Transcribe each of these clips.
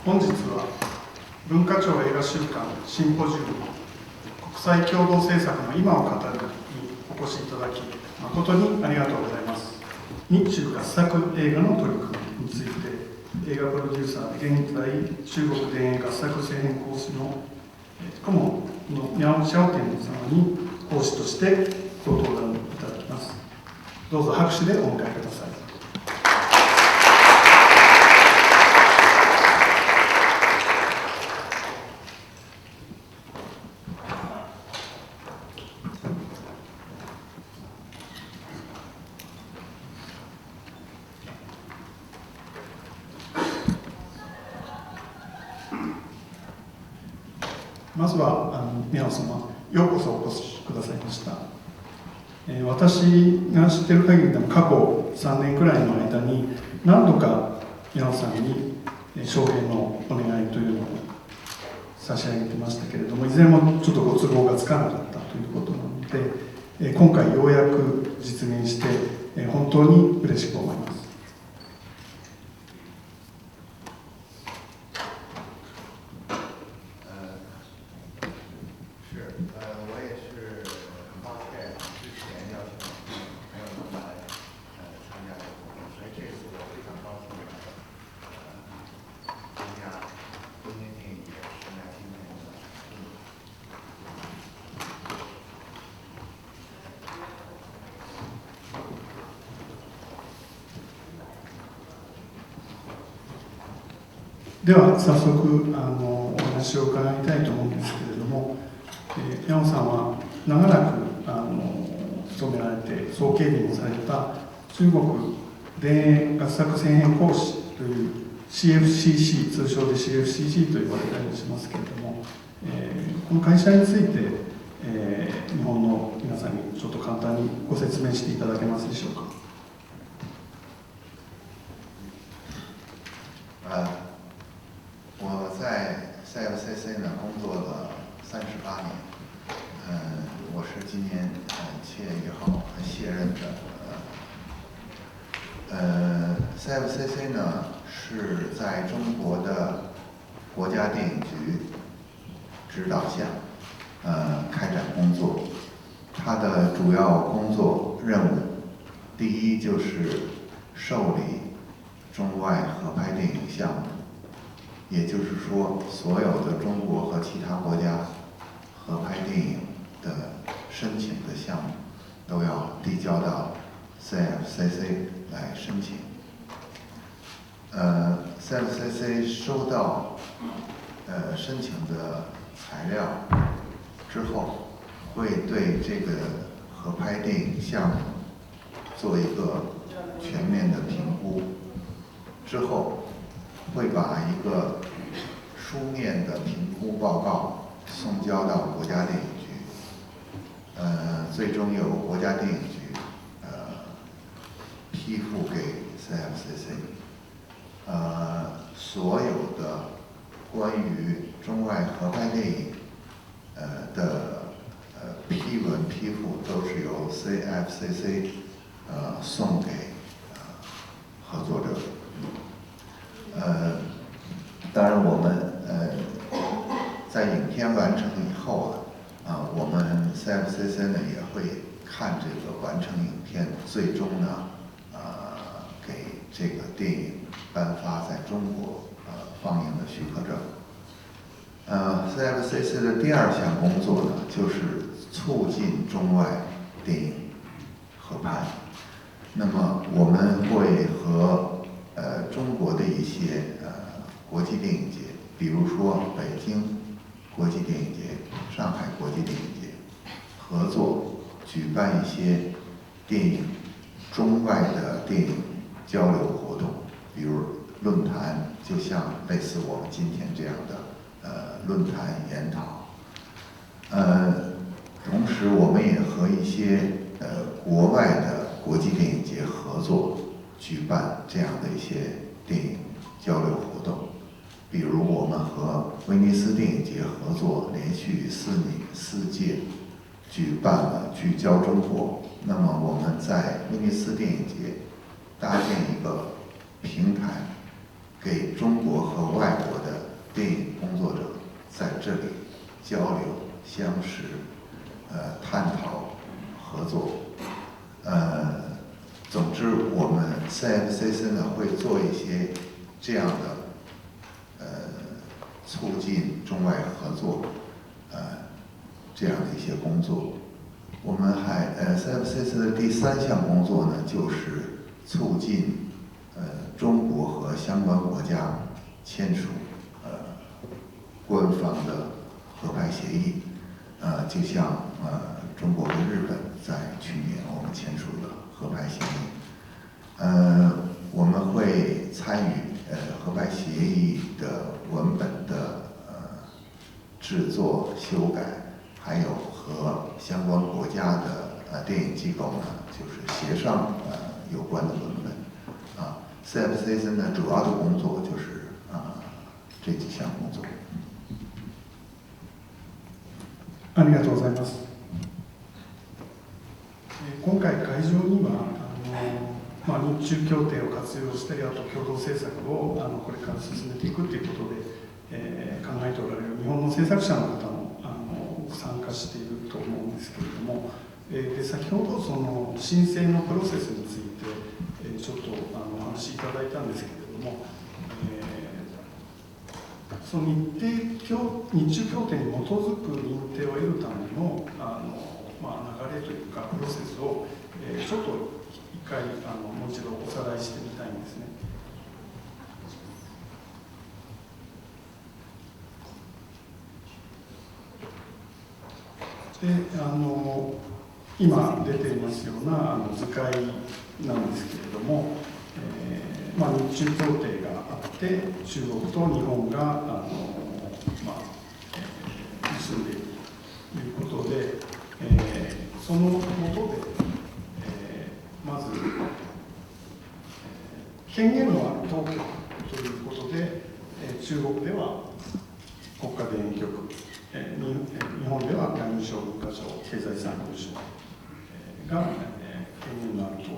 本日は文化庁映画週間シンポジウム国際共同制作の今を語るにお越しいただき誠にありがとうございます。日中合作映画の取り組みについて映画プロデューサーで現在中国電影合作制片公司の顧問のシャオティエン様に講師としてご登壇いただきます。どうぞ拍手でお迎えください。まずは皆様ようこそお越しくださいました。私が知っている限りでも過去3年くらいの間に何度か皆さんに招聘のお願いというのを差し上げてましたけれども、いずれもちょっとご都合がつかなかったということなので、今回ようやく実現して本当に嬉しく思います。では早速お話を伺いたいと思うんですけれども、ヤオさんは長らく勤められて総経理もされた中国電影合作制片公司という CFCC、 通称で CFCC と言われたりしますけれども、この会社について、日本の皆さんにちょっと簡単にご説明していただけますでしょうか。我在 CFCC 呢工作了38年，我是今年7月1号卸任的。CFCC 呢是在中国的国家电影局指导下，开展工作。它的主要工作任务，第一就是受理中外合拍电影项目。也就是说，所有的中国和其他国家合拍电影的申请的项目，都要递交到 CFCC 来申请。CFCC 收到申请的材料之后，会对这个合拍电影项目做一个全面的评估，之后会把一个书面的评估报告送交到国家电影局，最终由国家电影局批复给 CFCC。所有的关于中外合拍电影的批文批复都是由 CFCC 送给合作者。当然，我们在影片完成以后我们 CFCC 呢也会看这个完成影片，最终呢给这个电影颁发在中国放映的许可证。CFCC 的第二项工作呢，就是促进中外电影合拍。那么我们会和中国的一些国际电影节，比如说北京国际电影节、上海国际电影节合作举办一些电影中外的电影交流活动，比如论坛，就像类似我们今天这样的论坛研讨。同时我们也和一些国外的国际电影节合作，举办这样的一些电影交流活动。比如我们和威尼斯电影节合作，连续4届举办了聚焦中国。那么我们在威尼斯电影节搭建一个平台，给中国和外国的这里交流、相识、探讨、合作。总之，我们 CMCC 呢会做一些这样的促进中外合作这样的一些工作。我们还CMCC 的第3项工作呢，就是促进中国和相关国家签署官方的合拍协议。就像中国和日本在去年我们签署了合拍协议。我们会参与合拍协议的文本的制作、修改，还有和相关国家的电影机构呢，就是协商有关的文本。CMCC 呢主要的工作就是这几項工作。ありがとうございます。今回会場には日中協定を活用して、あと共同制作をこれから進めていくということで、考えておられる日本の制作者の方も参加していると思うんですけれども、で先ほどその申請のプロセスについて、ちょっとお話しいただいたんですけれども、その日中協定に基づく認定を得るための流れというかプロセスを、ちょっと一回もう一度おさらいしてみたいんですね。で今出ていますような図解なんですけれども、日中協定があって中国と日本が結んでいるということで、その下で、まず、権限のある当局ということで、中国では国家電影局、日本では外務省、文化庁、経済産業省が権限のある当局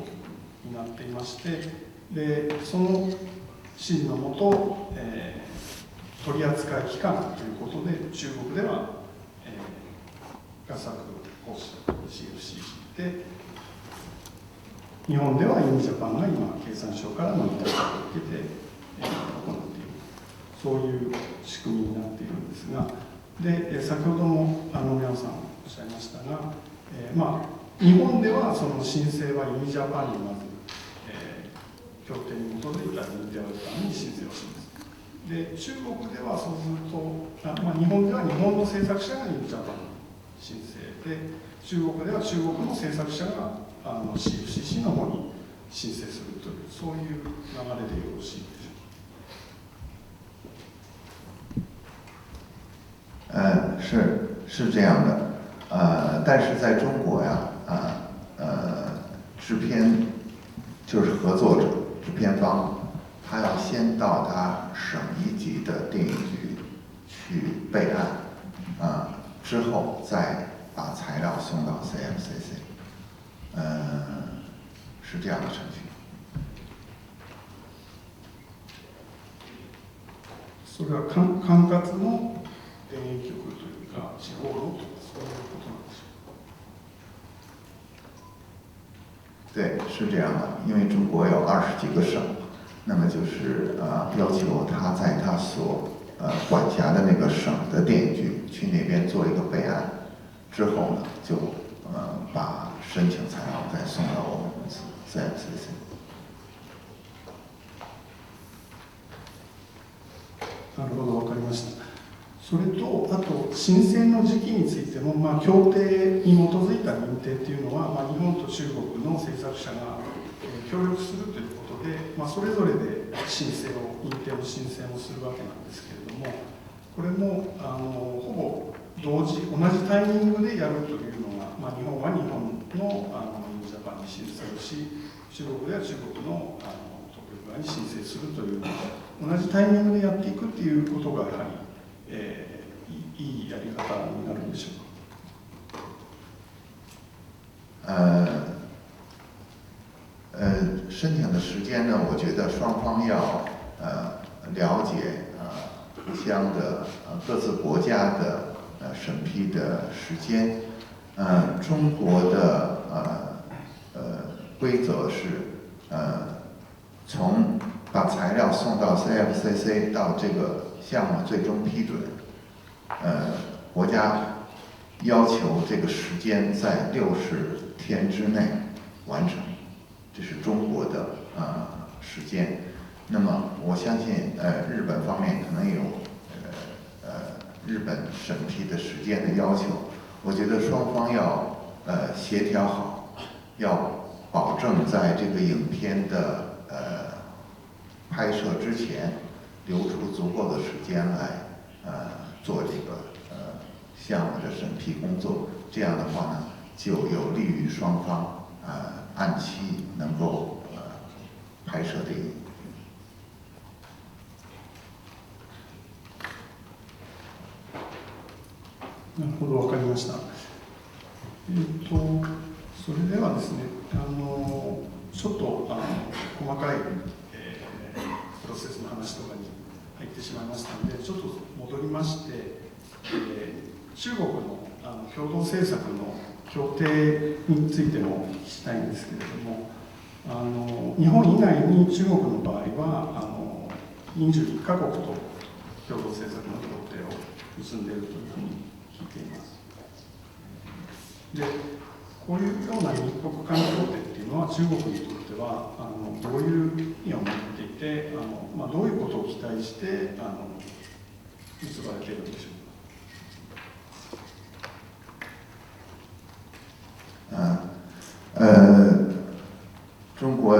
になっていまして、でその指示のもと、取扱機関ということで、中国では、合作公司 CFC で、日本ではユニジャパンが今経産省からの委託を受けて、行っている、そういう仕組みになっているんですが、で先ほども皆さんおっしゃいましたが、日本ではその申請はユニジャパンにまず、協定に基づいた認定を得るために申請をします。で中国ではそうすると日本では日本の制作者がユニジャパンに申請で、中国では中国の制作者がCFCC の方に申請するという、そういう流れでよろしいでしょうか。是这样的，但是在中国呀，制片就是合作者、制片方，他要先到他省一级的电影局去备案，之后再把材料送到 CMCC，是这样的程序。それは管轄の電影局というか地方のとかそういうことなんでしょうか。对，是这样的，因为中国有20几个省，那么就是要求他在他所管辖的那个省的电影局去那边做一个备案，之后呢就把申请材料再送到我们公司 CMCC。なるほど、分かりました。それと、あと申請の時期についても、協定に基づいた認定というのは、日本と中国の制作者が協力するということで、それぞれで認定の申請をするわけなんですけれども、これもほぼ同じタイミングでやるというのが、日本は日本のユニジャパンに申請をし、中国では中国の当局側に申請するという、同じタイミングでやっていくっていうことがやはりいいやり方になるんでしょうか。申请的时间呢，我觉得双方要了解互相的各自国家的审批的时间。中国的规则是从把材料送到 CFCC 到这个项目最终批准，国家要求这个时间在60天之内完成，这是中国的时间。那么我相信日本方面可能有日本审批的时间的要求。我觉得双方要协调好，要保证在这个影片的拍摄之前留出足够的时间来做这个项目的审批工作。这样的话呢，就有利于双方按期能够拍摄电影。なるほど、わかりました。それではですね、ちょっと細かい、プロセスの話とかに入ってしまいましたので、ちょっと戻りまして、中国の共同制作の協定についてもお聞きしたいんですけれども、日本以外に中国の場合は21カ国と共同制作の協定を結んでいるというふうに聞いています。で、こういうような日国間協定っていうのは中国にとってはどういう意味を持っていてどういうことを期待して結ばれているんでしょうか。中国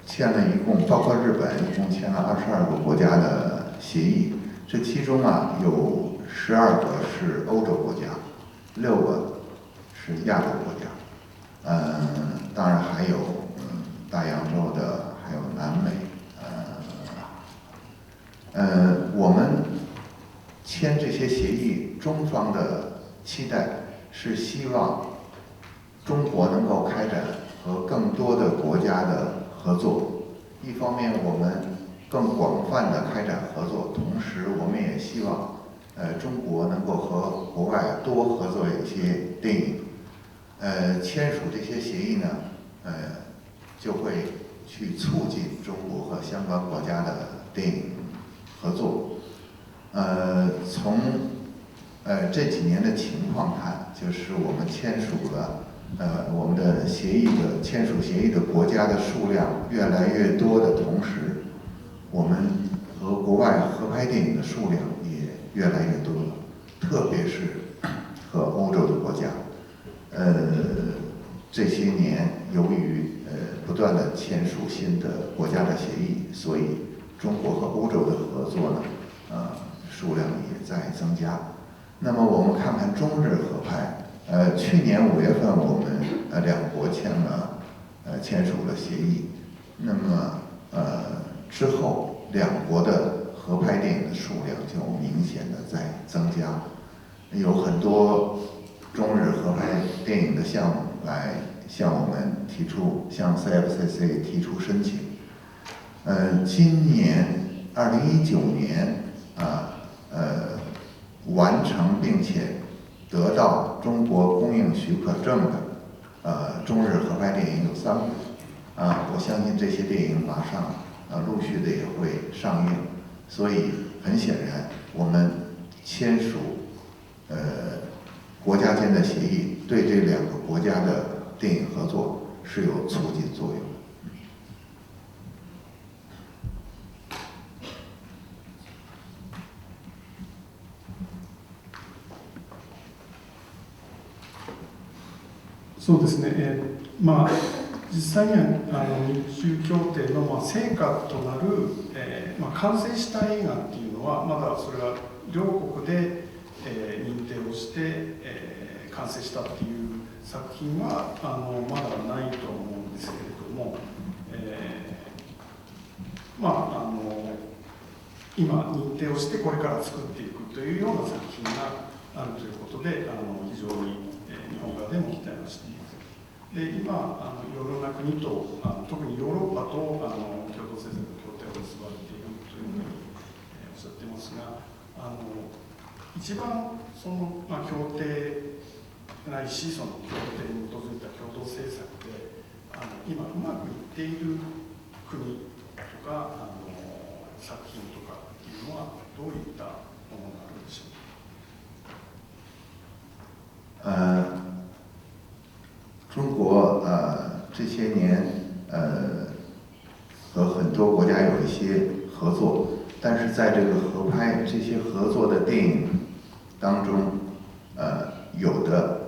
签了一共包括日本一共签了22个国家的协议，这其中有12个是欧洲国家，6个是亚洲国家，当然还有大洋洲的，还有南美，我们签这些协议，中方的期待是希望中国能够开展和更多的国家的合作。一方面，我们更广泛的开展合作，同时我们也希望中国能够和国外多合作一些电影。签署这些协议呢，就会去促进中国和相关国家的电影合作。从这几年的情况看，就是我们签署了我们的签署协议的国家的数量越来越多的同时，我们和国外合拍电影的数量也越来越多了，特别是和欧洲的国家。这些年由于不断的签署新的国家的协议，所以中国和欧洲的合作呢，数量也在增加。那么我们看看中日合拍，去年5月份我们两国签署了协议，那么之后两国的合拍电影的数量就明显的在增加，有很多中日合拍电影的项目来向我们向 CFCC 提出申请。今年2019年完成并且得到中国公映许可证的中日合拍电影有3部，我相信这些电影马上陆续的也会上映，所以很显然我们签署国家间的协议对这2个国家的电影合作是有促进作用的。そうですね、実際には日中協定の成果となる、完成した映画っていうのはまだそれは両国で、認定をして、完成したっていう作品はまだないと思うんですけれども、今認定をしてこれから作っていくというような作品があるということで非常に日本側でも期待をしています。で今いろいろな国と特にヨーロッパと共同制作の協定を結ばれているというふうにおっゃってますが、一番その、協定ないしその協定に基づいた共同政策で今うまくいっている国とか作品とかっていうのはどういったものがあるんでしょうか。中国这些年和很多国家有一些合作，但是在这个合拍这些合作的电影当中，有的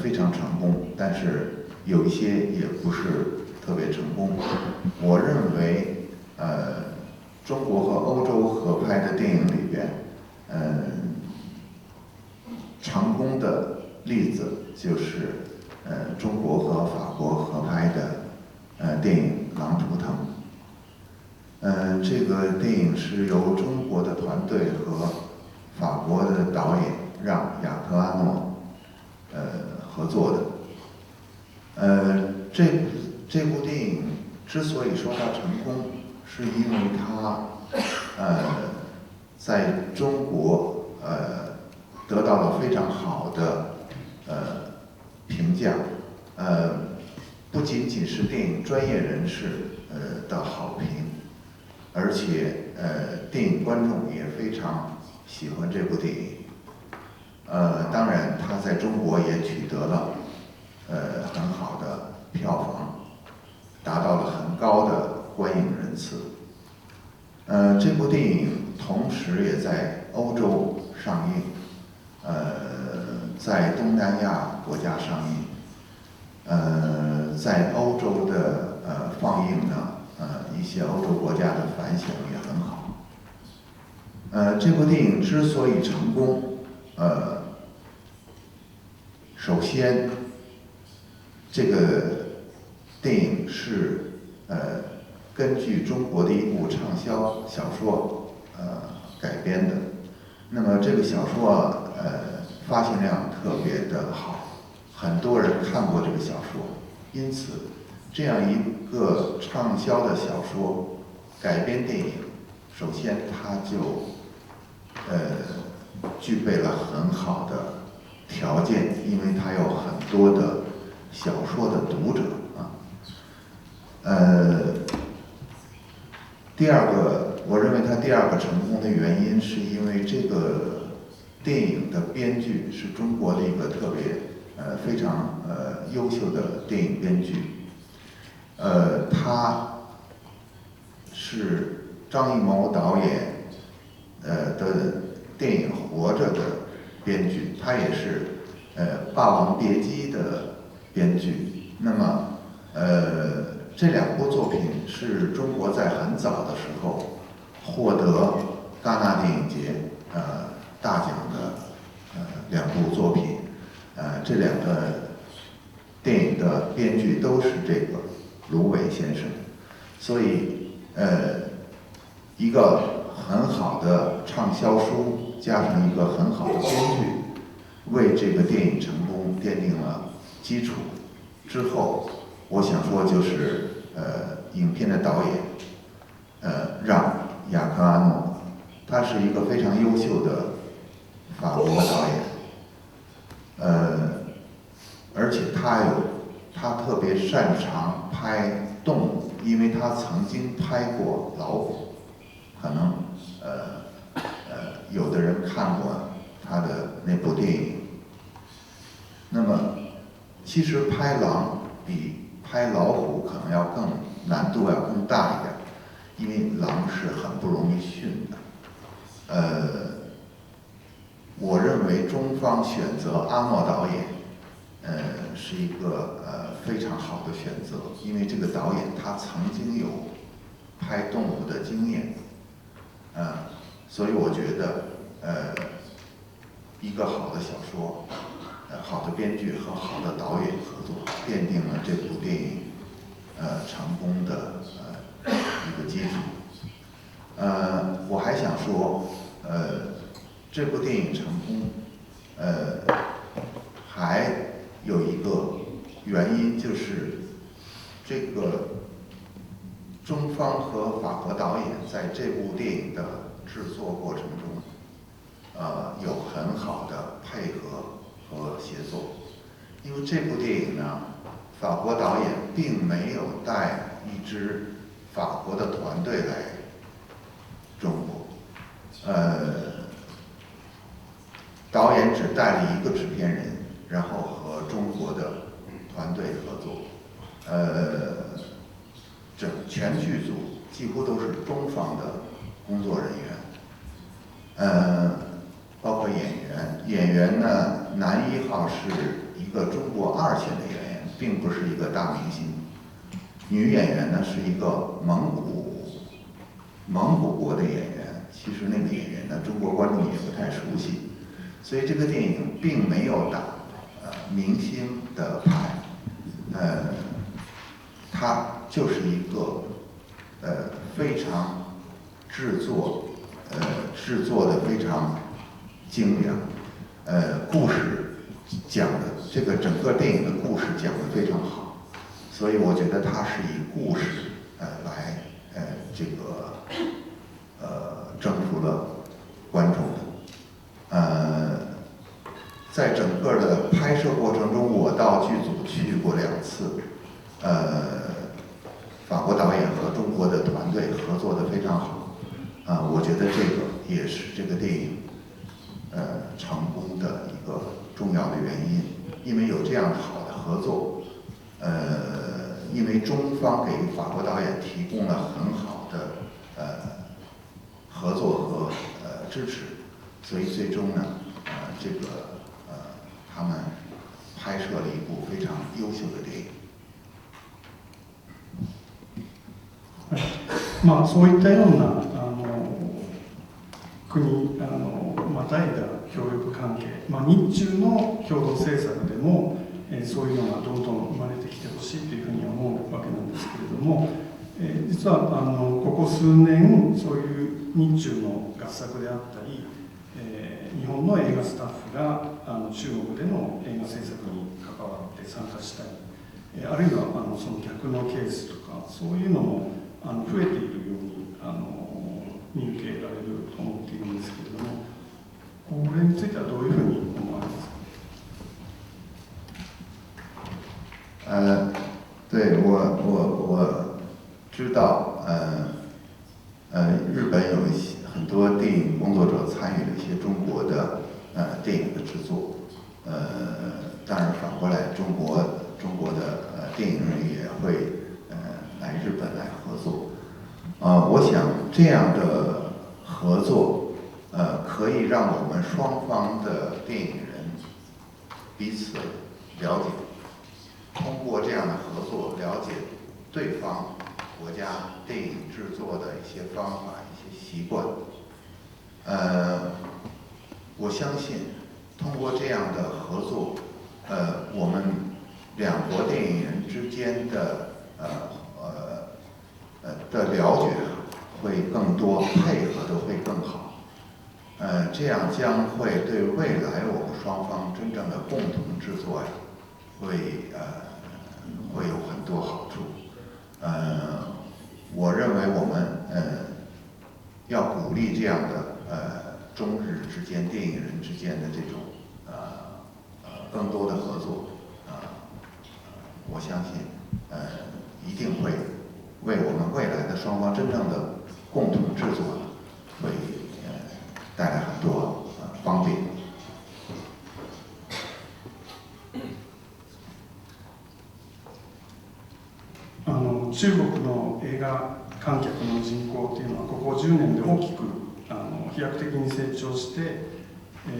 非常成功，但是有一些也不是特别成功。我认为中国和欧洲合拍的电影里边，成功的例子就是中国和法国合拍的电影《狼图腾》。这个电影是由中国的团队和法国的导演让·雅克阿诺合作的。这部电影之所以说它成功，是因为它在中国得到了非常好的评价，不仅仅是电影专业人士的好评，而且电影观众也非常喜欢这部电影。当然，它在中国也取得了很好的票房，达到了很高的观影人次。这部电影同时也在欧洲上映，在东南亚国家上映，在欧洲的放映呢，一些欧洲国家的反响也很好。这部电影之所以成功，首先，这个电影是根据中国的一部畅销小说改编的。那么这个小说发行量特别的好，很多人看过这个小说，因此这样一个畅销的小说改编电影，首先它就具备了很好的条件，因为它有很多的小说的读者第二个，我认为它第二个成功的原因，是因为这个电影的编剧是中国的一个特别非常优秀的电影编剧，他是张艺谋导演的电影《活着》的编剧，他也是《霸王别姬》的编剧。那么这两部作品是中国在很早的时候获得戛纳电影节大奖的两部作品，这两个电影的编剧都是这个芦苇先生，所以一个很好的畅销书加上一个很好的编剧，为这个电影成功奠定了基础。之后，我想说就是影片的导演让·雅克阿诺，他是一个非常优秀的法国导演，而且他特别擅长拍动物，因为他曾经拍过老虎，可能有的人看过他的那部电影。那么，其实拍狼比拍老虎可能难度要更大一点，因为狼是很不容易驯的。我认为中方选择阿诺导演，是一个非常好的选择，因为这个导演他曾经有拍动物的经验，所以我觉得一个好的小说，好的编剧和好的导演合作，奠定了这部电影成功的一个基础。我还想说，这部电影成功，还有一个原因就是这个中方和法国导演在这部电影的制作过程中，有很好的配合和协作。因为这部电影呢，法国导演并没有带一支法国的团队来中国，导演只带了一个制片人，然后和中国的团队合作，全剧组几乎都是中方的工作人员，包括演员。演员呢，男1号是一个中国2线的演员，并不是一个大明星。女演员呢是一个蒙古国的演员，其实那个演员呢，中国观众也不太熟悉，所以这个电影并没有打明星的牌，它就是一个非常制作的非常精良，故事讲的这个整个电影的故事讲得非常好，所以我觉得它是以故事来征服了观众的。在整个的拍摄过程中，我到剧组去过2次，法国导演和中国的团队合作得非常好，我觉得这个也是这个电影成功的一个重要的原因，因为有这样好的合作，因为中方给法国导演提供了很好的合作和支持，所以最终呢，他们拍摄了一部非常優秀的電影。そういったような国またいだ協力関係、日中の共同政策でも、そういうのがどんどん生まれてきてほしいというふうに思うわけなんですけれども、実はここ数年そういう日中の合作であったり、日本の映画スタッフが中国での映画制作に関わって参加したり、あるいはその逆のケースとか、そういうのも増えているように見受けられると思っているんですけれども、これについてはどういうふうに思われますか？对，我知道，日本有很多电影工作者参与了一些中国的电影的制作，当然反过来，中国的电影人也会来日本来合作。我想这样的合作，可以让我们双方的电影人彼此了解，通过这样的合作了解对方国家电影制作的一些方法、一些习惯。我相信通过这样的合作，我们两国电影人之间的了解会更多，配合的会更好。这样将会对未来我们双方真正的共同制作呀，会有很多好处。我认为我们要鼓励这样的中日之间电影人之间的这种更多的合作，我相信一定会为我们未来的双方真正的共同制作会带来很多方便。中国の映画観客の人口っていうのはここ10年で大きく飛躍的に成長して、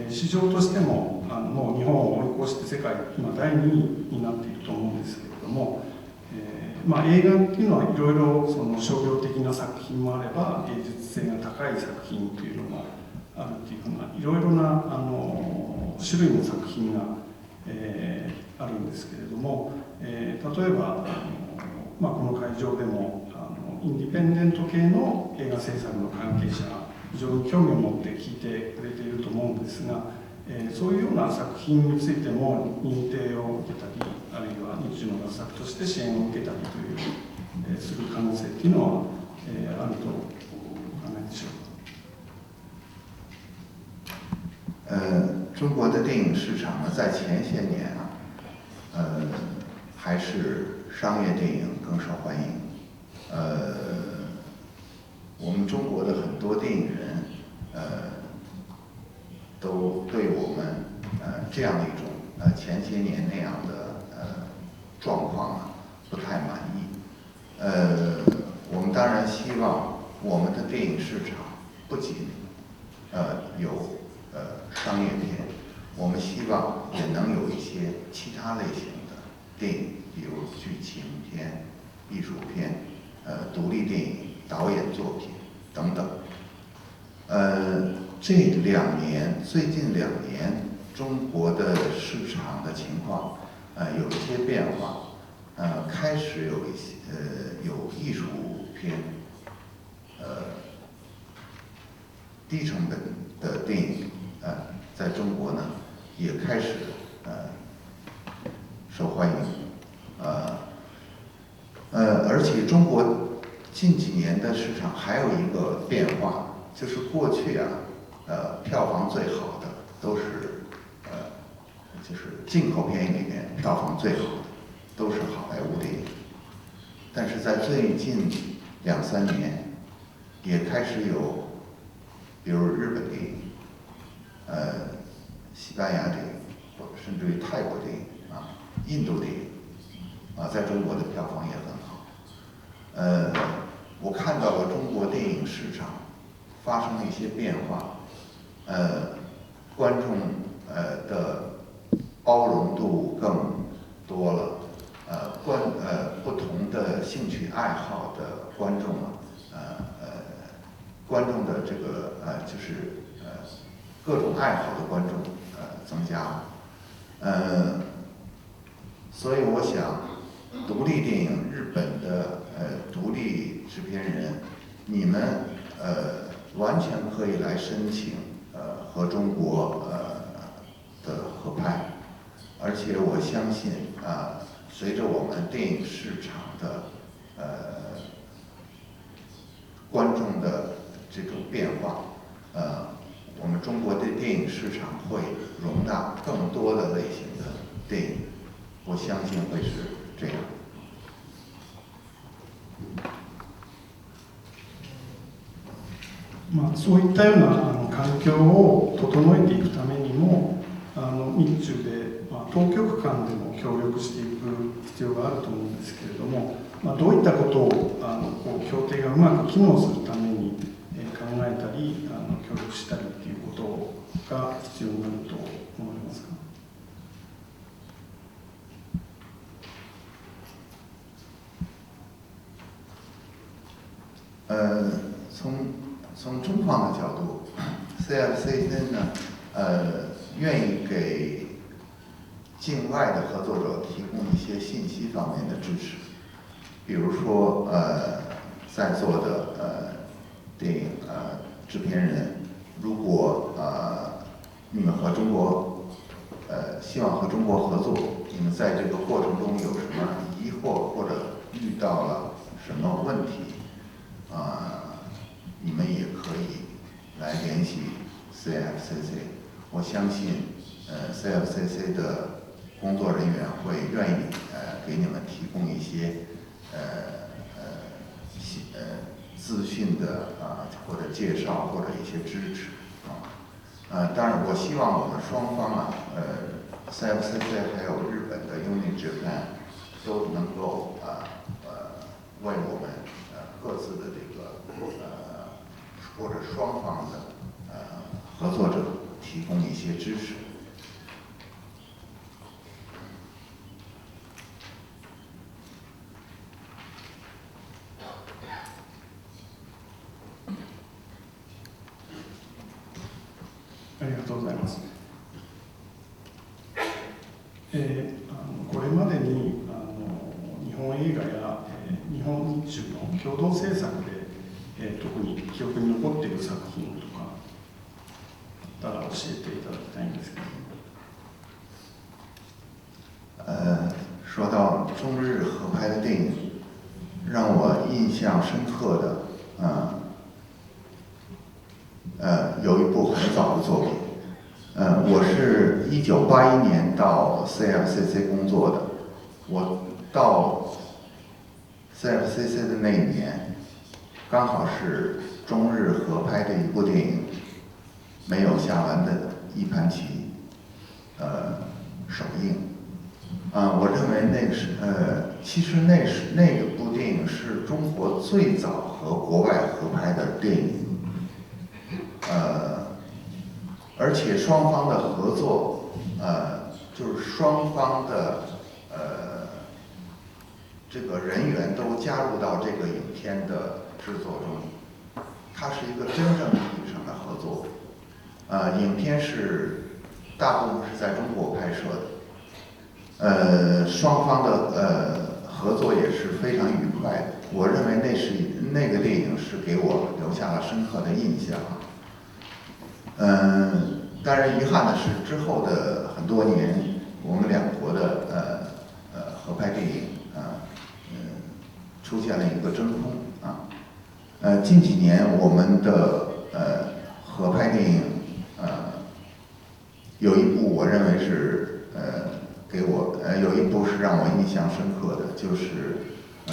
市場としてももう日本を追い越して世界今第2位になっていると思うんですけれども、映画っていうのはいろいろその商業的な作品もあれば芸術性が高い作品というのがあるっていうふうないろいろな種類の作品が、あるんですけれども、例えばこの会場でもインディペンデント系の映画制作の関係者が非常に興味を持って聞いてくれていると思うんですが、そういうような作品についても認定を受けたり、あるいは日中の合作として支援を受けたりという、する可能性っていうのは、あるとお考えでしょうか。中国的电影市场呢，在前些年还是商业电影更受欢迎。我们中国的很多电影人，都对我们这样的一种前些年那样的状况不太满意。我们当然希望我们的电影市场不仅有商业片，我们希望也能有一些其他类型的电影，比如剧情片、艺术片、独立电影、导演作品等等。最近2年，中国的市场的情况有一些变化，开始有一些有艺术片，低成本的电影，在中国呢也开始受欢迎，而且中国近几年的市场还有一个变化，就是过去票房最好的都是就是进口片里面票房最好的都是好莱坞电影，但是在最近2-3年也开始有，比如日本电影，西班牙电影，或者甚至于泰国电影印度电影在中国的票房也很好。我看到了中国电影市场发生了一些变化，观众的包容度更多了，不同的兴趣爱好的观众观众的这个就是各种爱好的观众增加了，所以我想，独立电影日本的独立制片人，你们完全可以来申请和中国的合拍，而且我相信随着我们电影市场的观众的这种变化，我们中国的电影市场会容纳更多的类型的电影，我相信会是这样。そういったような環境を整えていくためにも日中で、当局間でも協力していく必要があると思うんですけれども、どういったことを協定がうまく機能するために考えたり協力したりということが必要になると思いますか。从中方的角度 ，CFCC 呢，愿意给境外的合作者提供一些信息方面的支持，比如说在座的电影制片人，如果你们和中国希望和中国合作，你们在这个过程中有什么疑惑或者遇到了什么问题你们也可以来联系 CFCC， 我相信CFCC 的工作人员会愿意给你们提供一些资讯的或者介绍或者一些支持当然我希望我们双方CFCC 还有日本的 Japan 都能够为我们各自的这个或者双方的合作者提供一些支持。ありがとうございます。これまでに日本映画や日本日中の共同制作で特に記憶に残っている作品とかあったら教えていただきたいんですけど。说到中日合拍的电影，让我印象深刻的，有一部很早的作品。我是1981年到 CFCC 工作的，我到 CFCC 的那一年，刚好是中日合拍的一部电影没有下完的一盘棋，首映。我认为其实那部电影是中国最早和国外合拍的电影，而且双方的合作，就是双方的这个人员都加入到这个影片的制作中，它是一个真正意义上的合作。影片是大部分是在中国拍摄的，双方的合作也是非常愉快的。我认为那个电影是给我留下了深刻的印象。当然遗憾的是，之后的很多年，我们两国的合拍电影出现了一个真空。近几年我们的合拍电影有一部我认为是有一部是让我印象深刻的，就是《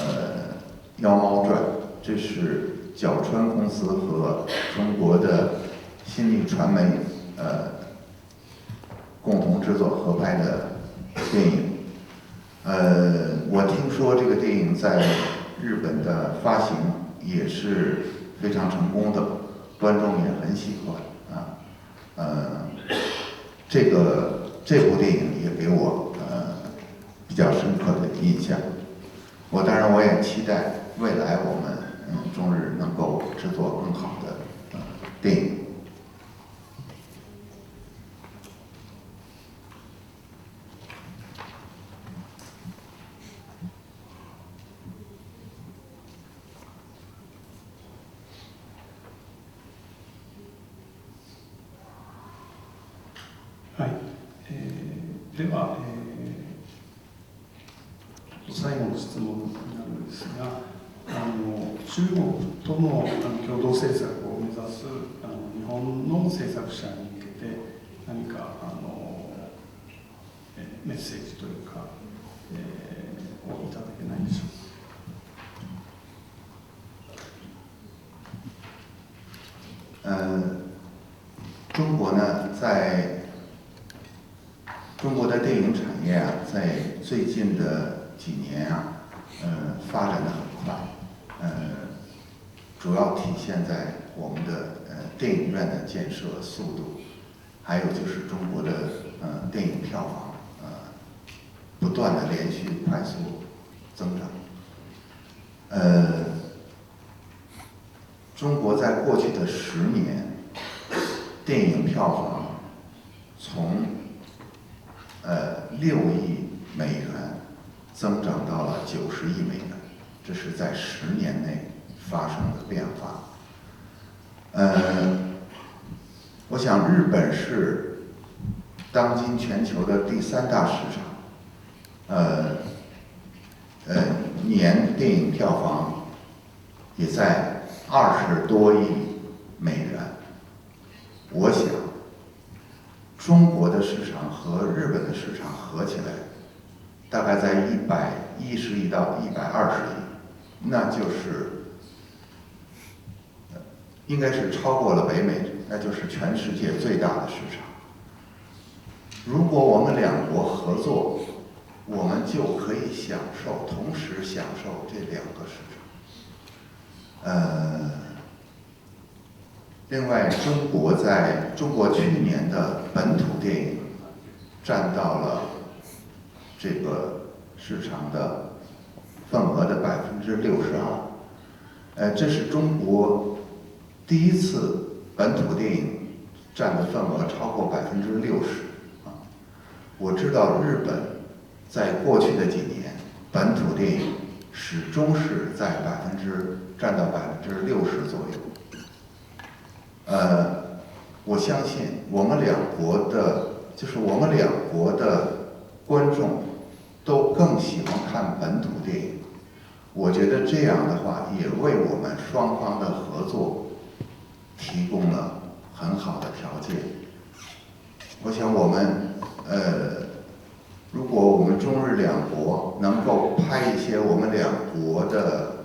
妖猫传》，这是角川公司和中国的新力传媒共同制作合拍的电影。我听说这个电影在日本的发行也是非常成功的，观众也很喜欢。这部电影也给我比较深刻的印象。当然我也期待未来我们中日能够制作更好的电影。はい、では、最後の質問になるんですが、中国との共同制作を目指す日本の制作者に向けて何かメッセージというか、をいただけないでしょうか。中国呢，中国的电影产业啊，在最近的几年啊，发展得很快，主要体现在我们的电影院的建设速度，还有就是中国的电影票房不断的连续快速增长。中国在过去的10年，电影票房从6亿美元增长到了90亿美元，这是在10年内发生的变化。我想日本是当今全球的第3大市场，年电影票房也在20多亿美元。我想中国的市场和日本的市场合起来，大概在110亿到120亿，那就是应该是超过了北美，那就是全世界最大的市场。如果我们两国合作，我们就可以同时享受这2个市场。另外，中国去年的本土电影占到了这个市场的份额的62%，这是中国第一次本土电影占的份额超过60%。我知道日本在过去的几年本土电影始终是占到60%左右。我相信我们两国的观众都更喜欢看本土电影。我觉得这样的话也为我们双方的合作提供了很好的条件。我想我们如果我们中日两国能够拍一些我们两国的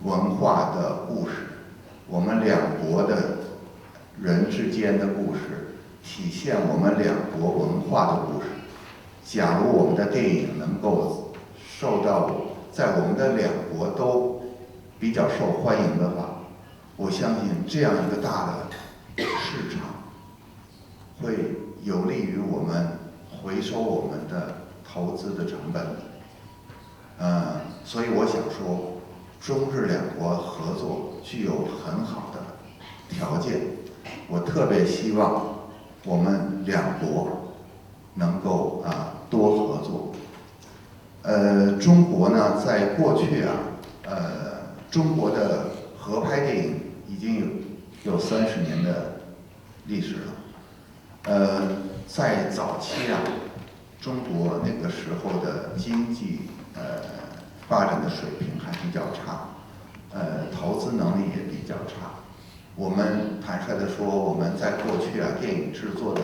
文化的故事，我们两国的人之间的故事，体现我们两国文化的故事。假如我们的电影能够受到在我们的两国都比较受欢迎的话，我相信这样一个大的市场会有利于我们回收我们的投资的成本。所以我想说，中日两国合作具有很好的条件。我特别希望我们两国能够多合作。中国呢，在过去中国的合拍电影已经有30年的历史了。在早期中国那个时候的经济发展的水平还比较差，投资能力也比较差。我们坦率地说，我们在过去电影制作的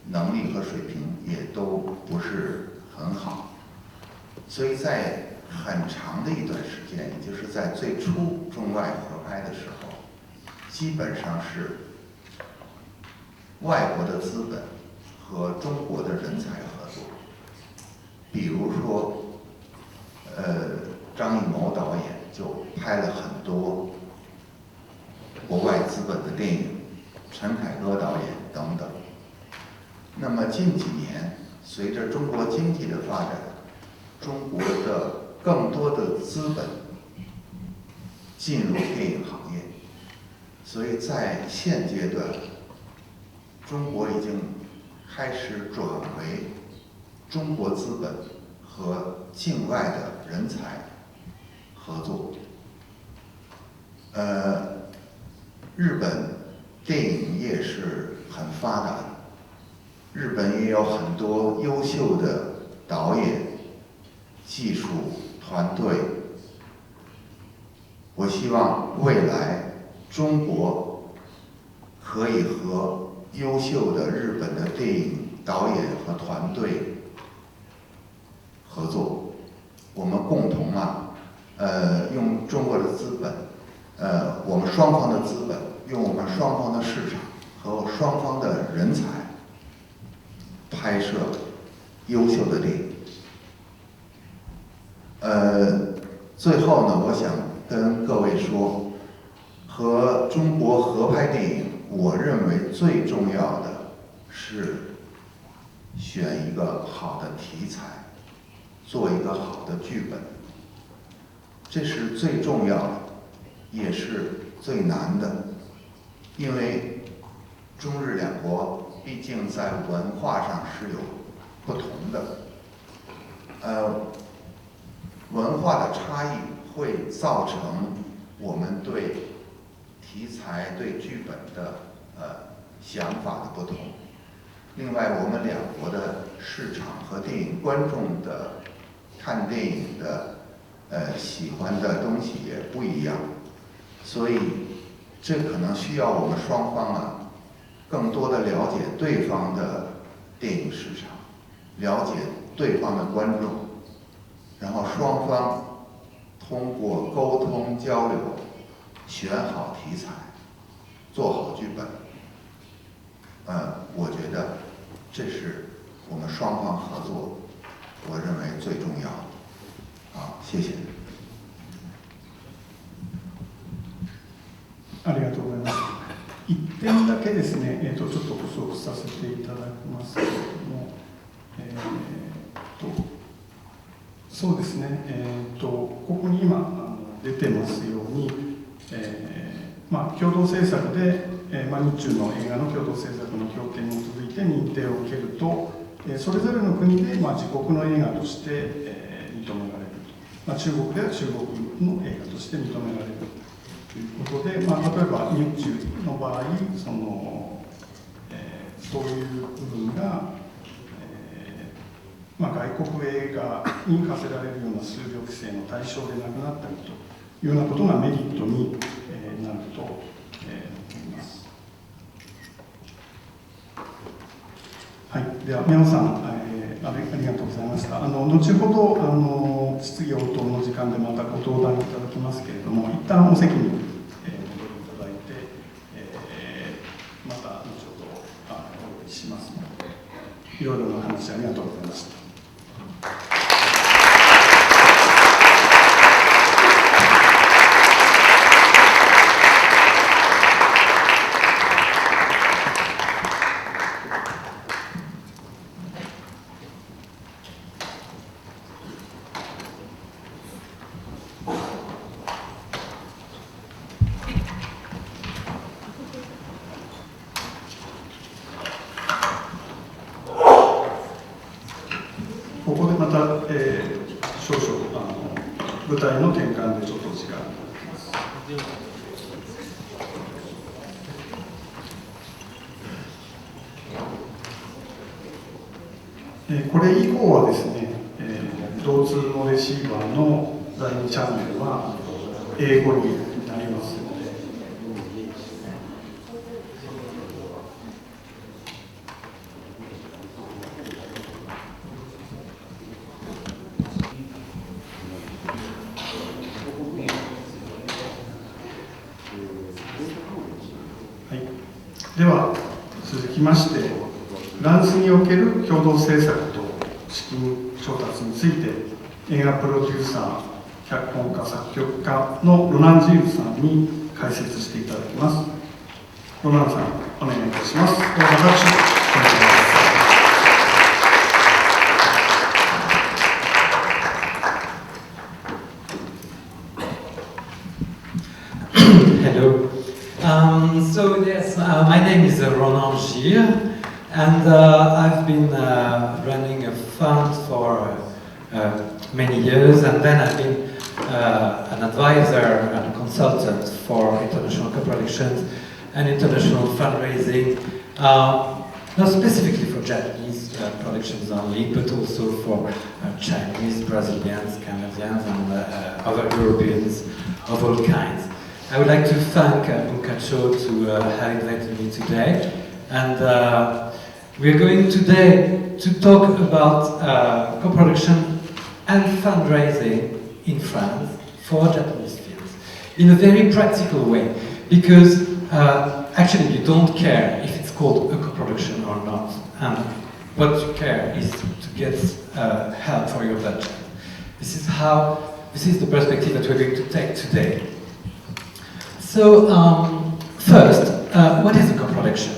能力和水平也都不是很好，所以在很长的一段时间，也就是在最初中外合拍的时候，基本上是外国的资本和中国的人才合作。比如说，张艺谋导演就拍了很多国外资本的电影，陈凯歌导演等等。那么近几年，随着中国经济的发展，中国的更多的资本进入电影行业，所以在现阶段，中国已经开始转为中国资本和境外的人才合作。日本电影业是很发达的，日本也有很多优秀的导演、技术团队。我希望未来中国可以和优秀的日本的电影导演和团队合作，我们共同用中国的资本，我们双方的资本，用我们双方的市场和双方的人才，拍摄优秀的电影。最后呢，我想跟各位说，和中国合拍电影，我认为最重要的是选一个好的题材，做一个好的剧本，这是最重要的，也是最难的。因为中日两国毕竟在文化上是有不同的，文化的差异会造成我们对题材、对剧本的想法的不同。另外，我们两国的市场和电影观众的看电影的喜欢的东西也不一样，所以这可能需要我们双方更多的了解对方的电影市场，了解对方的观众，然后双方通过沟通交流，选好题材，做好剧本。我觉得这是我们双方合作，我认为最重要的。好，谢谢。ありがとうございます。1点だけですね、ちょっと補足させていただきますけれども、そうですね、ここに今出てますように、共同制作で、日中の映画の共同制作の協定に基づいて認定を受けると、それぞれの国で、自国の映画として、認められると、中国では中国の映画として認められるということで、例えば日中の場合、そういう部分が、外国映画に課せられるような数量規制の対象でなくなったりというようなことがメリットになると思います。はい、では宮本さん、ありがとうございました。後ほど質疑応答の時間でまたご登壇いただきますけれども、一旦お席に戻りいただいて、また後ほどお呼びしますので、いろいろな話ありがとうございました。ここでまた、少々舞台の転換でちょっと時間をいただきます。これ以降はですね、同通のレシーバーの第2チャンネルは英語になりますので、では続きまして、フランスにおける共同制作と資金調達について映画プロデューサー、脚本家、作曲家のロナン・ジールさんに解説していただきます。ロナンさん、お願いいたします。私、お願いします。Hello. So yes, my name is Ronan Girre, and I've been running a fund for many years, and then I've been an advisor and a consultant for international co-productions and international fundraising, not specifically for Japanese productions only, but also for Chinese, Brazilians, Canadians, and other Europeans of all kinds. I would like to thank Bunkacho to have invited me today, and we're going today to talk about co-production and fundraising in France for Japanese films in a very practical way, because actually you don't care if it's called a co-production or not, and what you care is to get help for your budget. This is the perspective that we're going to take today. So, first, what is a co-production?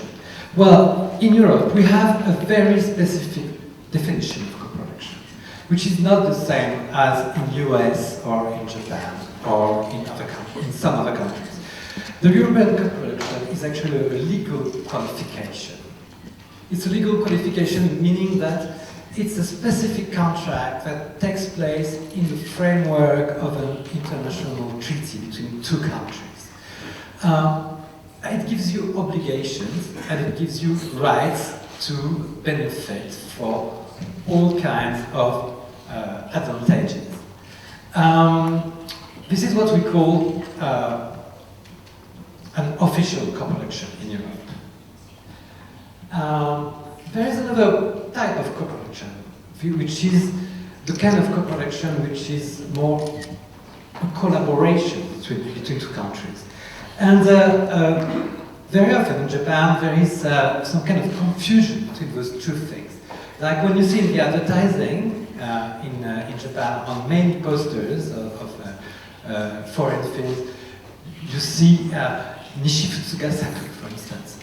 Well, in Europe, we have a very specific definition of co-production, which is not the same as in US or in Japan or in some other countries. The European co-production is actually a legal qualification. It's a legal qualification meaning that it's a specific contract that takes place in the framework of an international treaty between two countries. It gives you obligations and it gives you rights to benefit for all kinds of advantages. This is what we call an official co-production in Europe. There is another type of co-production, which is the kind of co-production which is more a collaboration between two countries. And very often in Japan there is some kind of confusion between those two things. Like when you see in the advertising in Japan on main posters of foreign films, you see Nishifutsugasaku, for instance.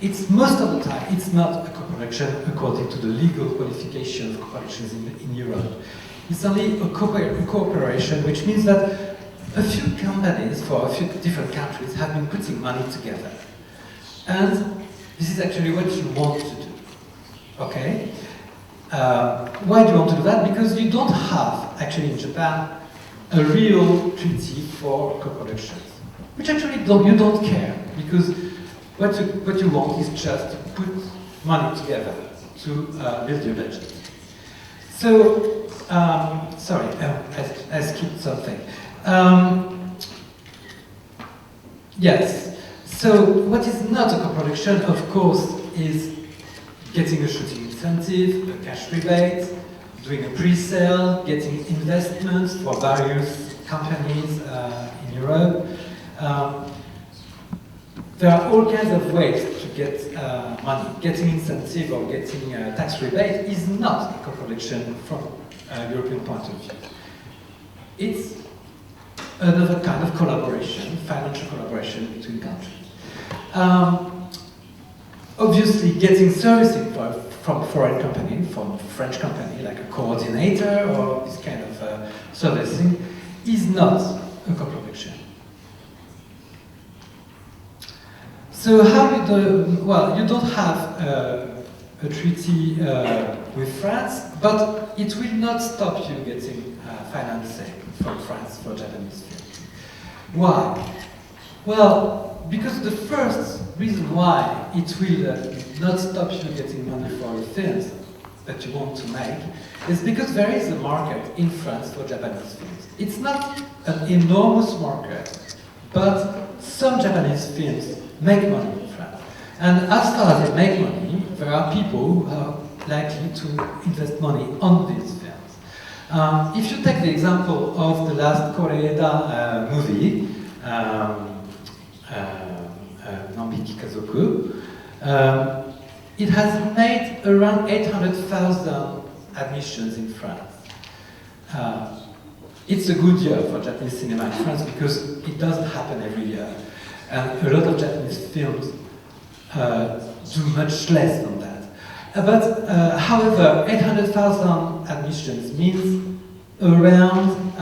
It's most of the time, it's not a co-production according to the legal qualification of co-productions in Europe. It's only a cooperation, which means that a few companies for a few different countries have been putting money together. And this is actually what you want to do, okay? Why do you want to do that? Because you don't have, actually in Japan, a real treaty for co-productions, which actually you don't care, because what you want is just to put money together to build your budget. So, sorry, I skipped something. Yes, so what is not a co-production, of course, is getting a shooting incentive, a cash rebate, doing a pre-sale, getting investments for various companies in Europe. There are all kinds of ways to get money. Getting incentive or getting a tax rebate is not a co-production from a European point of view. It's another kind of collaboration, financial collaboration between countries. Obviously, getting servicing from a foreign company, from a French company, like a coordinator or this kind of servicing, is not a co-production. So how you do? Well, you don't have a treaty with France, but it will not stop you getting financing from France for Japanese films. Why? Well, because the first reason why it will not stop you getting money for your films that you want to make is because there is a market in France for Japanese films. It's not an enormous market, but some Japanese films make money in France. And as far as they make money, there are people who are likely to invest money on these films. If you take the example of the last Koreeda movie, Nambiki Kazoku, it has made around 800,000 admissions in France. It's a good year for Japanese cinema in France because it doesn't happen every year. And a lot of Japanese films do much less than that. However, 800,000 admissions means around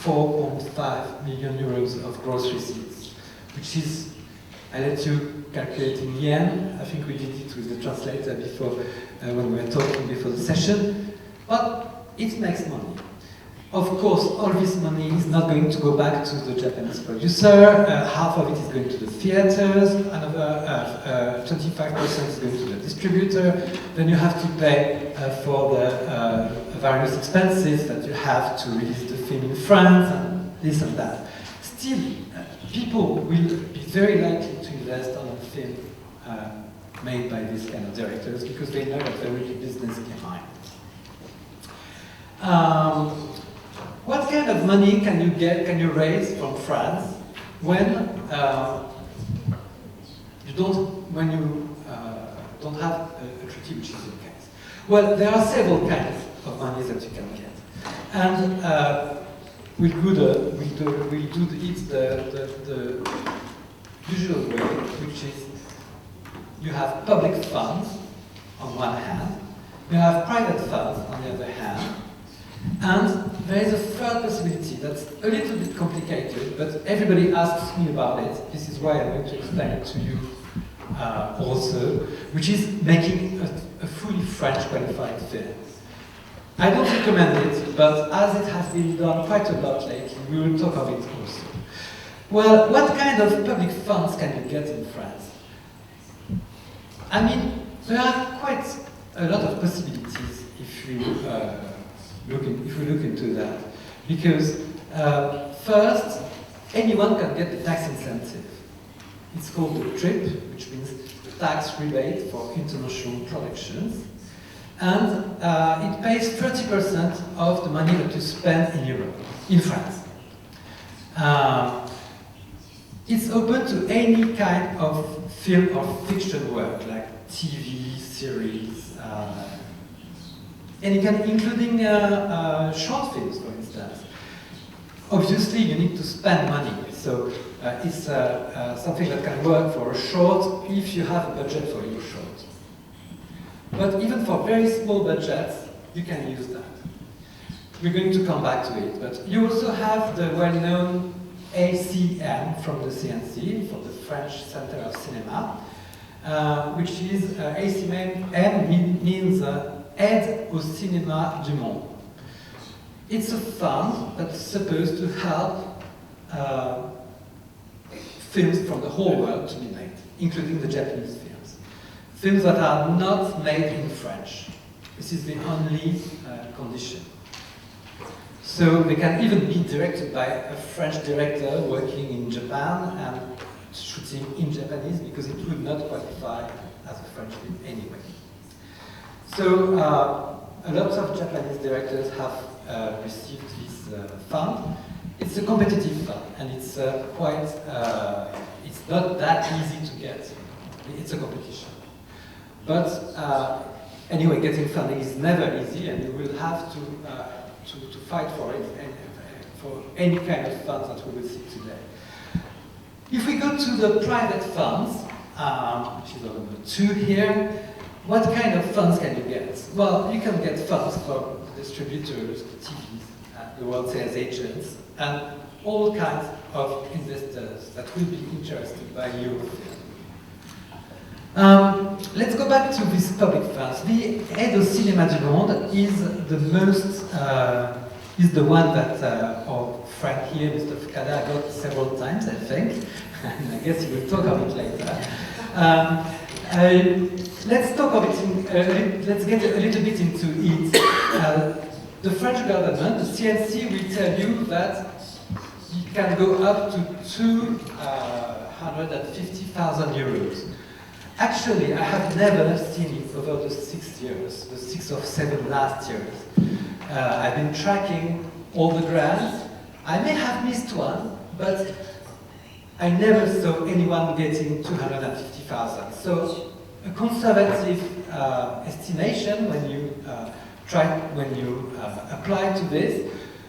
4.5 million euros of gross receipts, which is, I let you calculate in yen. I think we did it with the translator before, when we were talking before the session, but it makes money. Of course, all this money is not going to go back to the Japanese producer. Half of it is going to the theaters, another 25% is going to the distributor. Then you have to pay for the various expenses that you have to release the film in France, and this and that. Still, people will be very likely to invest on a film made by these kind of directors because they know that there will be business behind. What kind of money can you raise from France when you don't have a treaty, which is your case? Well, there are several kinds of money that you can get, and we'll do it the usual way, which is you have public funds on one hand, you have private funds on the other hand. And there is a third possibility that's a little bit complicated, but everybody asks me about it. This is why I'm going to explain it to you also, which is making a fully French qualified film. I don't recommend it, but as it has been done quite a lot lately, we will talk of it also. Well, what kind of public funds can you get in France? I mean, there are quite a lot of possibilities if you look into that, because first, anyone can get the tax incentive. It's called the TRIP, which means tax rebate for international productions, and it pays 30% of the money that you spend in Europe, in France. It's open to any kind of film or fiction work, like TV, series, including short films, for instance. Obviously, you need to spend money, so it's something that can work for a short if you have a budget for your short. But even for very small budgets, you can use that. We're going to come back to it, but you also have the well-known ACM from the CNC, from the French Center of Cinema, which is ACM means Aide au Cinéma du Monde. It's a fund that's supposed to help films from the whole world to be made, including the Japanese films. Films that are not made in French. This is the only condition. So they can even be directed by a French director working in Japan and shooting in Japanese, because it would not qualify as a French film anyway. So a lot of Japanese directors have received this fund. It's a competitive fund, and it's it's not that easy to get. It's a competition. But anyway, getting funding is never easy, and you will have to fight for it, and for any kind of funds that we will see today. If we go to the private funds, which is number 2 here, what kind of funds can you get? Well, you can get funds from distributors, TVs, the world sales agents, and all kinds of investors that will be interested by your film. Let's go back to these public funds. The Aide au Cinéma du Monde is the most, is the one that our friend here, Mr. Fukada, got several times, I think. And I guess he will talk of it later. Let's talk of it, let's get a little bit into it. The French government, the CNC, will tell you that it can go up to 250,000 euros. Actually, I have never seen it over the 6 years, the 6 or 7 last years. I've been tracking all the grants. I may have missed one, but I never saw anyone getting 250,000. So a conservative estimation when you apply to this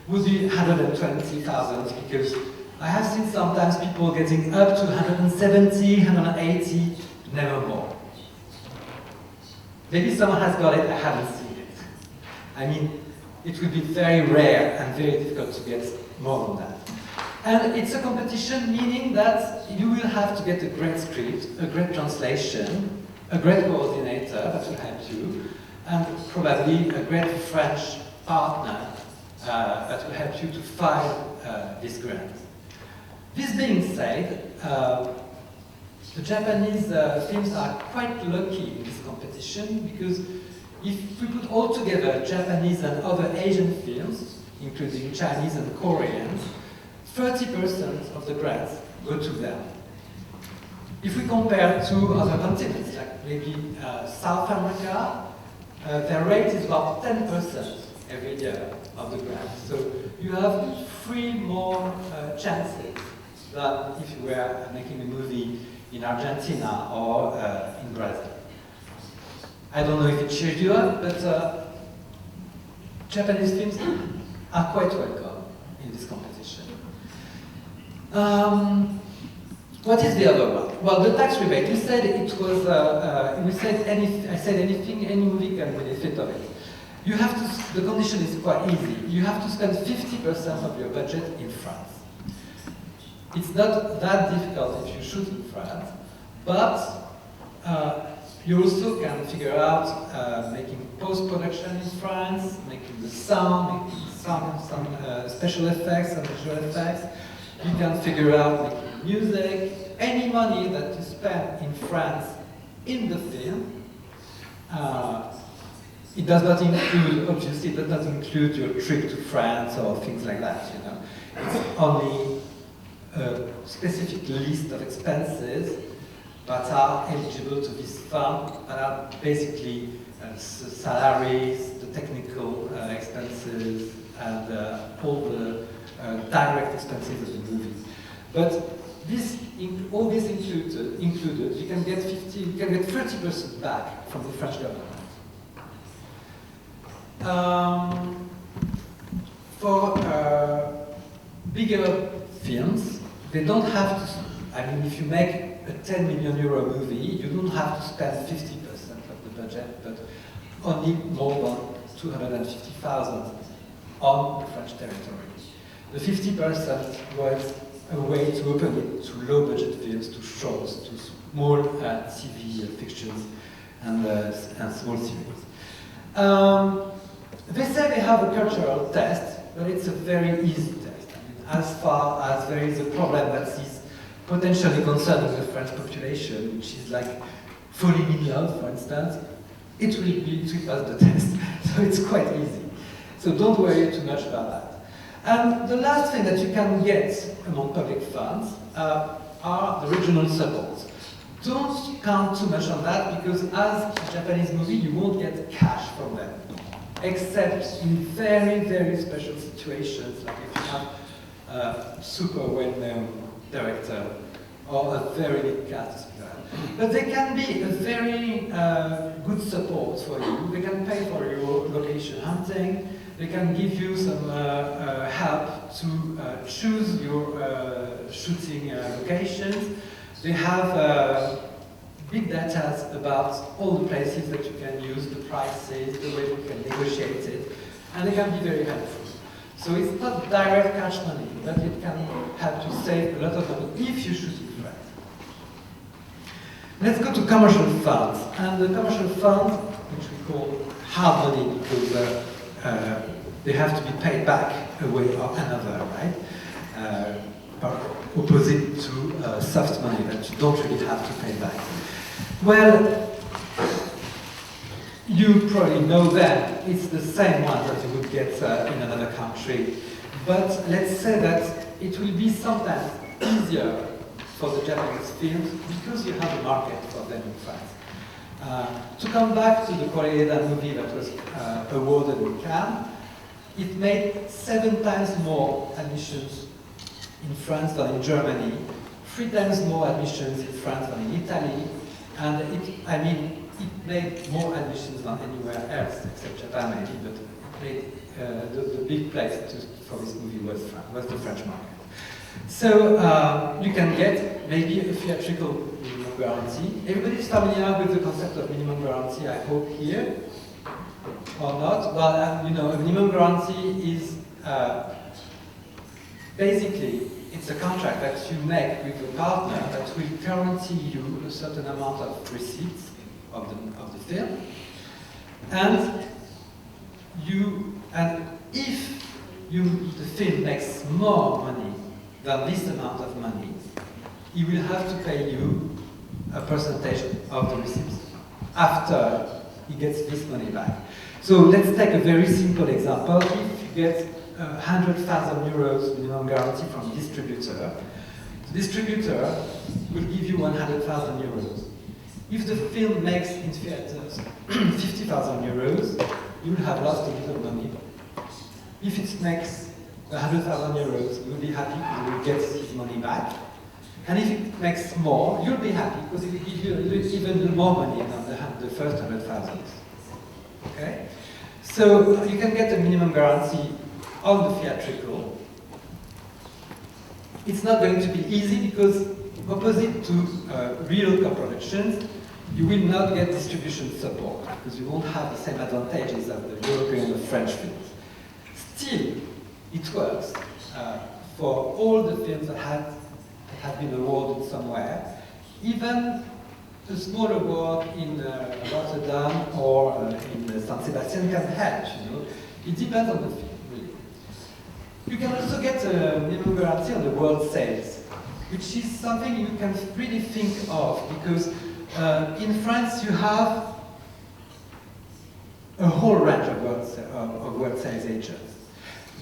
would be 120,000, because I have seen sometimes people getting up to 170, 180, never more. Maybe someone has got it, I haven't seen it. I mean, it would be very rare and very difficult to get more than that. And it's a competition, meaning that you will have to get a great script, a great translation, a great coordinator that will help you, and probably a great French partner that will help you to file this grant. This being said, the Japanese films are quite lucky in this competition, because if we put all together Japanese and other Asian films, including Chinese and Korean, 30% of the grants go to them. If we compare to other continents, like maybe South America, their rate is about 10% every year of the grant. So you have 3 more chances than if you were making a movie in Argentina or in Brazil. I don't know if it cheers you up, but Japanese films are quite welcome in this competition. What is the other one? Well, the tax rebate. You said it was. I said anything, any movie can benefit of it. You have to. The condition is quite easy. You have to spend 50% of your budget in France. It's not that difficult if you shoot in France, but you also can figure out making post-production in France, making the sound, making some special effects, some visual effects. You can figure out making music. Any money that you spend in France in the film, it does not include, obviously, it does not include your trip to France or things like that, you know. It's only a specific list of expenses that are eligible to this fund, that are basically salaries, the technical expenses, and all the direct expenses of the movie. But all this included, you can get 30% back from the French government. For bigger films, they don't have to. I mean, if you make a 10 million euro movie, you don't have to spend 50% of the budget, but only more than 250,000 on the French territory. The 50% was a way to open it to low-budget films, to shorts, to small TV fictions and small series. They say they have a cultural test, but it's a very easy test. I mean, as far as there is a problem that is potentially concerning the French population, which is like falling in love, for instance, it will pass the test. So it's quite easy. So don't worry too much about that. And the last thing that you can get among public funds are the regional supports. Don't count too much on that, because as a Japanese movie, you won't get cash from them, except in very, very special situations, like if you have a super well-known director or a very big cast. But they can be a very good support for you. They can pay for your location hunting. They can give you some help to choose your shooting locations. They have big data about all the places that you can use, the prices, the way you can negotiate it, and they can be very helpful. So it's not direct cash money, but it can help to save a lot of money if you shoot it right. Let's go to commercial funds. And the commercial funds, which we call hard money, because they have to be paid back a way or another, right? Opposite to soft money that you don't really have to pay back. Well, you probably know that it's the same one that you would get in another country. But let's say that it will be sometimes easier for the Japanese films because you have a market for them in France. To come back to the Koreeda movie that was awarded in Cannes, it made 7 times more admissions in France than in Germany, 3 times more admissions in France than in Italy, and it made more admissions than anywhere else, except Japan maybe, but it made, the big place for this movie was the French market. So you can get maybe a theatrical minimum guarantee. Everybody is familiar with the concept of minimum guarantee, I hope, here, or not? Well, you know, a minimum guarantee is basically, it's a contract that you make with your partner that will guarantee you a certain amount of receipts of the film, and if the film makes more money than this amount of money, he will have to pay you a percentage of the receipts after he gets this money back. So let's take a very simple example. If you get 100,000 euros minimum guarantee from a distributor, the distributor will give you 100,000 euros. If the film makes in theaters 50,000 euros, you will have lost a little money. If it makes 100,000 euros, you will be happy because you will get his money back. And if it makes more, you'll be happy because it will give you even more money than the first 100,000. Okay? So you can get a minimum guarantee on the theatrical. It's not going to be easy because opposite to real co-productions, you will not get distribution support because you won't have the same advantages of the European or French films. Still, it works for all the films that have been awarded somewhere. Even a small award in Rotterdam or in San Sebastian can help, you know. It depends on the film, really. You can also get a minimum guarantee on the world sales, which is something you can really think of because in France you have a whole range of world sales agents.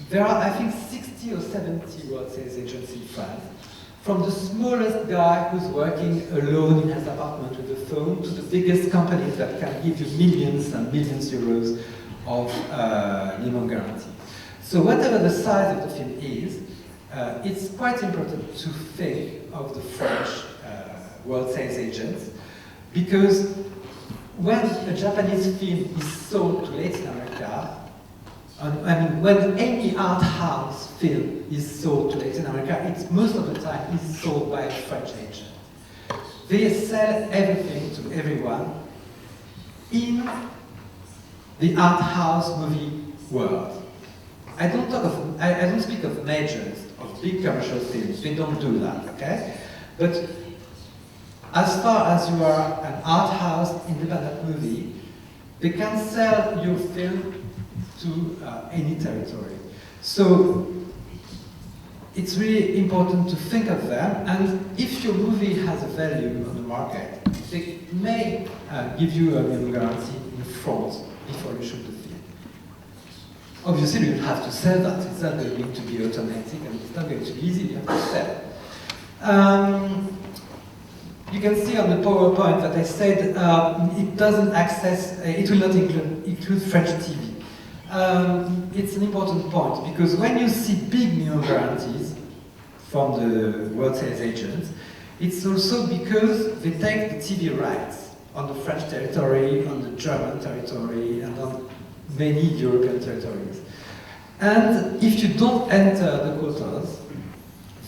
There are, I think, 60 or 70 world sales agents in France, from the smallest guy who's working alone in his apartment with a phone to the biggest companies that can give you millions and millions euros of minimum guarantee. So whatever the size of the film is, it's quite important to think of the French world sales agents, because when a Japanese film is sold to Latin America, when any art house film is sold to Latin America, it's most of the time is sold by a French agent. They sell everything to everyone in the art house movie world. I don't speak of majors, of big commercial films. They don't do that, okay? But as far as you are an art house independent movie, they can sell your film to any territory. So it's really important to think of them, and if your movie has a value on the market, they may give you a minimum guarantee in front before you shoot the film. Obviously, you have to sell that. It's not going to be automatic, and it's not going to be easy. You have to sell. You can see on the PowerPoint that I said it doesn't access, it will not include French TV. It's an important point because when you see big minimum guarantees from the World Sales agents, it's also because they take the TV rights on the French territory, on the German territory, and on many European territories. And if you don't enter the quotas,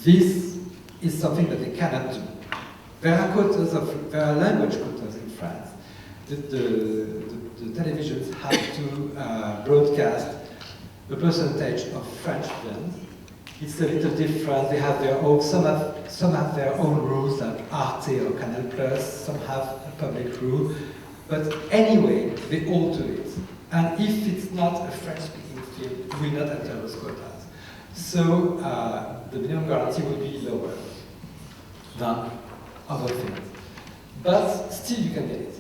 this is something that they cannot do. There are language quotas in France. The televisions have to broadcast a percentage of French films. It's a little different. They have their own. Some have their own rules, like Arte or Canal Plus. Some have a public rule. But anyway, they all do it. And if it's not a French-speaking film, it will not enter those quotas. So the minimum guarantee will be lower than other things. But still you can get it.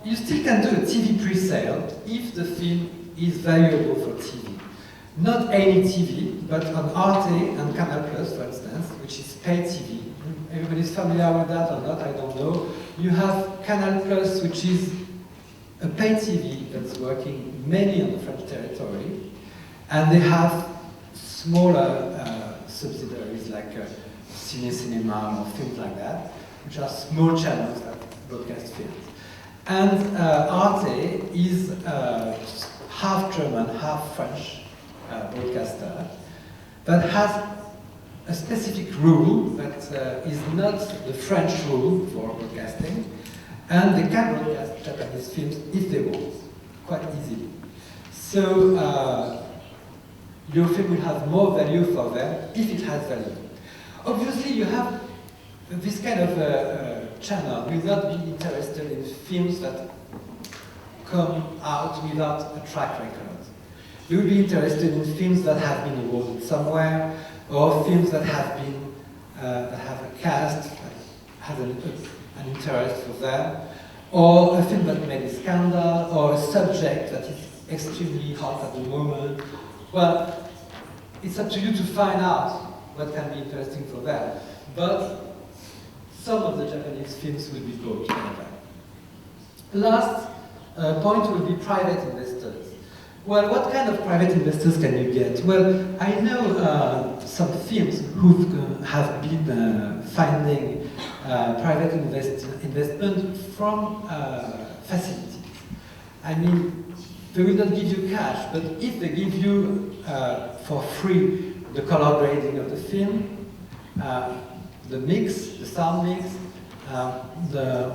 You still can do a TV pre-sale if the film is valuable for TV. Not any TV, but on Arte and Canal Plus, for instance, which is paid TV. Everybody's familiar with that or not, I don't know. You have Canal Plus, which is a paid TV that's working mainly on the French territory, and they have smaller subsidiaries like Ciné Cinema or things like that, which are small channels that broadcast films. And Arte is half German, half French broadcaster that has a specific rule that is not the French rule for broadcasting, and they can broadcast Japanese films if they want, quite easily. So your film will have more value for them if it has value. Obviously, you have this kind of channel will not be interested in films that come out without a track record. You will be interested in films that have been awarded somewhere, or films that have been that have a cast that has an interest for them, or a film that made a scandal, or a subject that is extremely hot at the moment. Well, it's up to you to find out what can be interesting for them. But some of the Japanese films will be bought anyway. Last point will be private investors. Well, what kind of private investors can you get? Well, I know some films who have been finding private investment from facilities. I mean, they will not give you cash, but if they give you for free the color grading of the film, the mix, the sound mix, the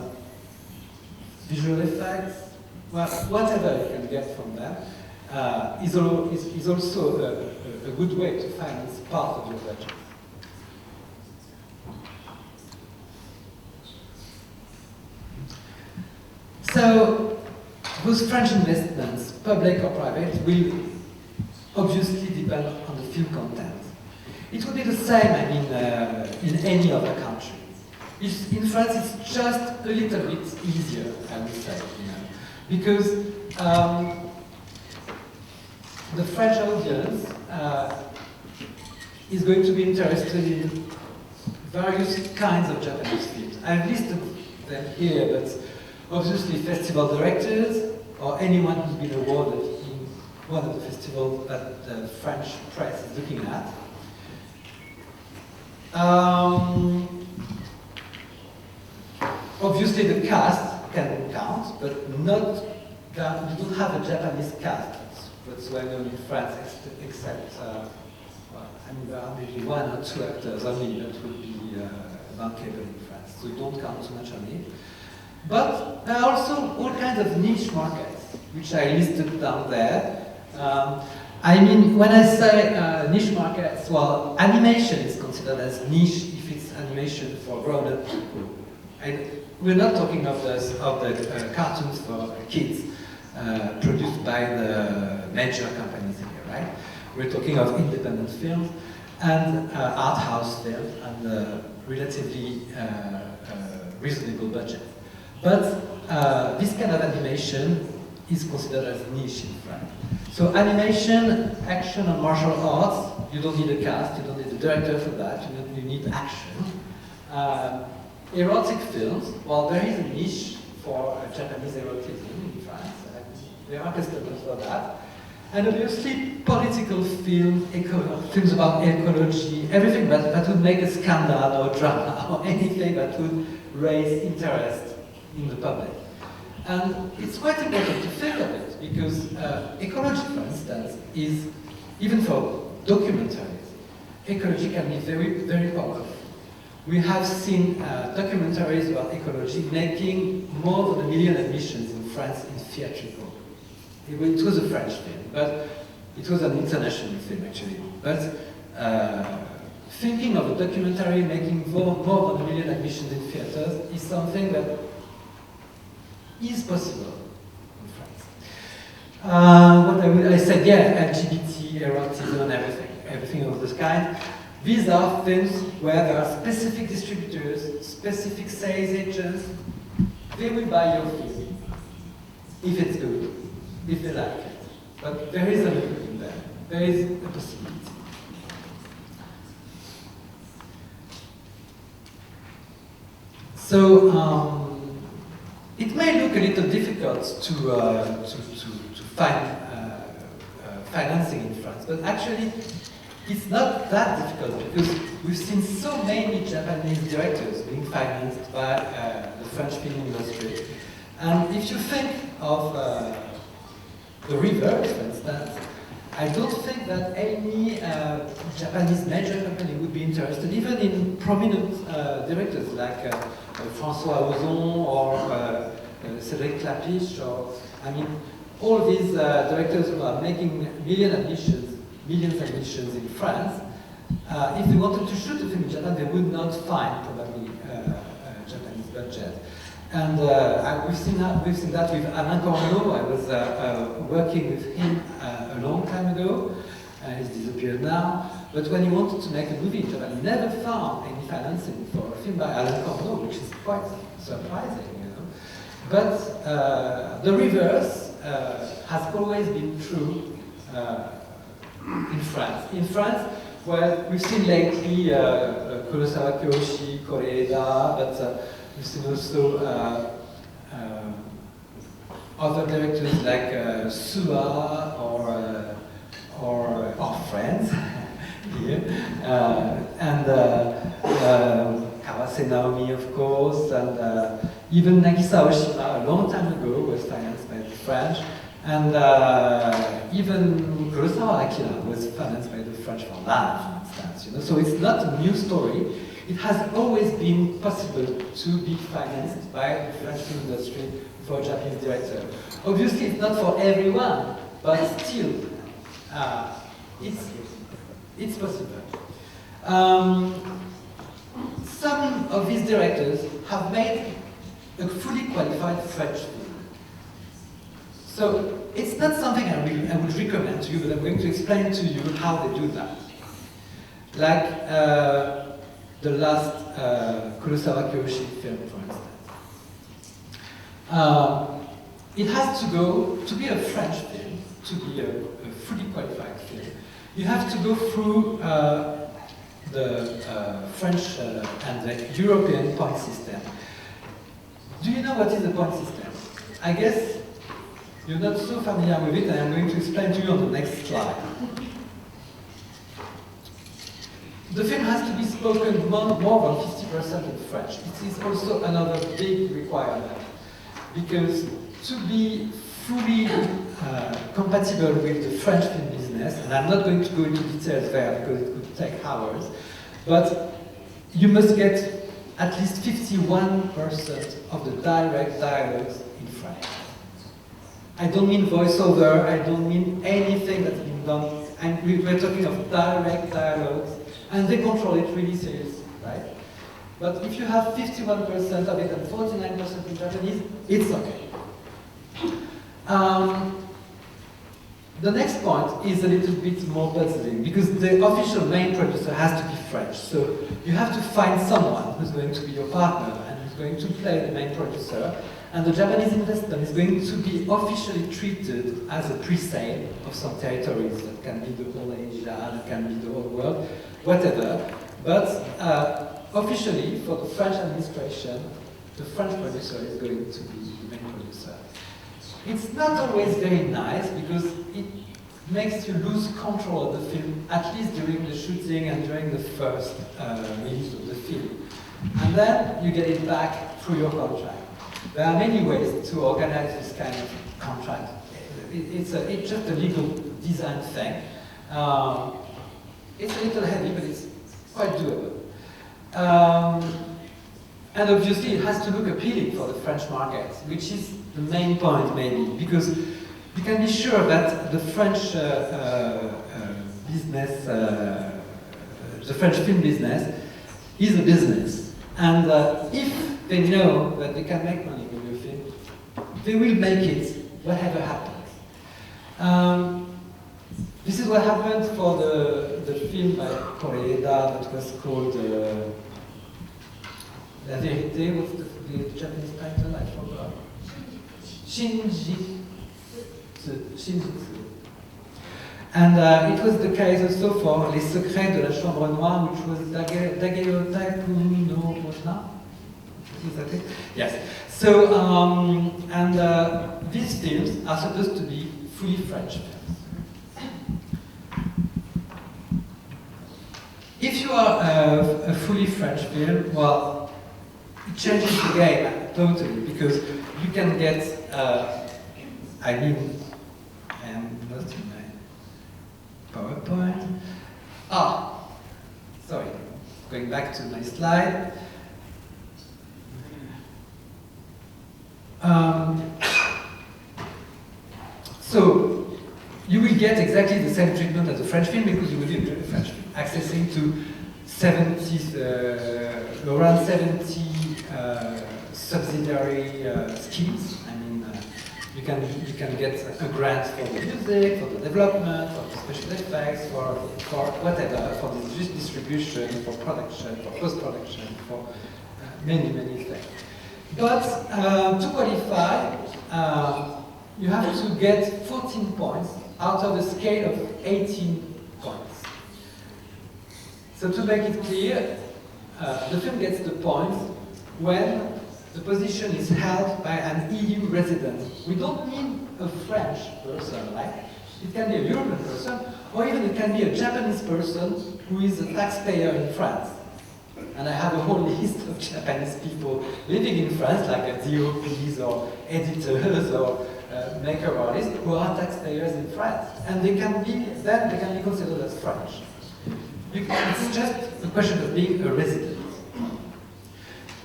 visual effects, well, whatever you can get from them, is also a good way to finance part of your budget. So, those French investments, public or private, will obviously depend on the film content. It would be the same, I mean, in any other country. In France, it's just a little bit easier, I would say, because the French audience is going to be interested in various kinds of Japanese films. I've listed them here, but obviously festival directors or anyone who's been awarded in one of the festivals that the French press is looking at. Obviously the cast can count, but not that you don't have a Japanese cast. That's well known in France, except I mean, there are maybe one or two actors only that would be bankable in France, so you don't count too much on it. But there are also all kinds of niche markets, which I listed down there. I mean, when I say niche markets, well, animation is considered as niche if it's animation for grown-up people. And we're not talking of the cartoons for kids produced by the major companies here, right? We're talking of independent films and art house films and relatively reasonable budget. But this kind of animation is considered as niche in France. So animation, action and martial arts, you don't need a cast, you don't need a director for that, you need action. Erotic films, well, there is a niche for Japanese erotism in France. There are customers for that. And obviously, political films, films about ecology, everything that would make a scandal or drama or anything that would raise interest in the public. And it's quite important to think of it because ecology, for instance, is, even for documentaries, ecology can be very, very powerful. We have seen documentaries about ecology making more than 1 million admissions in France in theatrical. It was a French film, but it was an international film actually. But thinking of a documentary making more than 1 million admissions in theaters is something that is possible in France. What I said, yeah, LGBT, eroticism, and everything of this kind. These are films where there are specific distributors, specific sales agents. They will buy your film if it's good, if they like it. But there is a limit in there. There is a possibility. So it may look a little difficult to find financing in France, but actually it's not that difficult because we've seen so many Japanese directors being financed by the French film industry. And if you think of the river, for instance, I don't think that any Japanese major company would be interested, even in prominent directors like François Ozon or Cédric Clapiche, or I mean, all these directors who are making millions of admissions in France. If they wanted to shoot a film in Japan, they would not find probably a Japanese budget. And we've seen that with Alain Corneau. I was working with him a long time ago. He's disappeared now. But when he wanted to make a movie in Japan, he never found any financing for a film by Alain Corneau, which is quite surprising, you know. But the reverse has always been true in France. In France, well, we've seen lately Kurosawa Kiyoshi, Koreeda, but we've seen also other directors like Sua or our friends here, and Kawase Naomi, of course, and even Nagisa Oshima a long time ago was financed by the French, and even Kurosawa Akira was financed by the French for Love, for instance. You know? So it's not a new story. It has always been possible to be financed by the French film industry for a Japanese director. Obviously, it's not for everyone, but still, it's possible. Some of these directors have made a fully qualified French film. So it's not something I would recommend to you, but I'm going to explain to you how they do that. Like the last Kurosawa Kiyoshi film, for instance. It has to go, to be a French film, to be a fully qualified film, you have to go through the French and the European point system. Do you know what is the point system? I guess you're not so familiar with it, and I'm going to explain to you on the next slide. The film has to be spoken more than 50% in French. It is also another big requirement, because to be fully compatible with the French film business, and I'm not going to go into details there because it could take hours, but you must get at least 51% of the direct dialogues in French. I don't mean voiceover, I don't mean anything that's been done, and we're talking of direct dialogues, and they control it really seriously, right? But if you have 51% of it and 49% in Japanese, it's okay. The next point is a little bit more puzzling, because the official main producer has to be French. So you have to find someone who's going to be your partner and who's going to play the main producer, and the Japanese investor is going to be officially treated as a pre-sale of some territories. That can be the whole Asia, that can be the whole world, whatever. But officially, for the French administration, the French producer is going to be the main producer. It's not always very nice because it makes you lose control of the film, at least during the shooting and during the first release of the film. And then you get it back through your contract. There are many ways to organize this kind of contract. It's just a legal design thing. It's a little heavy, but it's quite doable. And obviously it has to look appealing for the French market, which is the main point maybe, because you can be sure that the French business, the French film business, is a business. And if they know that they can make money with your film, they will make it, whatever happens. This is what happened for the film by Koreeda that was called La Vérité. What's the Japanese title? I forgot. Shinjitsu. And it was the case also for Les Secrets de la Chambre Noire, which was Dageyotai no Mona. Is that it? Yes. So, these films are supposed to be fully French films. If you are a fully French film, well, it changes the game totally, because you can get, I am lost in my PowerPoint. Sorry, going back to my slide. So, you will get exactly the same treatment as a French film because you will be a French film, accessing to around 70 subsidiary schemes. I mean, you can get a grant for the music, for the development, for the special effects, for whatever, for the distribution, for production, for post-production, for many things. But to qualify, you have to get 14 points out of a scale of 18 points. So to make it clear, the film gets the points when the position is held by an EU resident. We don't mean a French person, right? It can be a European person, or even it can be a Japanese person who is a taxpayer in France. And I have a whole list of Japanese people living in France, like DOPs or editors or makeup artists who are taxpayers in France, and they can be considered as French. It's just a question of being a resident.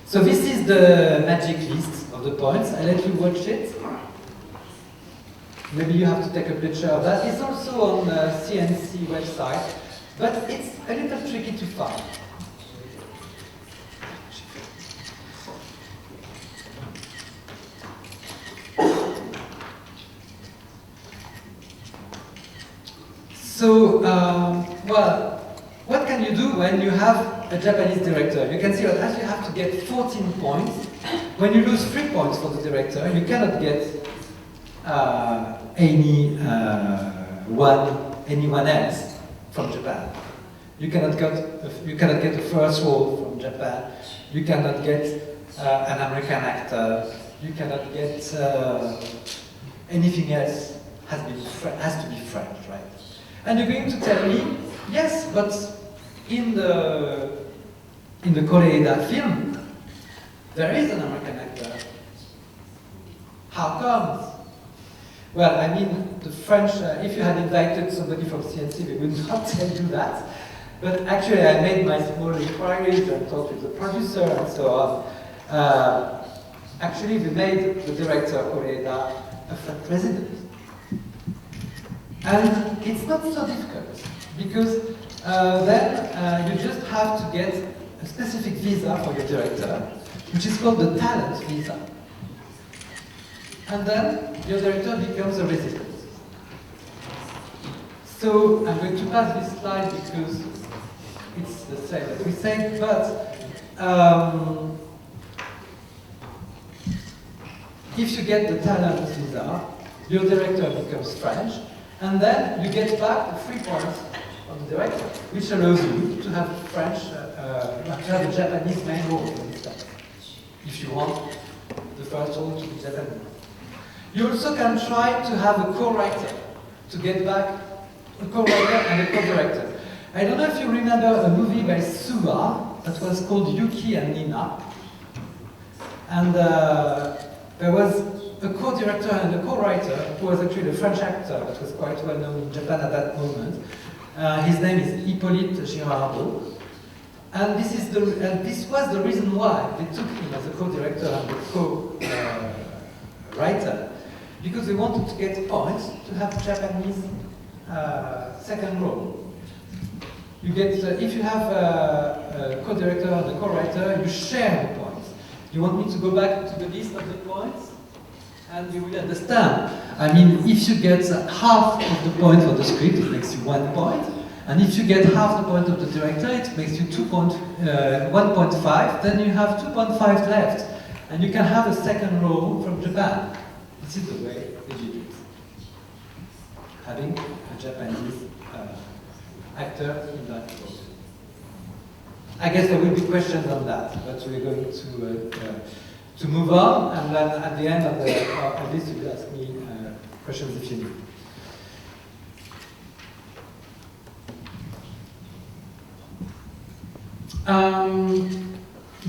So this is the magic list of the points. I let you watch it. Maybe you have to take a picture of that. It's also on the CNC website, but it's a little tricky to find. So, well, what can you do when you have a Japanese director? You can see that as you have to get 14 points, when you lose 3 points for the director, you cannot get anyone else from Japan. You cannot get a first role from Japan. You cannot get an American actor. You cannot get anything else. Has to be French, right? And you're going to tell me, yes, but in the Koreeda film, there is an American actor. How comes? Well, I mean, the French, if you had invited somebody from CNC, they would not tell you that. But actually, I made my small inquiries and talked with the producer and so on. Actually, we made the director of Koreeda a French resident. And it's not so difficult, because then you just have to get a specific visa for your director, which is called the talent visa. And then your director becomes a resident. So I'm going to pass this slide because it's the same as we said, but if you get the talent visa, your director becomes French, and then you get back the 3 points of the director, which allows you to have French, to have a Japanese main role, for instance, if you want the first role to be Japanese. You also can try to have a co-writer, to get back a co-writer and a co-director. I don't know if you remember a movie by Suwa that was called Yuki and Nina. And there was a co-director and a co-writer who was actually a French actor that was quite well known in Japan at that moment. His name is Hippolyte Girardot. And this was the reason why they took him as a co-director and a co-writer, because they wanted to get points to have Japanese second role. You get, if you have a co-director and a co-writer, you share the points. You want me to go back to the list of the points? And you will understand. I mean, if you get half of the point for the script, it makes you 1 point. And if you get half the point of the director, it makes you 1.5. Then you have 2.5 left. And you can have a second role from Japan. This is the way they did it. Having a Japanese actor in that role. I guess there will be questions on that, but we're going to move on, and then at the end of this, you will ask me questions if you need.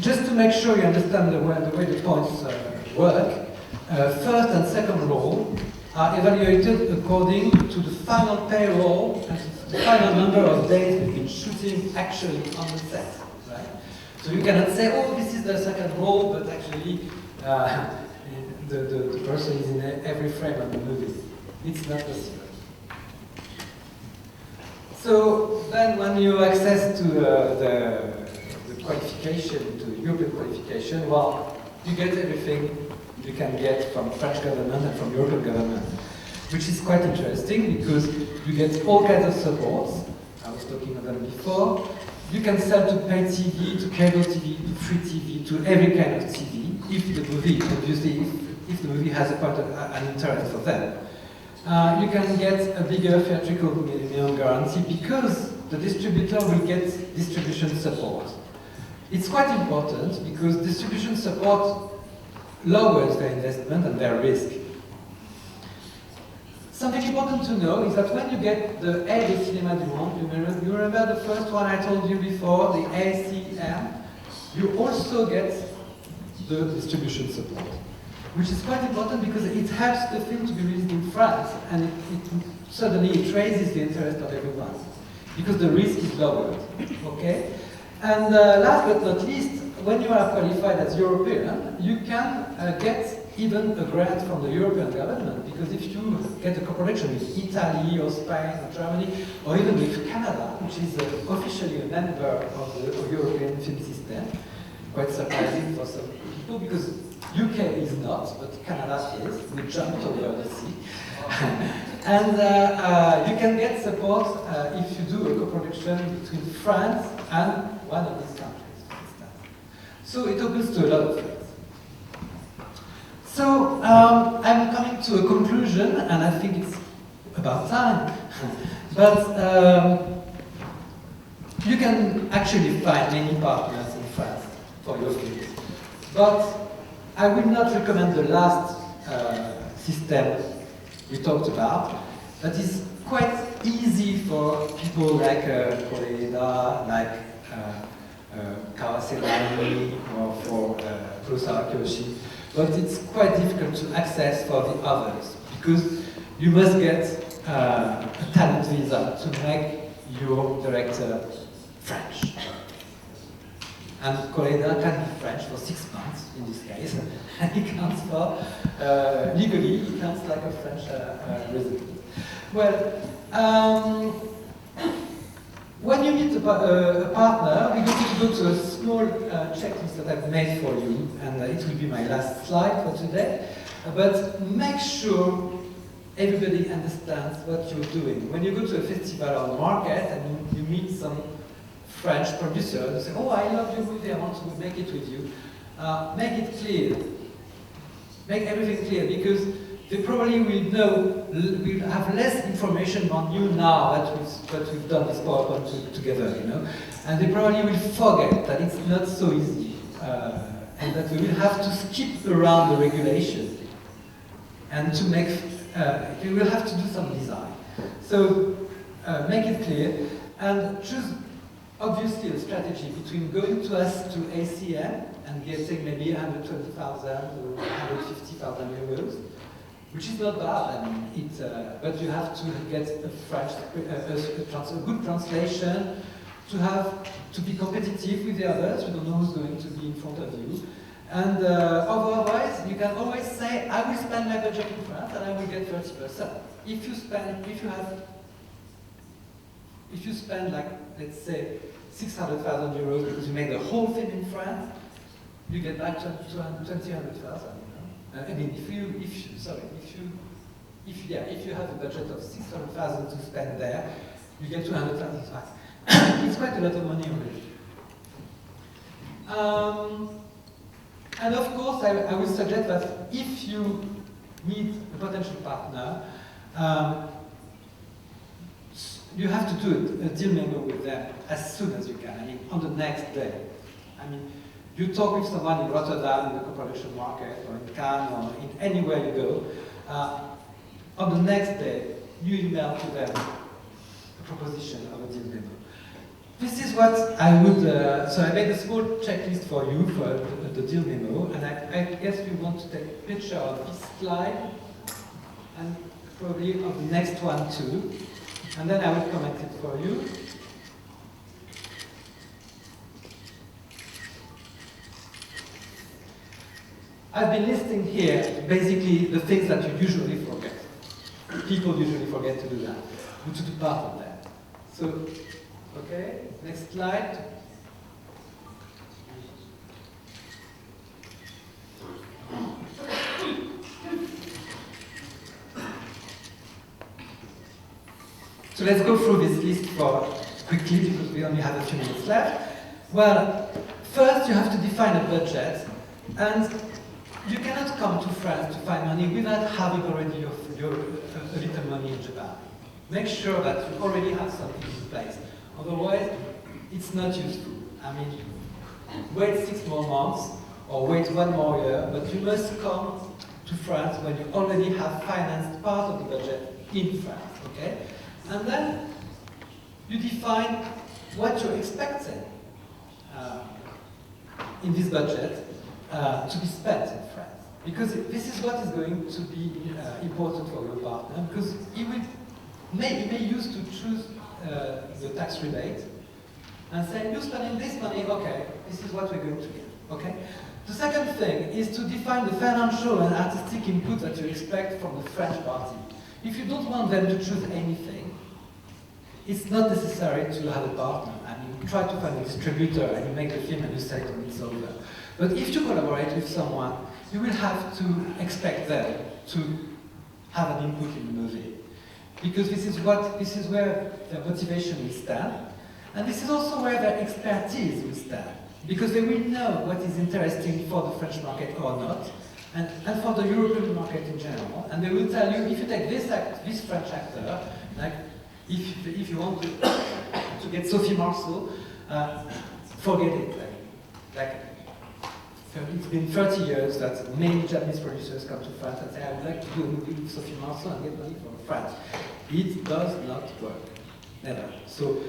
Just to make sure you understand the way the points work, first and second role are evaluated according to the final payroll and the final number of days we've been shooting actually on the set, right? So you cannot say, oh, this is the second role, but actually the person is in every frame of the movie. It's not possible. So then when you access to the qualification, to European qualification, well, you get everything you can get from French government and from European government, which is quite interesting because you get all kinds of supports. I was talking about them before. You can sell to pay TV, to cable TV, to free TV, to every kind of TV, if the movie, obviously, if the movie has a part of an interest for them. You can get a bigger theatrical minimum guarantee because the distributor will get distribution support. It's quite important because distribution support lowers their investment and their risk. Something important to know is that when you get the A de Cinéma du Monde, you remember the first one I told you before, the ACM, you also get the distribution support, which is quite important because it helps the film to be released in France, and suddenly it raises the interest of everyone, because the risk is lowered, okay? And last but not least, when you are qualified as European, you can get even a grant from the European government, because if you get a cooperation with Italy or Spain or Germany, or even with Canada, which is officially a member of the European film system, quite surprising for some people, because UK is not, but Canada is. We jumped over the sea. And you can get support if you do a co-production between France and one of these countries, for instance. So it opens to a lot of things. So I'm coming to a conclusion, and I think it's about time. But you can actually find many partners in France for your films. But I will not recommend the last system we talked about. That is quite easy for people like Koreeda, like Kawasaki, or for Kurosawa Kiyoshi. But it's quite difficult to access for the others, because you must get a talent visa to make your director French. And Koreeda can be French for 6 months, in this case, and he counts for, legally, he counts like a French resident. Well, when you meet a partner, we're going to go to a small checklist that I've made for you, and it will be my last slide for today. But make sure everybody understands what you're doing. When you go to a festival or market and you meet some French producer, you say, oh, I love your movie, I want to make it with you. Make it clear. make everything clear, because they probably will have less information on you now that we've done this PowerPoint together, you know, and they probably will forget that it's not so easy, and that we will have to skip around the regulation, and to make, we will have to do some design. So make it clear, and choose obviously a strategy between going to ACM and getting maybe 120,000 or 150,000 euros, which is not bad. I mean, but you have to get a good translation to be competitive with the others. You don't know who's going to be in front of you. And otherwise, you can always say, I will spend my budget in France and I will get 30%. If you spend like, let's say, 600,000 euros because you make the whole film in France, you get back 200,000. You know? I mean, if you have a budget of 600,000 to spend there, you get 200,000 back. It's quite a lot of money already. And of course, I will suggest that if you meet a potential partner, you have to do a deal memo with them as soon as you can. I mean, on the next day. I mean, you talk with someone in Rotterdam, in the co-production market, or in Cannes, or in anywhere you go. On the next day, you email to them a proposition of a deal memo. This is what I would, so I made a small checklist for you for the deal memo, and I guess you want to take a picture of this slide, and probably of the next one too, and then I will comment it for you. I've been listing here basically the things that you usually forget. People usually forget to do that, or to do part of that. So, okay, next slide. So let's go through this list quickly because we only have a few minutes left. Well, first you have to define a budget, and you cannot come to France to find money without having already a little money in Japan. Make sure that you already have something in place. Otherwise, it's not useful. I mean, wait 6 more months or wait 1 more year, but you must come to France when you already have financed part of the budget in France, okay? And then you define what you're expecting in this budget to be spent in France. Because this is what is going to be important for your partner, because he may use to choose the tax rebate and say, you're spending this money, okay, this is what we're going to get, okay? The second thing is to define the financial and artistic input that you expect from the French party. If you don't want them to choose anything, it's not necessary to have a partner. I mean, you try to find a distributor and you make the film and you sell it and it's over. But if you collaborate with someone, you will have to expect them to have an input in the movie. Because this is where their motivation will stand. And this is also where their expertise will stand. Because they will know what is interesting for the French market or not, and for the European market in general. And they will tell you, if you take this French actor, like if you want to get Sophie Marceau, forget it. Like, it's been 30 years that many Japanese producers come to France and say, I would like to do a movie with Sophie Marceau and get money from France. It does not work. Never. So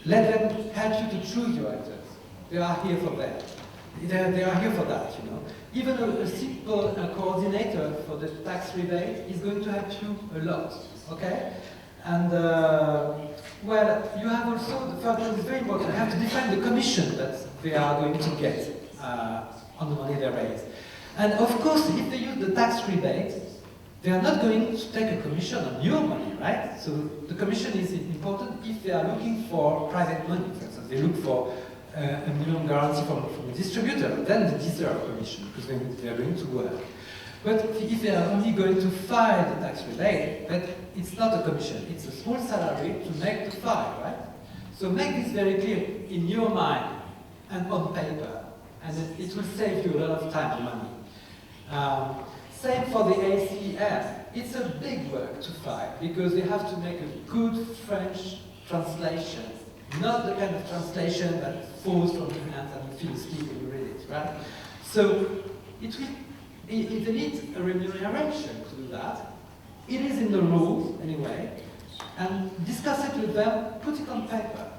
let them help you to choose your actors. They are here for that. They are here for that, you know. Even a simple coordinator for the tax rebate is going to help you a lot, okay? And, well, you have also, the third one is very important, you have to define the commission that they are going to get on the money they raise. And of course, if they use the tax rebate, they are not going to take a commission on your money, right? So the commission is important if they are looking for private money, for instance. They look for a minimum guarantee from a distributor, then they deserve a commission because they are going to work. But if they are only going to file the tax rebate, then it's not a commission, it's a small salary to make the file, right? So make this very clear in your mind and on paper, and it will save you a lot of time and money. Same for the ACM. It's a big work to find because they have to make a good French translation, not the kind of translation that falls from your hands and you feel asleep when you read it, right? So they need a remuneration to do that. It is in the rules anyway, and discuss it with them, put it on paper.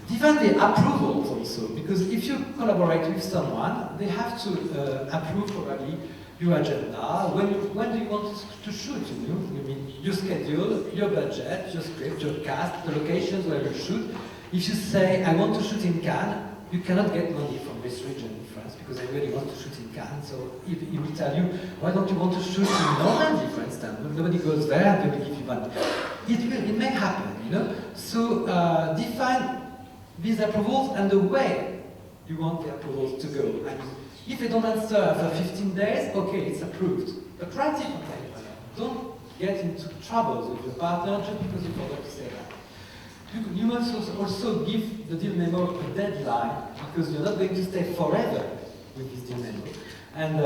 Define the approvals also, because if you collaborate with someone, they have to approve probably your agenda. When do you want to shoot? You mean your schedule, your budget, your script, your cast, the locations where you shoot. If you say, I want to shoot in Cannes, you cannot get money from this region in France because everybody wants to shoot in Cannes. So if he will tell you, why don't you want to shoot in Normandy, for instance? Nobody goes there and they will give you money. It may happen, you know. So define these approvals and the way you want the approvals to go. And if they don't answer after 15 days, okay, it's approved. But write it on paper. Don't get into troubles with your partner just because you forgot to say that. You must also give the deal memo a deadline because you're not going to stay forever with this deal memo. And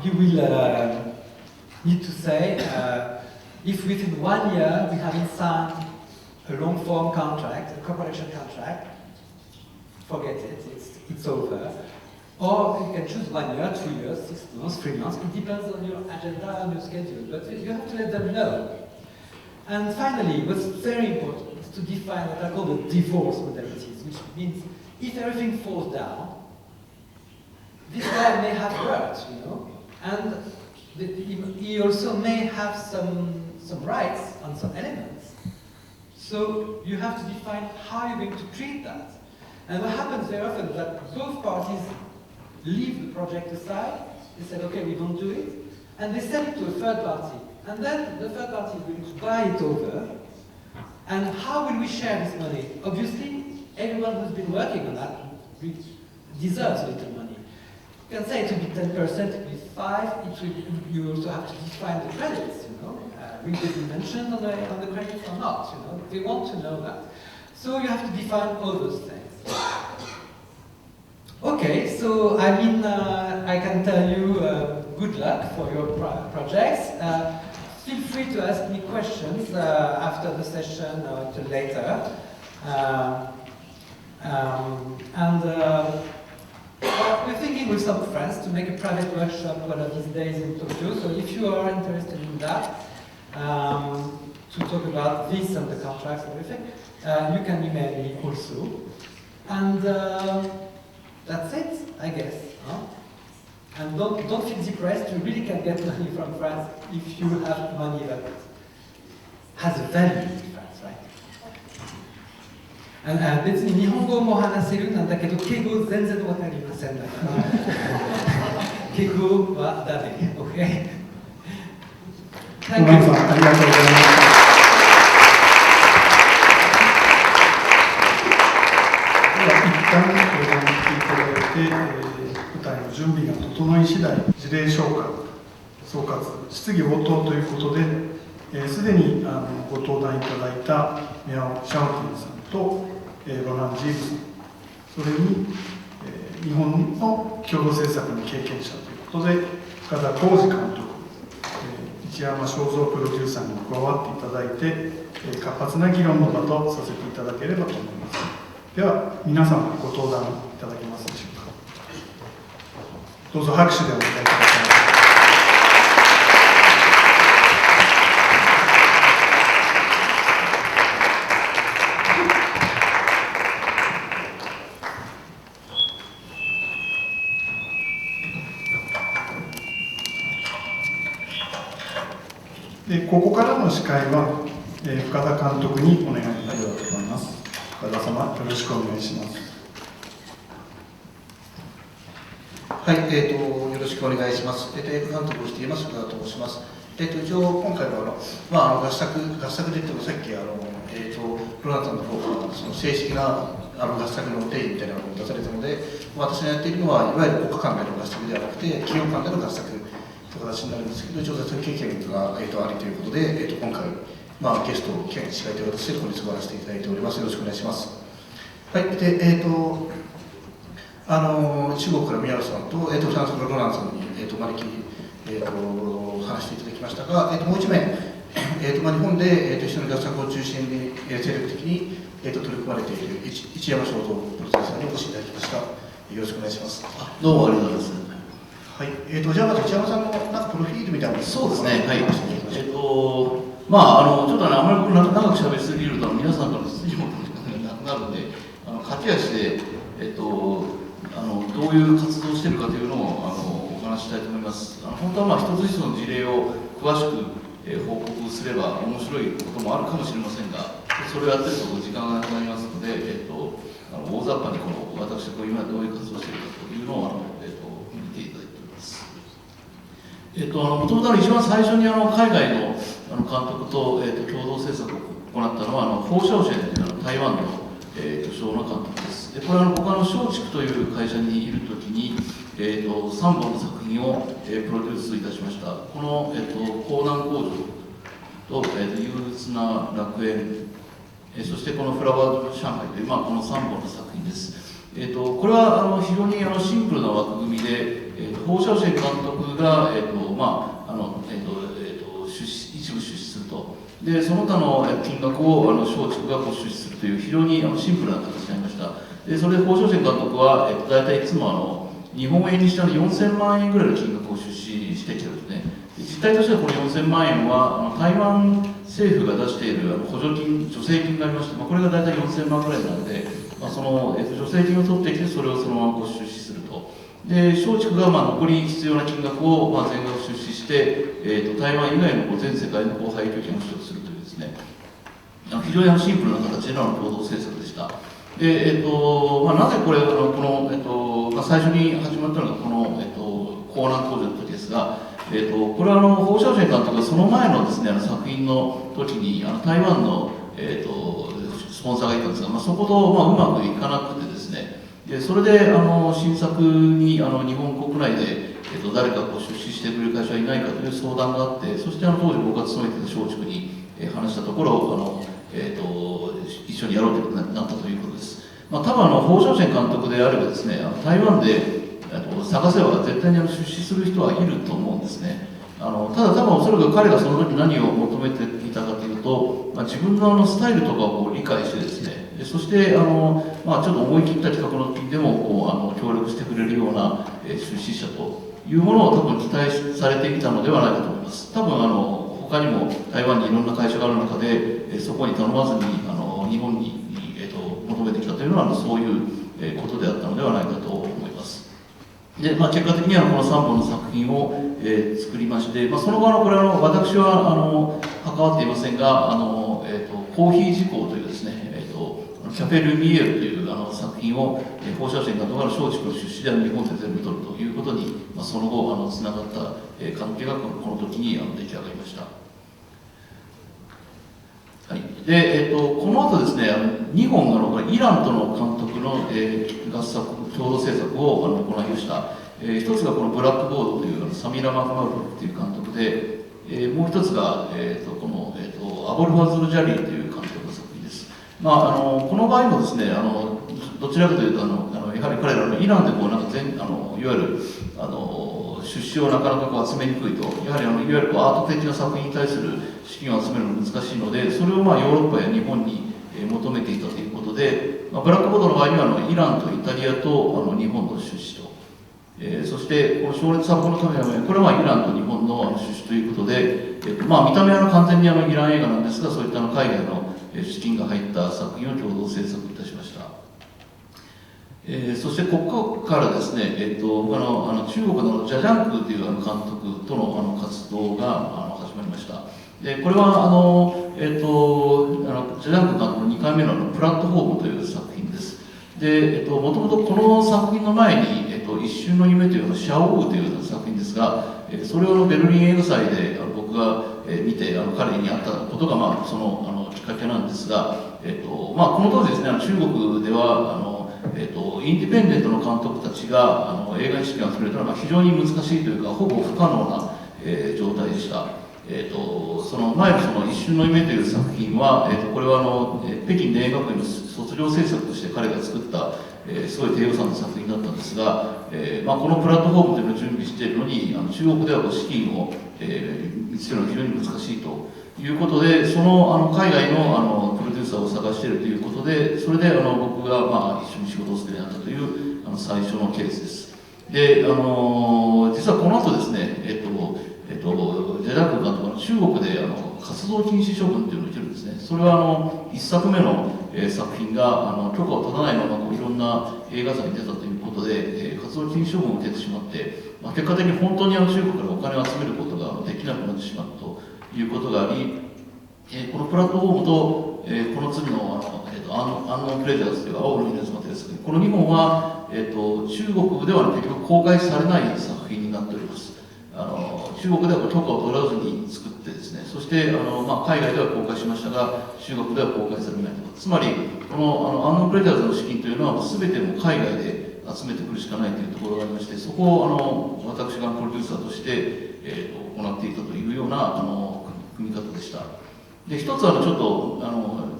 you will need to say, if within 1 year we haven't signed a long-form contract, a co-production contract, forget it, it's over. Or you can choose 1 year, 2 years, 6 months, 3 months. It depends on your agenda and your schedule, but you have to let them know. And finally, what's very important is to define what I call the divorce modalities, which means if everything falls down, this guy may have worked, you know, and he also may have some rights on some elements. So you have to define how you're going to treat that. And what happens very often is that both parties leave the project aside, they said, okay, we don't do it, and they sell it to a third party. And then the third party is going to buy it over, and how will we share this money? Obviously, everyone who's been working on that deserves a little money. You can say it will be 10%, it will be 5%, you also have to define the credits, you know. Will they be mentioned on the credits or not, you know? They want to know that. So you have to define all those things. Okay, so I mean, I can tell you good luck for your projects. Feel free to ask me questions after the session or until later. We're thinking with some friends to make a private workshop one of these days in Tokyo. So if you are interested in that, to talk about this and the contracts and everything, you can email me also. And that's it, I guess. Huh? And don't feel depressed. You really can get money from France if you have money that has a value in France, right? 別に日本語も話せるなんだけど、敬語全然わかりませんだから。敬語はダメ、OK？ Thank you. ありがとうございました。では一旦聞いていただいて、舞台の準備が整い次第、事例紹介、総括、質疑応答ということで、すでにご登壇いただいたシャオティエンさんとロナン・ジールさん、それに日本の共同制作の経験者ということで、深田晃司監督、市山尚三プロデューサーにも加わっていただいて、活発な議論の場とさせていただければと思います。では、皆様ご登壇いただけますでしょうか。どうぞ拍手でお迎えください。で、ここからの司会は、深田監督にお願いしたいと思います。深田様、よろしくお願いします。はい、よろしくお願いします。映画監督をしています深田と申します。一応今回は合作で言ってもさっきロナさんの方からその正式な合作の定義みたいなのを出されたので、私がやっているのはいわゆる国家間での合作ではなくて企業間での合作という形になるんですけど、一応合作経験がありということで、今回ゲスト兼司会という形でここに座らせていただいております。よろしくお願いします。はい、で中国から宮野さんと、フランスのロナンさんに、招き、話していただきましたが、もう一名、日本で、一緒に合作を中心に、精力的に、取り組まれている市山尚三プロデューサーにお越しいただきました。よろしくお願いします。どうもありがとうございます。はい、じゃあまず市山さんのなんかプロフィールみたいなのをそうですね、はい。まあ、ちょっとね、あまり僕長く喋りすぎると、皆さんからの質疑もなくなるので、駆け足で、どういう活動をしているかというのをお話ししたいと思います。本当はまあ一つ一つの事例を詳しく、報告すれば面白いこともあるかもしれませんが、それをやってると時間がなくなりますので、大雑把に私が今どういう活動をしているかというのを見ていただいております。もともと一番最初に海外の監督と、共同制作を行ったのはホウ・シャオシェンという台湾の巨匠の監督です。これは僕は松竹という会社にいるときに、3本の作品を、プロデュースいたしました。この、江南工場と、憂鬱な楽園、そしてこのフラワーズ上海という、この3本の作品です。これは非常にシンプルな枠組みで、ホウ・シャオシェン監督が、一部出資すると。で、その他の金額を松竹が出資するという非常にシンプルな形になりました。で、それでホウ・シャオシェン監督は、大体いつも日本円にして4000万円ぐらいの金額を出資してきてるんですね。実態としてはこの4000万円は台湾政府が出している補助金、助成金がありまして、これが大体4000万ぐらいなので、その助成金を取ってきてそれをそのまま出資すると。で、松竹が残り必要な金額を全額出資して、台湾以外の全世界の配給権を取得するというですね、非常にシンプルな形での共同制作でした。で、なぜこれ、最初に始まったのがこの、江南工場の時ですが、これはホウ・シャオシェン監督がその前のですね、作品の時に台湾の、スポンサーがいたんですが、そことうまくいかなくてですね、でそれで新作に日本国内で、誰か出資してくれる会社はいないかという相談があって、そして当時僕が勤めていた松竹に話したところ、一緒にやろうということになったということです。多分ホウ・シャオシェン監督であればですね、台湾で探せば絶対に出資する人はいると思うんですね。ただ多分おそらく彼がその時何を求めていたかというと、自分のスタイルとかを理解してですね、そしてちょっと思い切った企画の時でも協力してくれるような出資者というものを多分期待されていたのではないかと思います。多分他にも台湾にいろんな会社がある中で、そこに頼まずに日本に、求めてきたというのはそういうことであったのではないかと思います。で、結果的にはこの3本の作品を、作りまして、その後これ私は関わっていませんがコーヒー事項というですね、キャフェ・ルミエールという作品をホウ・シャオシェン監督が松竹の出資で日本で全部撮るということに、その後つながった、関係がこの時に出来上がりました。はい、で、この後ですね、2本イランとの監督の、合作共同制作を行いました。一つがこのブラックボードというサミラ・マクマルフという監督で、もう一つが、この、アボルファズル・ジャリーという監督の作品です。この場合もですね、どちらかというとやはり彼らのイランでいわゆる出資をなかなか集めにくいと、やはりいわゆるアート的な作品に対する資金を集めるのが難しいので、それをヨーロッパや日本に求めていたということで、ブラックボードの場合にはイランとイタリアと日本の出資と、そしてこの少年散歩のためはこれはイランと日本の出資ということで、見た目は完全にイラン映画なんですが、そういった海外の資金が入った作品を共同制作いたしました。そしてここからですね、中国のジャジャンクという監督との活動が始まりました。でこれはジャジャンク監督の2回目のプラットフォームという作品です。で、もともとこの作品の前に、一瞬の夢というシャオウという作品ですが、それをベルリン映画祭で僕が見て彼に会ったことがそのきっかけなんですが、この当時ですね、中国ではインディペンデントの監督たちが映画に資金を集めるというのは非常に難しいというか、ほぼ不可能な、状態でした。その前の一瞬の夢という作品は、これは北京電影学院の卒業制作として彼が作った、すごい低予算の作品だったんですが、このプラットフォームというのを準備しているのに、中国では資金を、見つけるのが非常に難しいということで、その海外のプロデューサーを探しているということで、それで僕が一緒に仕事をするようになったという最初のケースです。で、実はこの後ですね、ジェダーク監督の中国で活動禁止処分というのを受けるんですね。それは1作目の、作品が許可を取らないままいろんな映画祭に出たということで、活動禁止処分を受けてしまって、結果的に本当に中国からお金を集めることができなくなってしまったということがあり、このプラットフォームと、この次のアンノンプレジャーズという青の稲妻ですけど、この2本は、中国では結局公開されない作品になっております。中国では許可を取らずに作ってですね、そして、海外では公開しましたが、中国では公開されないと。つまり、このアンノンプレジャーズの資金というのは、全ても海外で集めてくるしかないというところがありまして、そこを私がプロデューサーとして、行っていたというような組み方でした。で、一つちょっと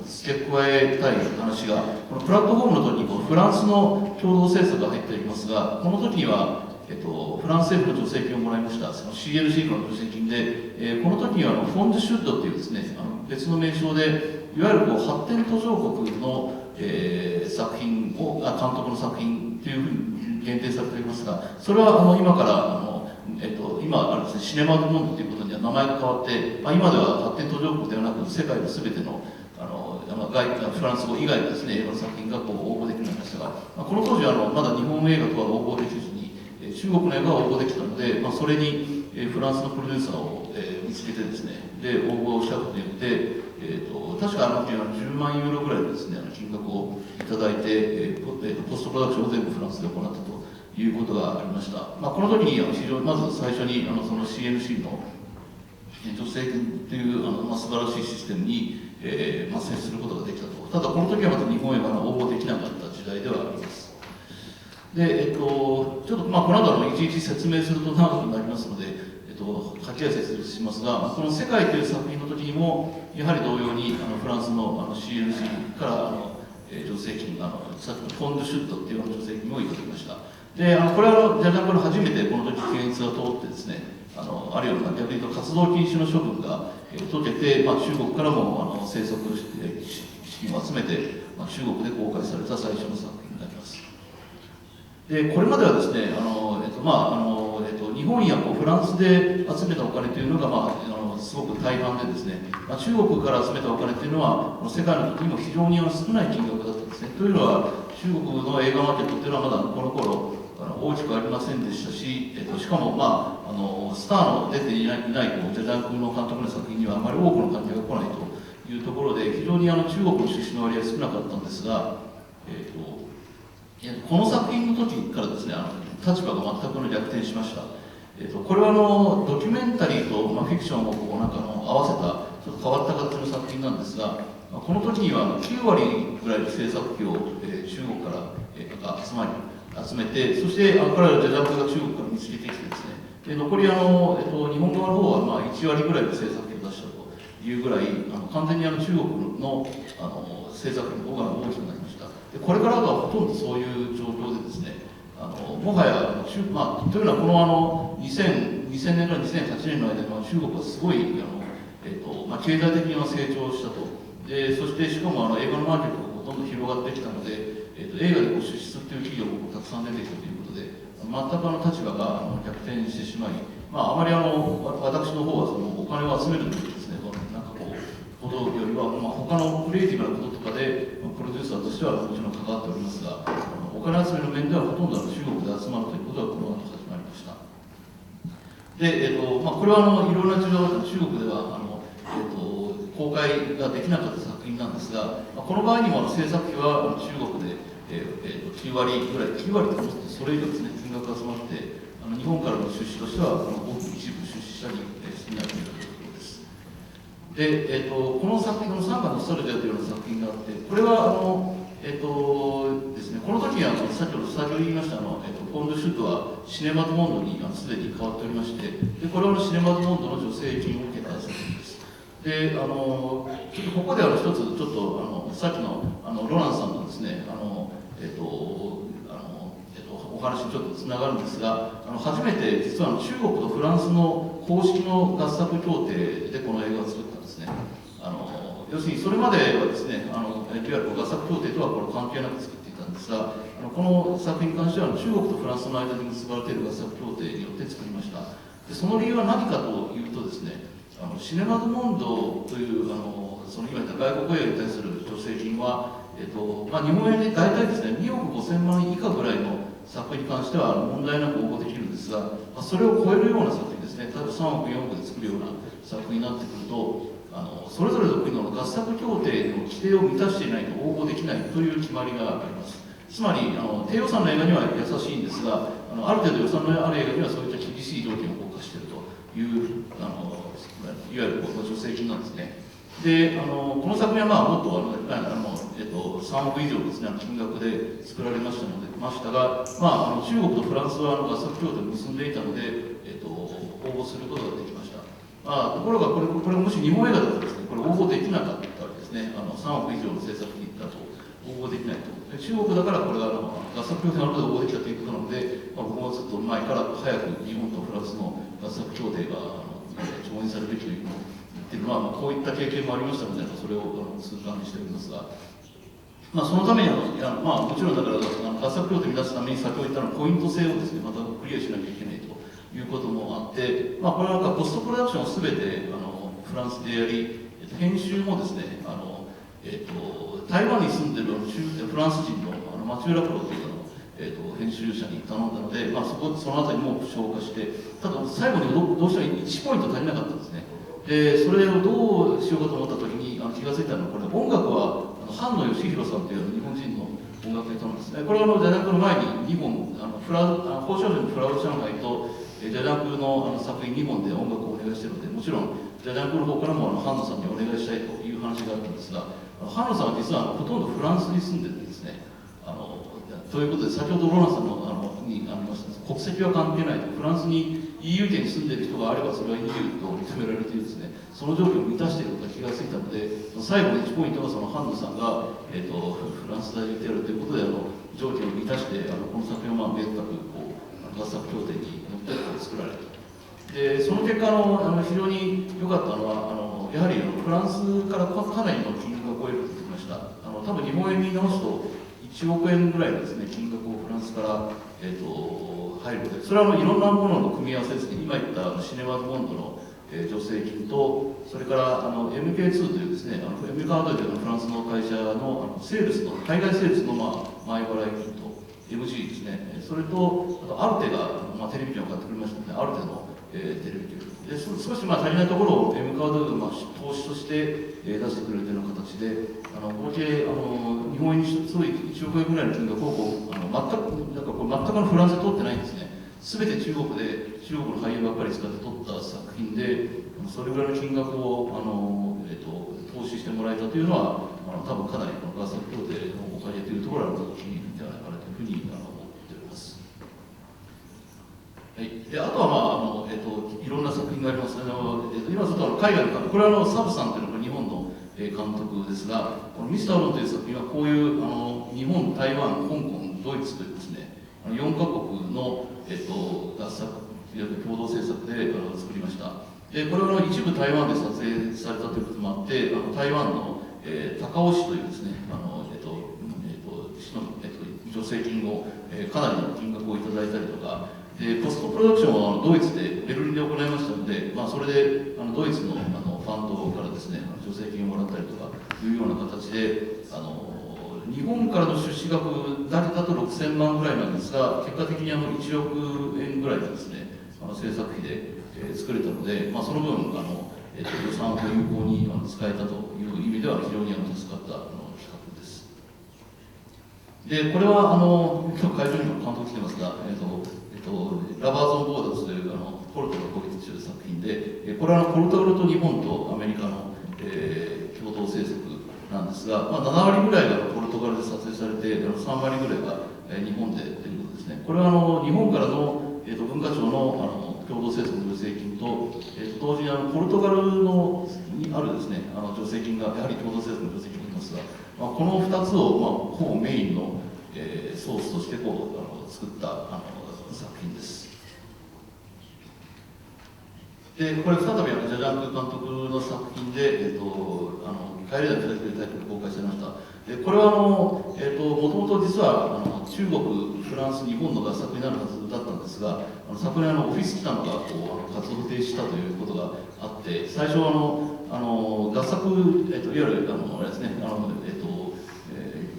付け加えたい話が、このプラットフォームの時にフランスの共同制作が入っておりますが、この時には、フランス政府の助成金をもらいました、その CLC の助成金で、この時にはフォンドシュッドっていうですね、別の名称で、いわゆる発展途上国の、作品を、監督の作品というふうに限定されておりますが、それは今から今あるですね、シネマドモンドということには名前が変わって、今では発展途上国ではなく、世界のすべてのフランス語以外のですね、映画の作品が応募できるようになりましたが、この当時はまだ日本映画とは応募できずに、中国の映画は応募できたので、それにフランスのプロデューサーを見つけてですね、で応募をしたことによって、確か10万ユーロぐらいのですね、金額をいただいて、ポストプロダクションを全部フランスで行ったということがありました。この時にまず最初にその CNC の助成金という素晴らしいシステムに、接することができたと。ただこの時はまだ日本映画が応募できなかった時代ではあります。で、ちょっとこの後いちいち説明すると長くなりますので、書き合い説明しますが、この世界という作品の時にも、やはり同様にフランスのCNC から助成金、さっきのフォンドシュットっていう助成金をいただきました。で、これはじゃあこれ初めてこの時検閲が通ってですね、あるいは逆に言うと活動禁止の処分が解けて、中国からも制作資金を集めて、中国で公開された最初の作品になります。で、これまではですね、日本やフランスで集めたお金というのが、すごく大半でですね、中国から集めたお金というのは、世界の時にも非常に少ない金額だったんですね。というのは、中国の映画マーケットというのはまだこの頃大きくありませんでしたし、しかも、スターの出ていないジャジャンクの監督の作品にはあまり多くの観客が来ないというところで、非常に中国の出資の割合少なかったんですが、この作品の時からですね、立場が全く逆転しました。これはドキュメンタリーとフィクションを合わせたちょっと変わった形の作品なんですが、この時には9割ぐらいの制作費を中国から集めて、そしてこれはジャジャンクが中国から見つけてきてですね、で残り日本側の方は1割ぐらいの制作費を出したというぐらい、完全に中国の制作費の方が大きくなりました。でこれからはほとんどそういう状況でですね、もはやというのはこの2000年から2008年の間に中国はすごい経済的には成長したと。でそしてしかも映画のマーケットがほとんど広がってきたので、映画で出資するという企業もたくさん出てきたということで、全く立場が逆転してしまい、あまり私の方はお金を集めるというですね、ことよりは、他のクリエイティブなこととかで、プロデューサーとしてはもちろん関わっておりますが、お金集めの面ではほとんど中国で集まるということがこの後始まりました。で、これはいろんな事情が中国では公開ができなかった作品なんですが、この場合にも制作費は中国で、9割ぐらい、9割とそれ以上ですね、金額が集まって、日本からの出資としては大きく一部出資したりしていないというところです。で、この作品、サンバのストルジャーというような作品があって、これはですね、この時は先ほどスタジオで言いましたフォンドシュートはシネマドモンドにすでに変わっておりまして、でこれはシネマドモンドの助成金を受けた作品です。で、ちょっとここで一つちょっとさっきのロナンさんのですねお話にちょっとつながるんですが、初めて実は中国とフランスの公式の合作協定でこの映画を作ったんですね。要するにそれまではですね、いわゆる合作協定とはこれ関係なく作っていたんですが、この作品に関しては中国とフランスの間に結ばれている合作協定によって作りました。でその理由は何かというとですね、シネマドモンドというその今言った外国映画に対する助成金は、日本円で大体ですね2億5000万円以下ぐらいの作品に関しては問題なく応募できるんですが、それを超えるような作品ですね、例えば3億4億で作るような作品になってくると、それぞれの国の合作協定の規定を満たしていないと応募できないという決まりがあります。つまり低予算の映画には優しいんですが、ある程度予算のある映画にはそういった厳しい条件を設けしているといういわゆる助成金なんですね。でこの作品はもっと3億以上ですね、金額で作られましたが、中国とフランスは合作協定を結んでいたので、応募することができました。ところがこれもし日本映画だとですね、これ応募できなかったわけですね。3億以上の制作費だと応募できないと。中国だからこれが合作協定のある程度応募できたということなので、僕もずっと前から早く日本とフランスの合作協定が承認されるべきというのを言っているのは、こういった経験もありましたので、それを痛感しておりますが、そのためにもちろんだから合作協定を満たすために先ほど言ったのポイント制をですね、またクリアしなきゃいけないということもあって、これはポストプロダクションをすべてフランスでやり、編集もですね、台湾に住んでるフランス人のマチューラプロという編集者に頼んだので、そのあたりも消化して、ただ最後にどうしても1ポイント足りなかったんですね。でそれをどうしようかと思ったときに気がついたのは、これ音楽は菅野義弘さんという日本人の音楽家さんですね。これはジャジャンクの前に2本宝少女のフラワー上海とジャジャンクの作品2本で音楽をお願いしているので、もちろんジャジャンクの方からも菅野さんにお願いしたいという話があったんですが、菅野さんは実はほとんどフランスに住んでるんですね。ということで、先ほどロナさんのにありました国籍は関係ないと、フランスに EU 圏に住んでいる人があればそれは EU と認められているですね、その条件を満たしていることが気がついたので、最後の1ポイントがその菅野さんが、フランス大でやるということで条件を満たして、この作品を明確合作協定にのっとって作られた。でその結果非常に良かったのはやはりフランスからかなりの金額を超えると言ってました。多分日本円に直すと1億円ぐらいのですね、金額をフランスから、入るので、それはいろんなものの組み合わせですね、今言ったシネマズモンドの、助成金と、それから MK2 というですね、MK ハードというフランスの会社のセールスの海外セールスの前払い金と MG ですね、それとあとアルテが、テレビ局を買ってくれましたので、アルテの、テレビ局で少し足りないところを M カードが投資として、出してくれるというような形で、合計日本円にすごい1億円ぐらいの金額を全くフランスで取ってないんですね。すべて中国の俳優ばっかり使って撮った作品で、それぐらいの金額を投資してもらえたというのは、多分かなり合作協定のおかげというところが大きいんじゃないかなというふうに思っております。はい、であとはいろんな作品があります。今ちょっと海外の監督、これはサブさんというのが日本の監督ですが、このミスターロンという作品はこういう日本、台湾、香港、ドイツというですね、4カ国の、合作共同制作で作りました。でこれは一部台湾で撮影されたということもあって、台湾の、高尾市というですね、市の、助成金を、かなりの金額をいただいたりとか、でポストプロダクションはドイツでベルリンで行いましたので、それでドイツのファンドからですね、助成金をもらったりとかいうような形で、日本からの出資額だけだと6000万ぐらいなんですが、結果的に1億円ぐらいのですね、制作費で、作れたので、その分予算を有効に使えたという意味では非常に助かった企画です。でこれは今日会場にも監督来てますが、ラバーズ・オン・ボーダーズというポルトが構立している作品で、これはポルトガルと日本とアメリカの、共同制作なんですが、7割ぐらいがポルトガルで撮影されて、3割ぐらいが日本でということですね。これは日本からの、文化庁の共同制作の助成金と、同時にポルトガルにあるですね、助成金がやはり共同制作の助成金がありますが、この2つを、ほぼメインの、ソースとして作った作品です。でこれ再びジャジャンク監督の作品で帰れない2人というタイトルで公開されました。でこれはもともと実は中国、フランス、日本の合作になるはずだったんですが、昨年オフィス機関が活動停止したということがあって、最初合作、いわゆるあれですね、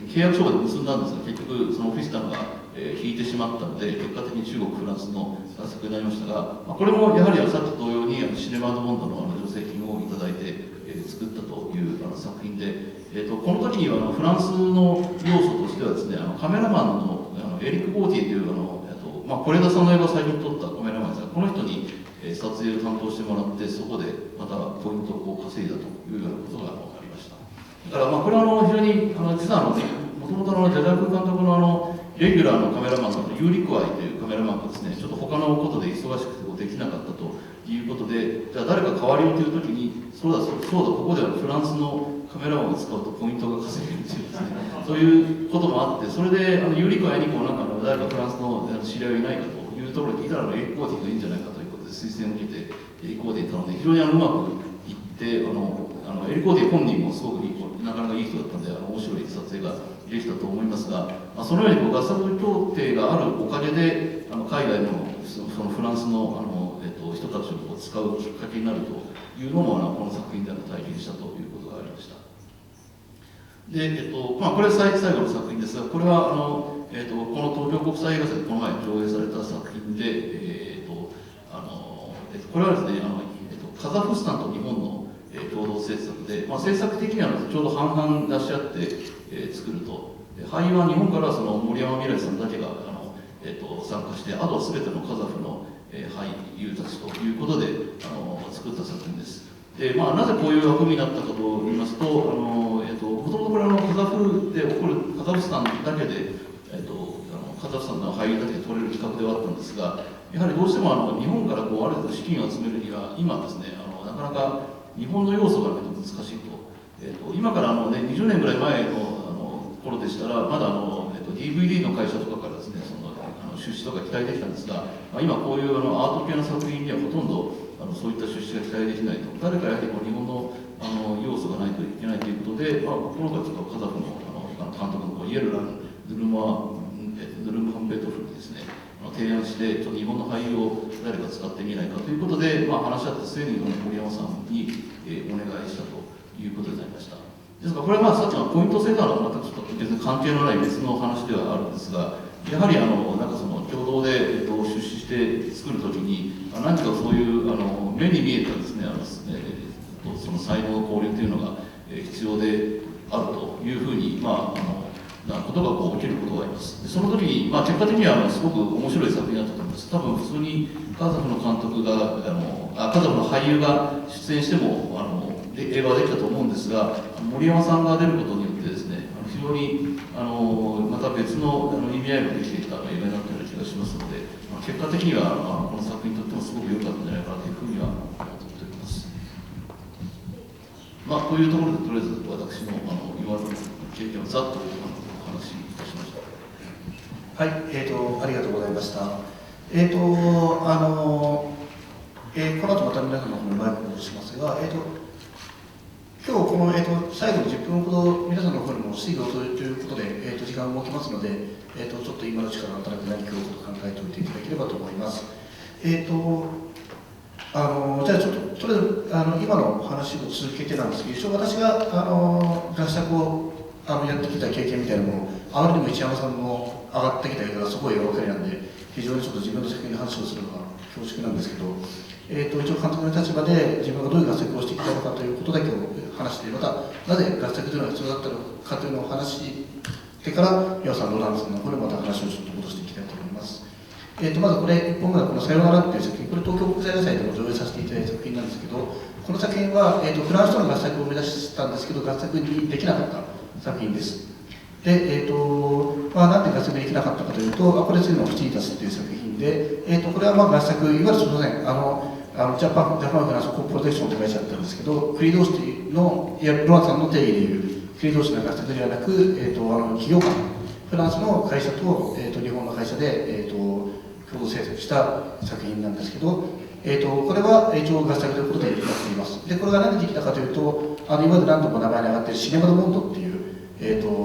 契約書まで結んだんですが、結局そのオフィス機関が引いてしまったので、結果的に中国、フランスの合作になりましたが、これもやはりさっき同様にシネマードボンドの助成金をいただいて作ったという作品で、この時にはフランスの要素としてはですね、カメラマンのエリック・ゴーティという是枝さんの映画を最近撮ったカメラマンですが、この人に撮影を担当してもらって、そこでまたポイントを稼いだというようなことが分かりました。だからこれは非常に実はもともとジャジャンク監督のレギュラーのカメラマンのユーリクワイというカメラマンがですね、ちょっと他のことで忙しくてできなかったということで、じゃあ誰か代わりをというときに、そうだ、ここではフランスのカメラマンを使うとポイントが稼げるというですね、そういうこともあって、それでユーリクワイに誰かフランスの知り合いがいないかというところに聞いたら、エリコーティがいいんじゃないかということで推薦を受けて、エリコーティ頼んで、非常にうまくいって、エリコーティ本人もすごくなかなかいい人だったので、面白い撮影ができたと思いますが、そのように合作協定があるおかげで、海外のそのフランスの人たちを使うきっかけになるというのもこの作品で体験したということがありました。で、これ最後の作品ですが、これはこの東京国際映画祭でこの前上映された作品で、これはですね、カザフスタンと日本の共同制作で、制作的にはちょうど半々出し合って、作ると。俳優は日本から森山未來さんだけが参加して、あとは全てのカザフの俳優たちということで作った作品です。でなぜこういう枠組みになったかと言いますと、もともとこれカザフで起こるカザフスタンだけで、カザフスタンの俳優だけで撮れる企画ではあったんですが、やはりどうしても日本からある程度資金を集めるには、今ですね、なかなか日本の要素がないと難しいと。今から20年ぐらい前の頃でしたら、まだDVD の会社とかからですね、出資とか期待できたんですが、今こういうアート系の作品にはほとんどそういった出資が期待できないと。誰かやはり日本の要素がないといけないということで、この子はちょっとカザフの監督のイエルラン・ヌルムハンベトフにですね、提案して、ちょっと日本の俳優を誰か使ってみないかということで、話し合って末に森山さんにお願いしたということになりました。ですからこれはさっきのポイント制度はまたちょっと別に関係のない別の話ではあるんですが、やはり共同で、出資して作るときに何かそういう目に見えたですね、その才能の交流というのが必要であるというふうにことが起きることがあります。でその時に結果的にはすごく面白い作品だったと思います。多分普通にカザフの監督がカザフの俳優が出演しても映画はできたと思うんですが、森山さんが出ることによってですね、非常にまた別の意味合いができていた映画になったような気がしますので、結果的にはこの作品にとってもすごく良かったんじゃないかなというふうには思っております。というところでとりあえず私の今までの経験をざっとお話しいたしました。はい、ありがとうございました。この後また皆さんの方にマイクを戻しますが、今日この、最後に10分ほど皆さんの方にも質疑応答ということで、時間を設けますので、ちょっと今のうちからなんとなく何かを考えておいていただければと思います。じゃあちょっととりあえず今の話を続けてなんですけど、一応私が合作をやってきた経験みたいなもの、あまりにも市山さんの上がってきた映画がすごいお分かりなんで、非常にちょっと自分の作品の話をするのが恐縮なんですけど、一応監督の立場で自分がどういう合作をしてきたのかということだけを話して、またなぜ合作というのが必要だったのかというのを話してから、岩さん、ロナンさんの方でまた話をちょっと戻していきたいと思います。まずこれ、1本目はこのさよならという作品、これ東京国際映画祭でも上映させていただいた作品なんですけど、この作品は、フランスとの合作を目指したんですけど、合作にできなかった作品です。で、なんで合作できなかったかというと、これ次のフチータスという作品で、これは合作、いわゆるすみません、ジャパンフランスコープロテクションと書いちゃったんですけど、国同士の、ロナンさんの定義でいう、国同士の合作ではなく、企業間フランスの会社と、日本の会社で、共同制作した作品なんですけど、これは一応合作ということでやっています。で、これが何でできたかというと、今まで何度も名前に上がっているシネマドモンドっていう、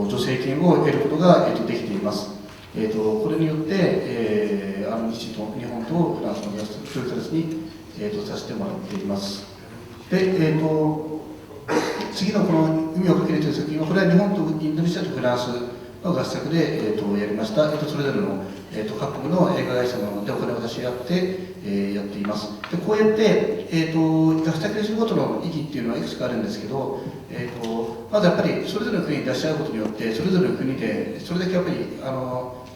助成金を得ることが、できています。これによって、日本とフランスの合作という形に、させてもらっています。で、次のこの海をかけるという作品は、これは日本とインドネシアとフランスの合作で、やりました。それぞれの、各国の映画会社なのでお金を出し合って、やっています。で、こうやって、合作ですることの意義っていうのはいくつかあるんですけど、まずやっぱりそれぞれの国に出し合うことによって、それぞれの国で、それだけやっぱり、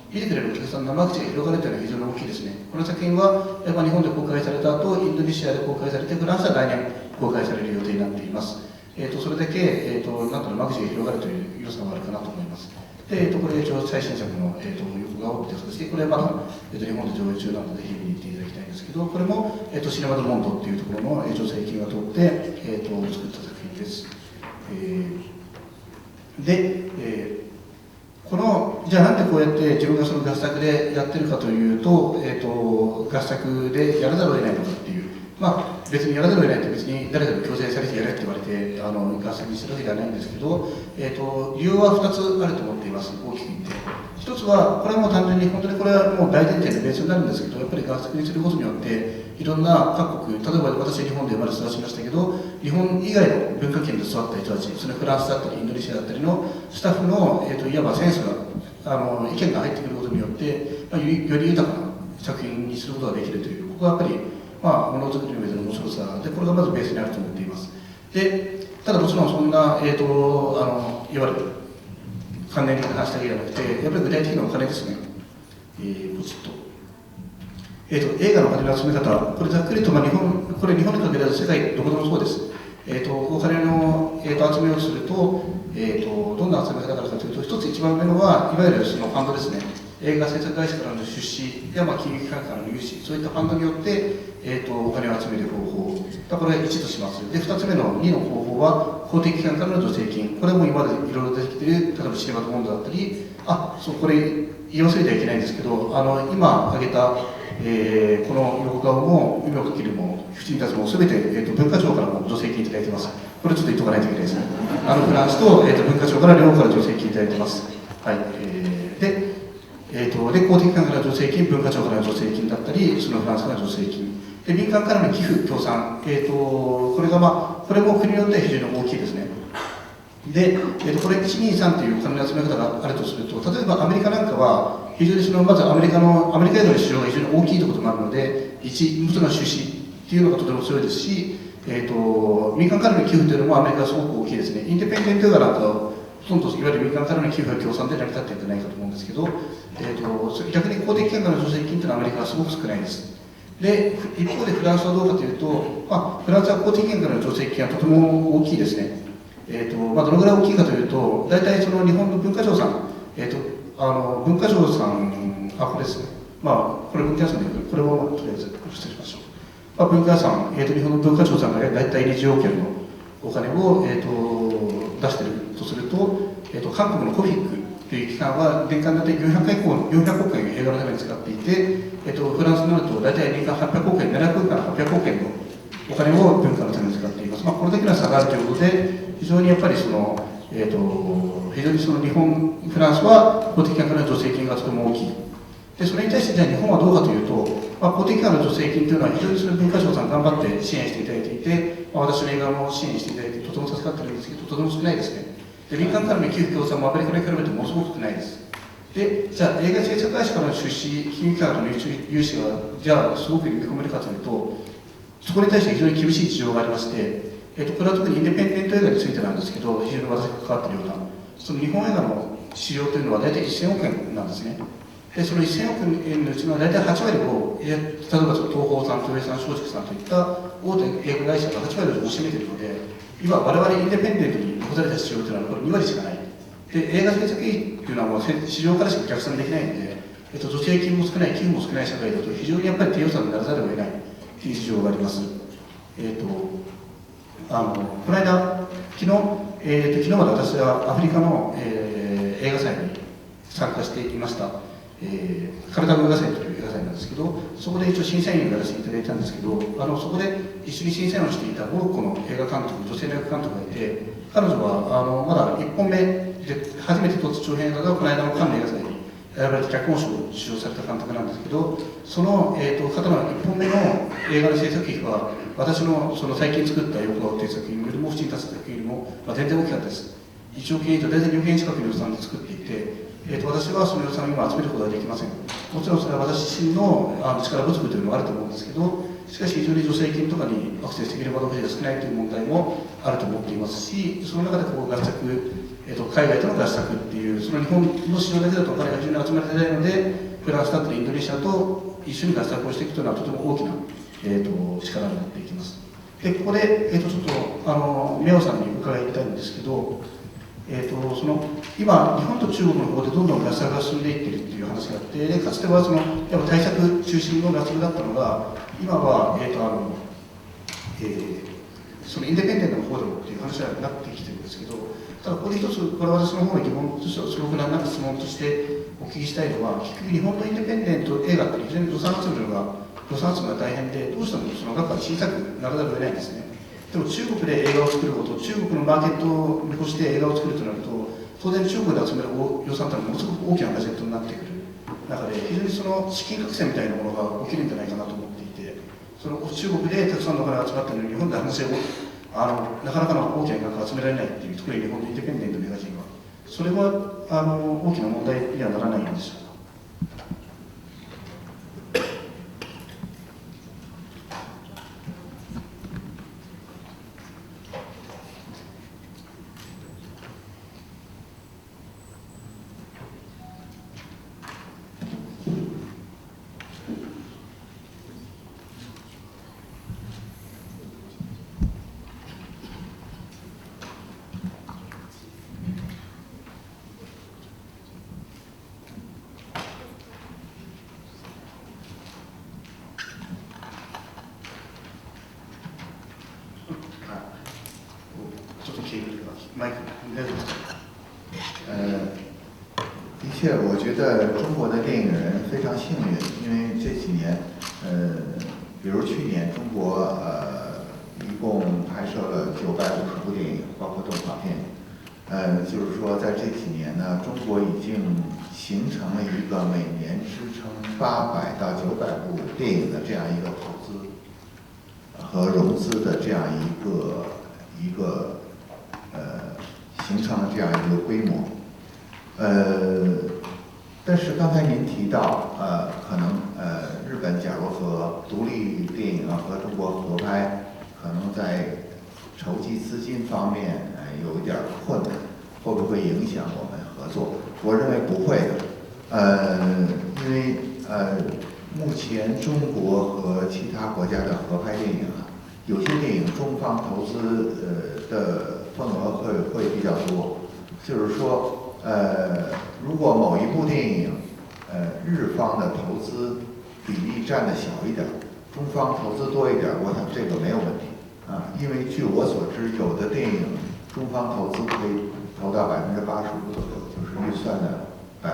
見てくれるお客さんの生口が広がるというのは非常に大きいですね。この作品は、日本で公開された後、インドネシアで公開されて、フランスは来年公開される予定になっています。それだけ、なんと間口が広がるという良さがあるかなと思います。で、これ一応最新作の、横顔という形で、これはまだ、日本で上映中なので、ぜひ見に行っていただきたいんですけど、これも、シネマドモンドっていうところの助成金が通って、作った作品です。じゃあなんでこうやって自分がその合作でやってるかというと、合作でやらざるを得ないのかっていう、別にやらざるを得ないって別に誰かに強制されてやれって言われて合作にしてるわけではないんですけど、理由は2つあると思っています、大きく言って。一つは、これはもう単純に、本当にこれはもう大前提でベースになるんですけど、やっぱり合作にすることによって、いろんな各国、例えば私は日本で生まれ育ちましたけど、日本以外の文化圏で育った人たち、それフランスだったり、インドネシアだったりのスタッフの、いわばセンスが、意見が入ってくることによって、より豊かな作品にすることができるという、ここはやっぱり、ものづくりの上での面白さで、これがまずベースにあると思っています。で、ただもちろんそんな、いわゆる関連的な話だけじゃなくて、やっぱり具体的なお金ですね。ポチッと。映画のお金の集め方、これざっくりと、これ日本に限らず世界どこでもそうです。お金の、集めをすると、どんな集め方からかというと、一つ一番目のは、いわゆるそのファンドですね。映画制作会社からの出資や金融機関からの融資、そういったファンドによって、お金を集める方法。これは1とします。で、2つ目の2の方法は、公的機関からの助成金。これも今までいろいろ出てきている、例えばシネマドモンドだったり、これ言い忘れてはいけないんですけど、今挙げた、この横顔も、海をかけるも、口に立つも、すべて、文化庁からも助成金いただいています。これちょっと言っとかないといけないですね。フランスと、文化庁から両方から助成金いただいています。はい。で、公的機関からの助成金、文化庁からの助成金だったり、そのフランスからの助成金。で、民間からの寄付、協賛。これがこれも国によって非常に大きいですね。で、これ1、2、3というお金の集め方があるとすると、例えばアメリカなんかは、非常にまずアメリカ映画の市場が非常に大きいということもあるので、もちろん出資っていうのがとても強いですし、民間からの寄付というのもアメリカはすごく大きいですね。インディペンデント映画なんかは、ほとんどいわゆる民間からの寄付が協賛で成り立っているんじゃないかと思うんですけど、逆に公的機関からの助成金というのはアメリカはすごく少ないです。で、一方でフランスはどうかというと、フランスは公的機関からの助成金はとても大きいですね。どのぐらい大きいかというと、大体その日本の文化庁さん、文化庁さん、これですね。これ文化庁さんで、これをとりあえず失礼しましょう。文化庁さん、日本の文化庁さんが大体20億円のお金を、出しているとすると、韓国のコフィックという機関は年間大体400億円映画のために使っていて、フランスになると大体年間800億円、700億円から800億円のお金を文化のために使っています。これだけの差があるということで、非常にやっぱり非常にフランスは公的機関からの助成金がとても大きい。で、それに対してじゃあ日本はどうかというと、公的機関の助成金というのは非常に文化庁さん頑張って支援していただいていて、私の映画も支援していただいてとても助かっているんですけど、とても少ないですね。で、民間からの寄付協賛もアメリカに比べてものすごく少ないです。で、じゃあ映画制作会社からの出資、金融機関からの融資がじゃあすごく見込めるかというと、そこに対して非常に厳しい事情がありまして、これは特にインディペンデント映画についてなんですけど、非常に私が関わっているような、その日本映画の市場というのは大体1000億円なんですね。で、その1000億円のうちの大体8割を、例えば東宝さん、東映さん、松竹さんといった大手映画会社が8割を占めているので、今我々インディペンデントに残された市場というのはこれ2割しかない。で、映画制作費というのはもう市場からしか逆算できないので、助成金も少ない、寄付も少ない社会だと非常にやっぱり低予算にならざるを得ないという事情があります。この間、昨日まで私はアフリカの、映画祭に、参加していました、カルダム映画祭という映画祭なんですけど、そこで一応審査員をやらせていただいたんですけど、そこで一緒に審査員をしていたモロッコの映画監督、女性の映画監督がいて、彼女はまだ1本目で初めて撮った長編映画がこの間のカンヌ映画祭に選ばれて脚本賞を受賞された監督なんですけど、その、方の1本目の映画の制作費は、私のその最近作った横顔という作品よりも、縁に立つ作品よりも、全然大きかったです。1億円以上、大体2億円近くの予算で作っていて、私はその予算を今集めることはできません。もちろんそれは私自身の力不足というのもあると思うんですけど、しかし非常に助成金とかにアクセスできる窓口が少ないという問題もあると思っていますし、その中でこう合作、海外との合作っていう、その日本の市場だけだとお金が非常に集まれてないので、フランスだったりインドネシアと一緒に合作をしていくというのはとても大きな、力になっていきます。で、ここで、ちょっと宮尾さんに伺いたいんですけど、今、日本と中国の方でどんどん合作が進んでいっているという話があって、でかつてはやっぱ対策中心の合作だったのが、今は、そのインデペンデントの方でもっていう話になってきてるんですけど、ただここで一つ、これは私の方の疑問としては、すごく難なく質問としてお聞きしたいのは、結局日本のインデペンデント映画って非常に予算集めが大変で、どうしてもその額が小さくならざるを得ないんですね。でも中国で映画を作ること、中国のマーケットを見越して映画を作るとなると、当然中国で集める予算というのはものすごく大きなバジェットになってくる中で、非常にその資金格差みたいなものが起きるんじゃないかなと思っていて、その中国でたくさんのお金が集まったのに、日本で話をなかなかの大きな額が集められないっていう、特に日本のインデペンデントの映画人は、それは大きな問題にはならないんでしょうか。的确，我觉得中国的电影人非常幸运，因为这几年，比如去年中国一共拍摄了950部电影，包括动画片。就是说在这几年呢，中国已经形成了一个每年支撑800到900部电影的这样一个投资和融资的这样一个形成了这样一个规模。但是刚才您提到，可能日本假如和独立电影和中国合拍，可能在筹集资金方面有一点困难，会不会影响我们合作？我认为不会的，因为目前中国和其他国家的合拍电影有些电影中方投资的份额会比较多，就是说。如果某一部电影，日方的投资比例占的小一点，中方投资多一点，我想这个没有问题因为据我所知，有的电影中方投资可以投到85%左右，就是预算的85%。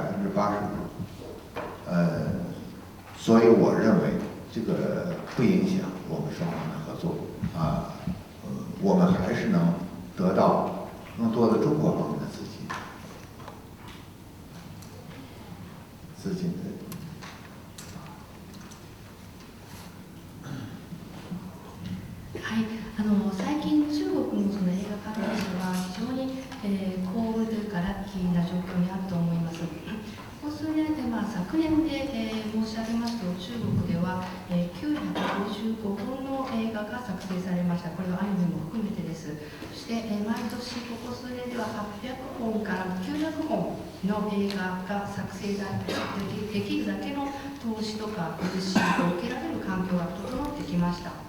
所以我认为这个不影响我们双方的合作我们还是能得到更多的中国方面的资金。はい、最近中国のその映画関係者は非常に、幸運というかラッキーな状況にあると思います。ここ数年で、昨年で、申し上げますと中国では、955本の映画が作成されました。これはアニメも含めてです。そして、毎年ここ数年では800本から900本の映画が作成できるだけの投資とか物資を受けられる環境が整ってきました。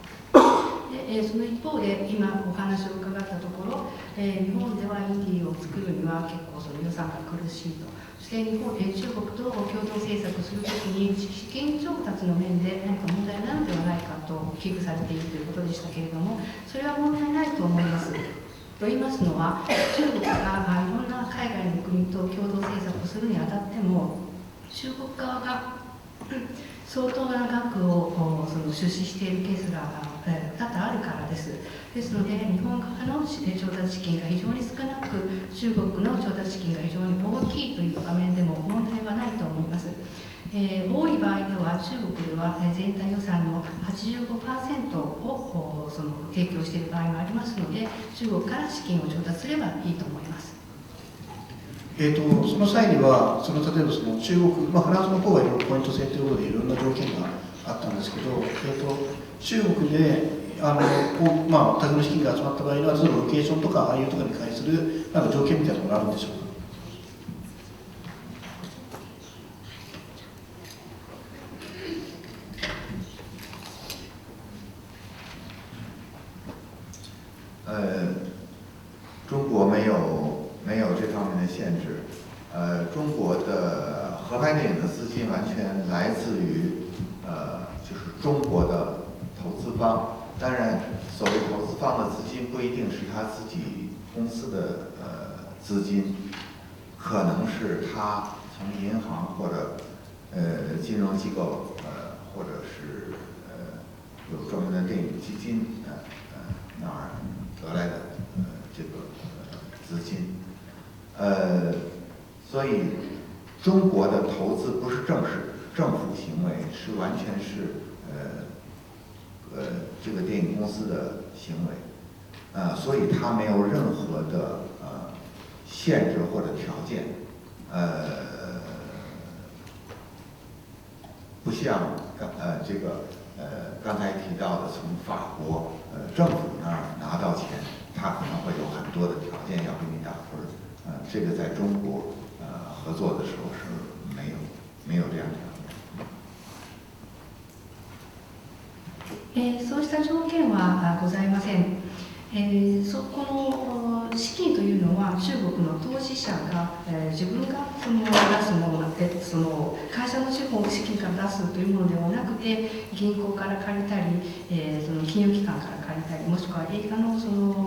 でその一方で今お話を伺ったところ、日本ではインディーを作るには結構その予算が苦しいと。そして中国と共同制作するときに資金調達の面で何か問題なのではないかと危惧されているということでしたけれども、それは問題ないと思います。と言いますのは、中国がいろんな海外の国と共同制作をするにあたっても、中国側が相当な額を出資しているケースが多々あるからです。ですので、日本側の調達資金が非常に少なく、中国の調達資金が非常に大きいという場面でも問題はないと思います。多い場合では、中国では全体予算の 85% を提供している場合もありますので、中国から資金を調達すればいいと思います。その際には、例えば中国、フランスの方がいろいろポイント制ということでいろんな条件があったんですけど、中国で多額の資金が集まった場合には、例えばロケーションとか、ああいうとかに関する条件みたいなのがあるんでしょうか。中国没有这方面的限制。中国的合拍电影的资金完全来自于就是中国的投资方。当然，所谓投资方的资金不一定是他自己公司的资金，可能是他从银行或者金融机构或者是有专门的电影基金那儿得来的这个资金，所以中国的投资不是政府行为，是完全是这个电影公司的行为，所以它没有任何的限制或者条件，不像刚才提到的从法国政府那儿拿到钱，他可能会有很多的条件要给你打分，这个在中国合作的时候是没有这样的条件。そうした条件はございません。この資金というのは中国の投資者が自分が出すもので、会社の資金から出すというものではなくて、銀行から借りたり、金融機関から借りたり、もしくは映画のフ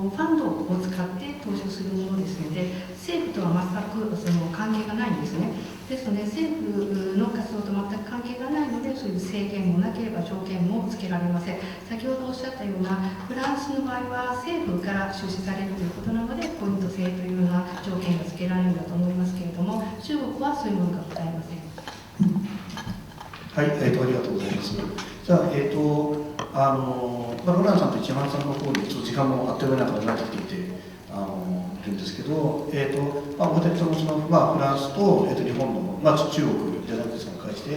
ァンドを使って投資をするものですので、政府とは全く関係がないんですね。ですので、政府の活動と全く関係がないので、そういう制限もなければ条件もつけられません。先ほどおっしゃったような、フランスの場合は政府から出資されるということなので、ポイント制というような条件がつけられるんだと思いますけれども、中国はそういうものがございません。はい、ありがとうございます。じゃあ、ロナンさんと市山さんの方にちょっと時間もあっという間になってきていて、るんですけど、私フランスと、日本の、中国じゃなくて介して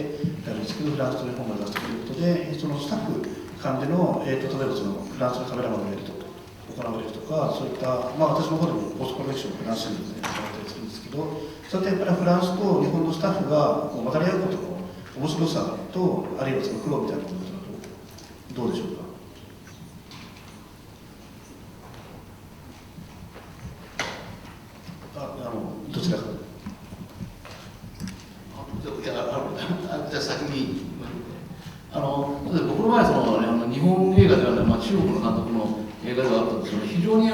やるんですけど、フランスと日本が出すということで、そのスタッフ間での、例えばフランスのカメラマンがやると行われるとか、そういった、私の方でもポストプロダクションをフランスにやったりするんですけど、そうやってやっぱりフランスと日本のスタッフが混ざり合うことの面白さと、あるいはその苦労みたいなものだと、どうでしょうか。どちらか。じゃあ先に僕の場合日本映画ではない、中国の監督の映画ではあったんですけど、非常にう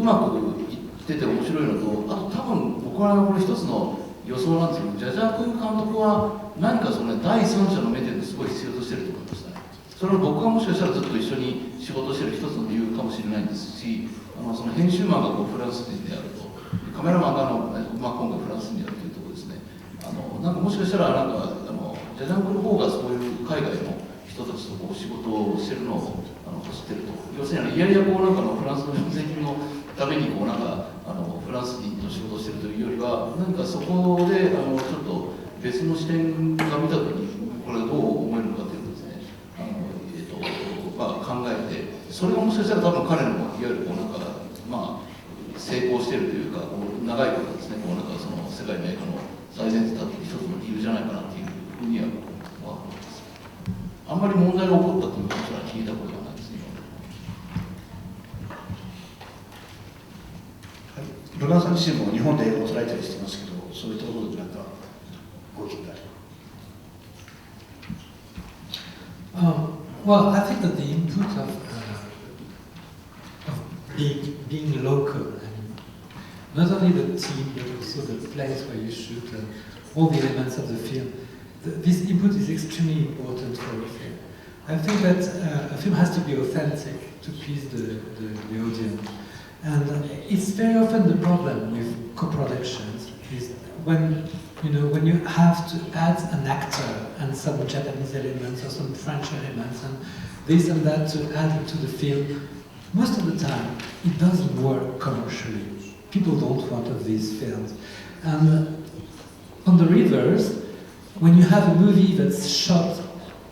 まくいってて面白いのと、あと多分僕はこれ一つの予想なんですけど、ジャジャ君監督は何か第三者の目ですごい必要としてると思いましたね。それは僕がもしかしたらずっと一緒に仕事してる一つの理由かもしれないんですし、その編集マンがフランス人であると、カメラマンが今回フランス人であるというところですね。なんかもしかしたらジャジャンクの方がそういう海外の人たちと仕事をしてるのを知ってると、要するにいやいやフランスの税金のためにフランス人と仕事をしてるというよりは、何かそこでちょっと別の視点が見たときにこれがどう思えるのかというのをですね、考えて、それがもしかしたら多分彼のいわゆる成功しているというか、長いことですね、世界の映画の最前線に立っている一つの理由じゃないかなというふうには思います。あんまり問題が起こったという話は聞いたことがないですね。はい、ロナンさん自身も日本で映画を捉えたりしてますけど、そういったところでご意見があります。Well, I think that the input of being local. I mean, not only the team, but also the place where you shoot, all the elements of the film. This input is extremely important for a film. I think that a film has to be authentic to please the audience. And it's very often the problem with co-productions is when you have to add an actor and some Japanese elements or some French elements and this and that to add into the film. Most of the time, it doesn't work commercially. People don't want of these films. And on the reverse, when you have a movie that's shot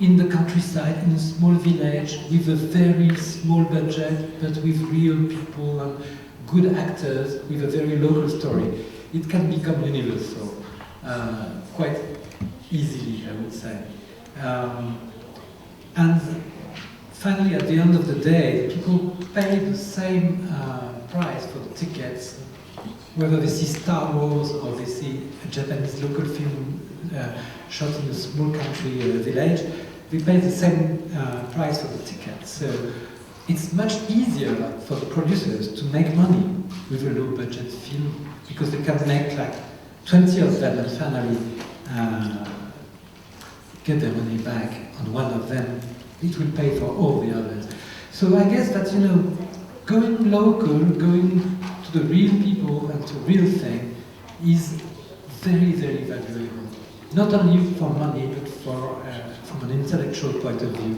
in the countryside, in a small village, with a very small budget, but with real people and good actors, with a very local story, it can become universal, quite easily, I would say. And finally, at the end of the day, people pay the same price for the tickets, whether they see Star Wars or they see a Japanese local film shot in a small country village. They pay the same price for the tickets. So it's much easier for the producers to make money with a low-budget film because they can make like 20 of them and finally get their money back on one of them. It will pay for all the others. So I guess that, going local, going to the real people and to real thing is very, very valuable. Not only for money, but from an intellectual point of view.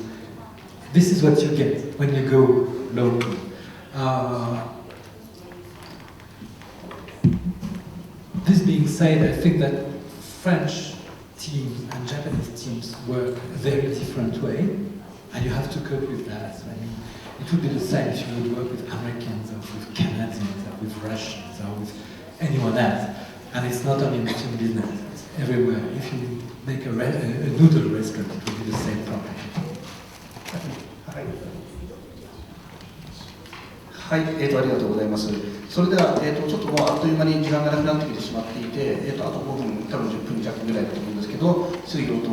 This is what you get when you go local. This being said, I think that French teams and Japanese teams work a very different way, and you have to cope with that. I mean, it would be the same if you would work with Americans or with Canadians or with Russians or with anyone else. And it's not only in the film business, it's everywhere. If you make a noodle restaurant, it will be the same problem. はい、ありがとうございます。それでは、ちょっともうあっという間に時間がなくなってきてしまっていて、あと5分、多分10分弱ぐらいだと思うんですけど、質疑応答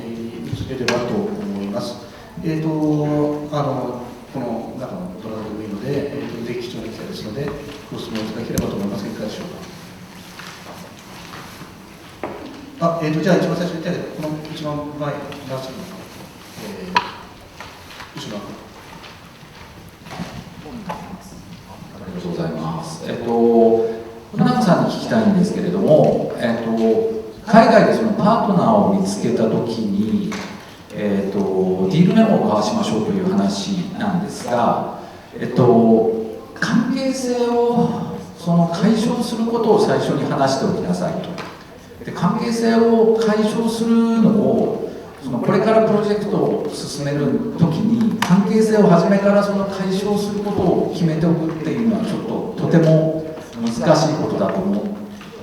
に移れればと思います。この中のドラマでもいいので、ぜひ貴重な機会ですので、ご質問いただければと思いますが、いかがでしょうか。じゃあ一番最初に言ったこの一番前、ラストの、後ろの。ありがとうございます。船中さんに聞きたいんですけれども、海外でそのパートナーを見つけたときに、ディールメモを交わしましょうという話なんですが、関係性を解消することを最初に話しておきなさいと。で、関係性を解消するのをこれからプロジェクトを進めるときに関係性を初めから解消することを決めておくっていうのはちょっととても難しいことだと思っ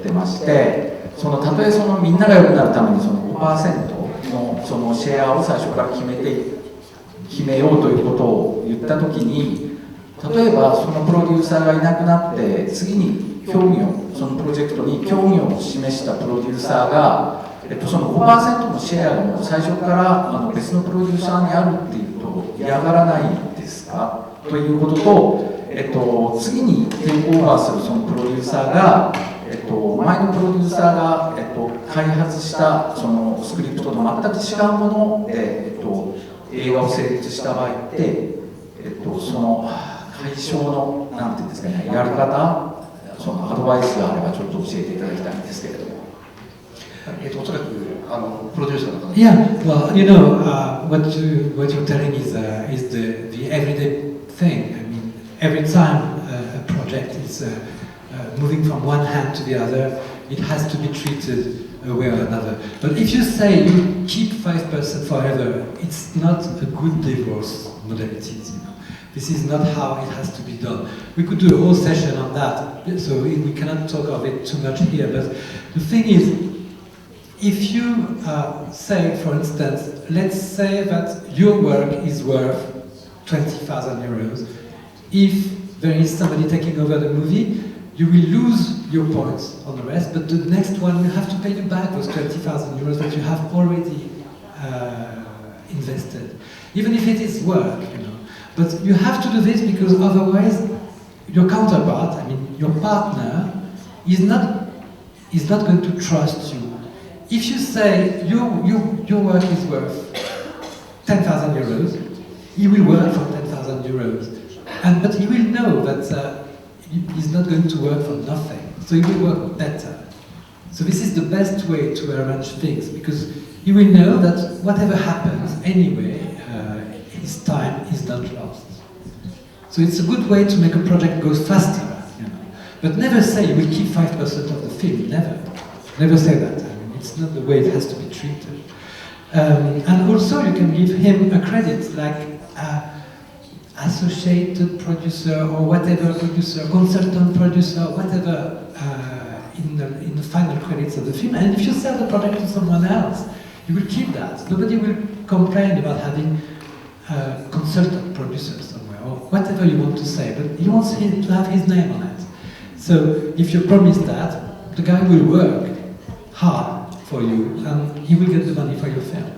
てまして、たとえみんなが良くなるために5% のシェアを最初から決めようということを言ったときに、例えばプロデューサーがいなくなって次に興味をプロジェクトに興味を示したプロデューサーがその 5% のシェアがもう最初から別のプロデューサーにあるっていうと嫌がらないですかということと、次にテイクオーバーするそのプロデューサーが、前のプロデューサーが、開発したそのスクリプトと全く違うもので、映画を成立した場合って、その解消のなんていうんですかね、やり方、アドバイスがあればちょっと教えていただきたいんですけれども。おそらくプロデューサーの方。Yeah, well, what you're telling is the everyday thing. I mean, every time a project is moving from one hand to the other, it has to be treated a way or another. But if you say you keep 5% forever, it's not a good divorce modality. This is not how it has to be done. We could do a whole session on that, so we cannot talk of it too much here. But the thing is, if you say, for instance, let's say that your work is worth 20,000 euros. If there is somebody taking over the movie, you will lose your points on the rest, but the next one will have to pay you back those 20,000 euros that you have already invested, even if it is work, But you have to do this because otherwise your counterpart, I mean your partner, is not going to trust you. If you say your work is worth 10,000 euros, he will work for 10,000 euros, but he will know that he's not going to work for nothing, so he will work better. So this is the best way to arrange things, because he will know that whatever happens anyway, his time is not lost. So it's a good way to make a project go faster, you know. But never say you will keep 5% of the film, never say that. I mean, it's not the way it has to be treated. And also you can give him a credit like associated producer or whatever producer, consultant producer, whatever in the final credits of the film. And if you sell the product to someone else, you will keep that. Nobody will complain about having consultant producers somewhere or whatever you want to say, but he wants him to have his name on it. So if you promise that, the guy will work hard for you and he will get the money for your film.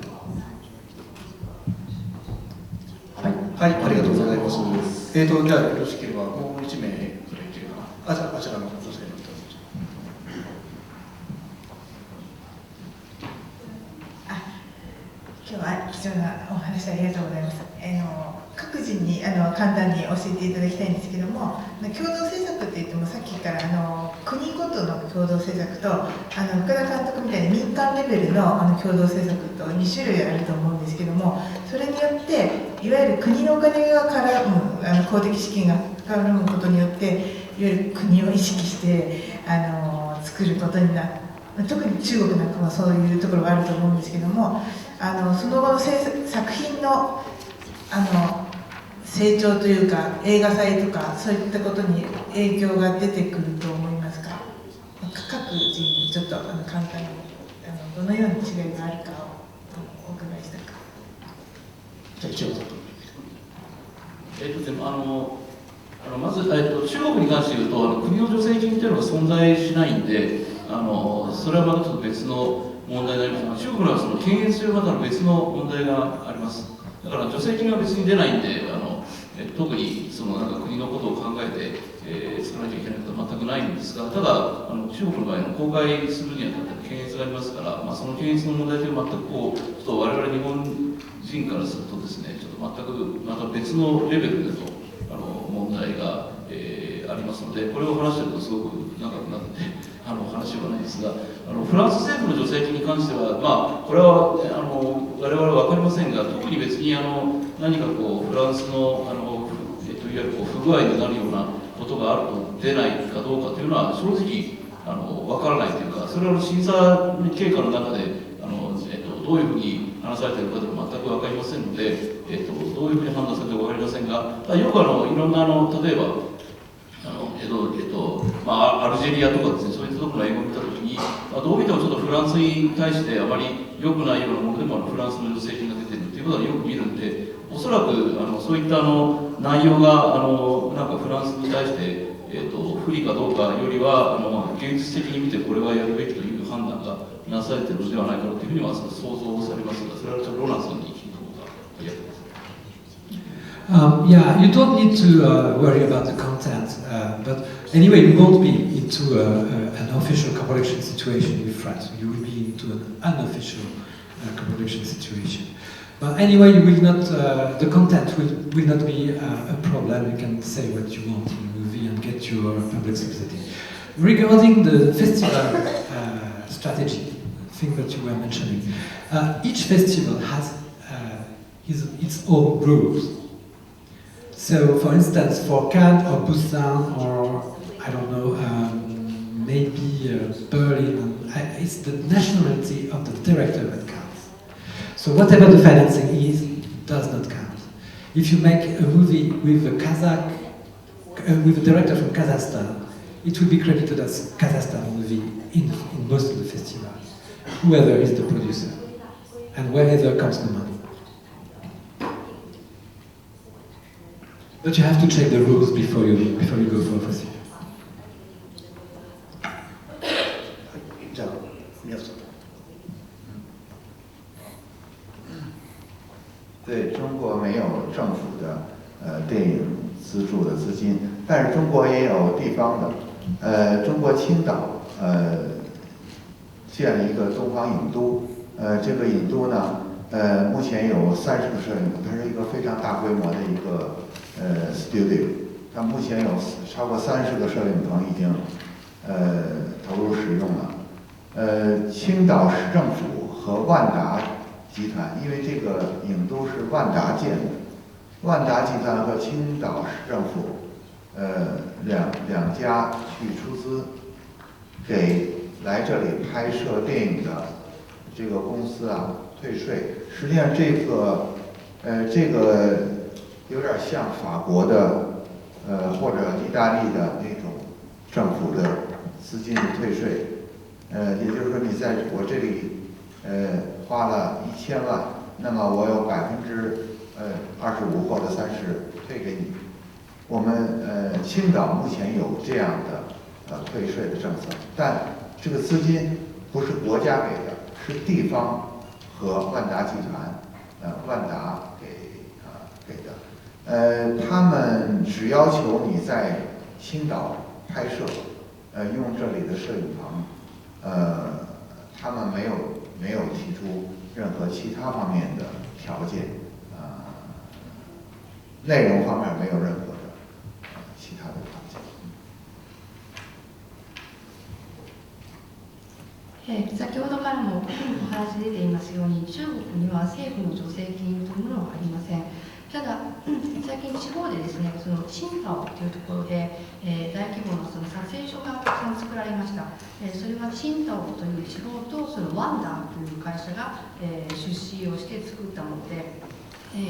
はい、ありがとうございます。じゃあよろしければもう1名くらいいけるかな。あちらの女性の方。今日は貴重なお話ありがとうございます。各人に簡単に教えていただきたいんですけども、共同制作って言ってもさっきから国ごとの共同制作と深田監督みたいに民間レベルの共同制作と2種類あると思うんですけども、それによっていわゆる国のお金が絡む公的資金が絡むことによっていわゆる国を意識して作ることになる。特に中国なんかもそういうところがあると思うんですけども、その後の作品の成長というか映画祭とかそういったことに影響が出てくると思いますか？各人にちょっと簡単にどのような違いがあるかをお伺いしたいか。じゃあ一応まず、中国に関して言うと国の助成金というのが存在しないんで、それはまたちょっと別の問題になりますが、中国のはその検閲というまた別の問題があります。だから助成金が別に出ないんで、特になんか国のことを考えて、作らなきゃいけないことは全くないんですが、ただ中国の場合公開するにあたって検閲がありますから、その検閲の問題というのは全くちょっと我々日本人からするとですね、ちょっと全くまた別のレベルでの問題が、ありますので、これを話しているとすごく長くなって話はないですが、フランス政府の助成金に関しては、これは我々は分かりませんが、特に別に何かフランスのいわゆる不具合になるようなことがあると出ないかどうかというのは正直分からないというか、それは審査経過の中でどういうふうに話されているかでも全く分かりませんので、どういうふうに判断されているか分かりませんが、よくいろんな例えばアルジェリアとかですね、そういったところの英語を見たときに、どう見てもちょっとフランスに対してあまり良くないようなものでもフランスの助成金が出ているということはよく見るんで、おそらくそういった内容がなんかフランスに対して不利かどうかよりは現実的に見てこれはやるべきという判断がなされているのではないかというふうには想像されますが、それはちょっとロナンさんに聞いた方がいいです。Yeah, you don't need to worry about the content, but anyway, you won't be into an official co-production situation with France. You will be into an unofficial co-production situation. But anyway, you will not. The content will not be a problem. You can say what you want in the movie and get your public subsidy. Regarding the festival strategy, thing that you were mentioning, each festival has its own rules. So, for instance, for Cannes or Busan or, I don't know, maybe Berlin, it's the nationality of the director that counts. So whatever the financing is, does not count. If you make a movie with a director from Kazakhstan, it will be credited as Kazakhstan movie in most of the festivals, whoever is the producer, and wherever comes the money. But you have to check the rules before you go for a festival. じゃあ宮下さん。对中国没有政府的电影资助的资金，但是中国也有地方的，中国青岛建了一个东方影都，这个影都呢，目前有30个摄影，它是一个非常大规模的一个studio， 它目前有超过30个摄影棚已经投入使用了。青岛市政府和万达集团，因为这个影都是万达建的，万达集团和青岛市政府两家去出资，给来这里拍摄电影的这个公司啊退税。实际上这个有点像法国的或者意大利的那种政府的资金的退税。也就是说你在我这里花了1000万，那么我有25%或者30%退给你。我们青岛目前有这样的退税的政策，但这个资金不是国家给的，是地方和万达集团万达给的。他们只要求你在青岛拍摄，用这里的摄影棚。他们没有提出任何其他方面的条件，内容方面没有任何的其他的条件。先ほどからもお話出ていますように、中国には政府の助成金というものはありません。ただ、最近地方でですね、その青島というところで、大規模なその撮影所がたくさん作られました。それは青島という地方とそのワンダーという会社が、出資をして作ったもので、そ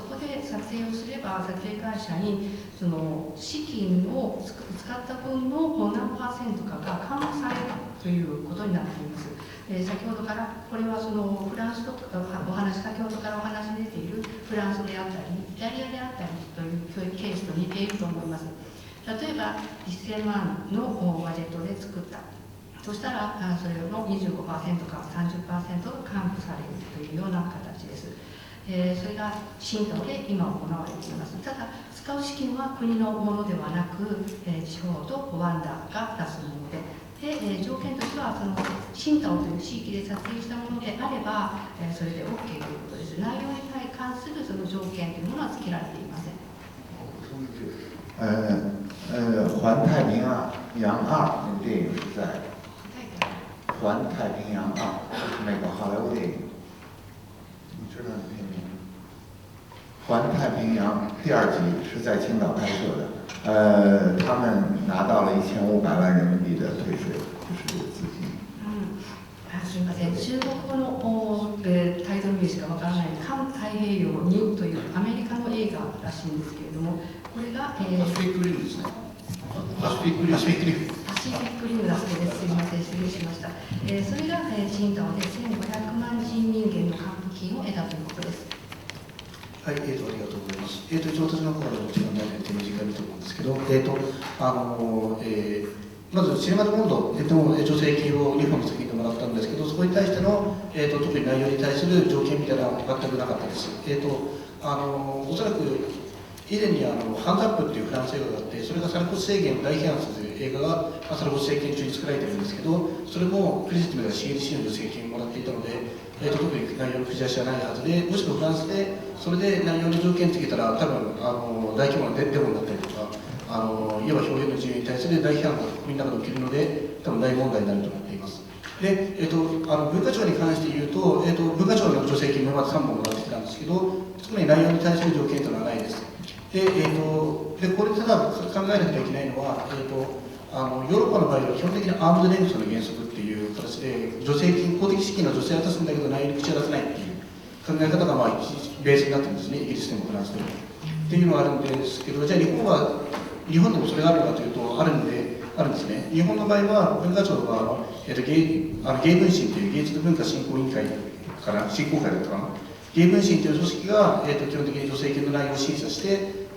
こで撮影をすれば撮影会社にその資金を使った分の何%かが還付されるということになっています。先ほどからこれはそのフランスと先ほどからお話に出ているフランスであったりイタリアであったりというケースと似ていると思います。例えば1000万のバジェットで作った、そしたらそれの 25% か 30% が還付されるというような形です。それが青島で今行われています。ただ使う資金は国のものではなく、地方とワンダーが出すもので、条件としてはその青島という地域で撮影したものであれば、それで OK ということです。内容に関するその条件というものは付けられていません。环太平洋2那个电影是在环太平洋2，就是那个好莱坞电影，你知道那片名？环太平洋第2集是在青岛拍摄的。他们拿到了1500万人民币的退税，就是这个资金。すみません、中国語のタイトル名しかわからない環太平洋2というアメリカの映画らしいんですけれども、これが、パシフィックリムですね。パシフィックリムだそうです。すみません、失礼しました。それが青島で1500万人民元の還付金を得たということです。はい、ありがとうございます。一応私の方からもちろん短いと思うんですけど、まずシネマドボンドの助成金を2本の責任でもらったんですけど、そこに対しての、特に内容に対する条件みたいなのは全くなかったです。おそらく以前にハンズアップっていうフランス映画があって、それがサルコス制限を大批判する映画がサルコス政権中に作られているんですけど、それもクリスティムが CLC の助成金をもらっていたので、特に内容の口出しはないはずで、むしろフランスでそれで内容の条件つけたら多分大規模なデモになったりとか、いわば表現の自由に対する大批判が国民の中で起きるので、多分大問題になると思っています。で、文化庁に関して言うと、文化庁の助成金もまず3本もらってきたんですけど、つまり内容に対する条件というのはないです。で、これただ考えなきゃいけないのは、ヨーロッパの場合は基本的にアームドレングスの原則っていう形で、助成金、公的資金の助成を出すんだけど内容に口を出せないっていう考え方がベースになってるんですね、イギリスでもフランスでも。っていうのがあるんですけど、じゃあ日本でもそれがあるのかというと、あるんですね。日本の場合は文化庁は芸文審という芸術文化振興委員会から振興会だったかな、芸文審という組織が、基本的に助成金の内容を審査して、例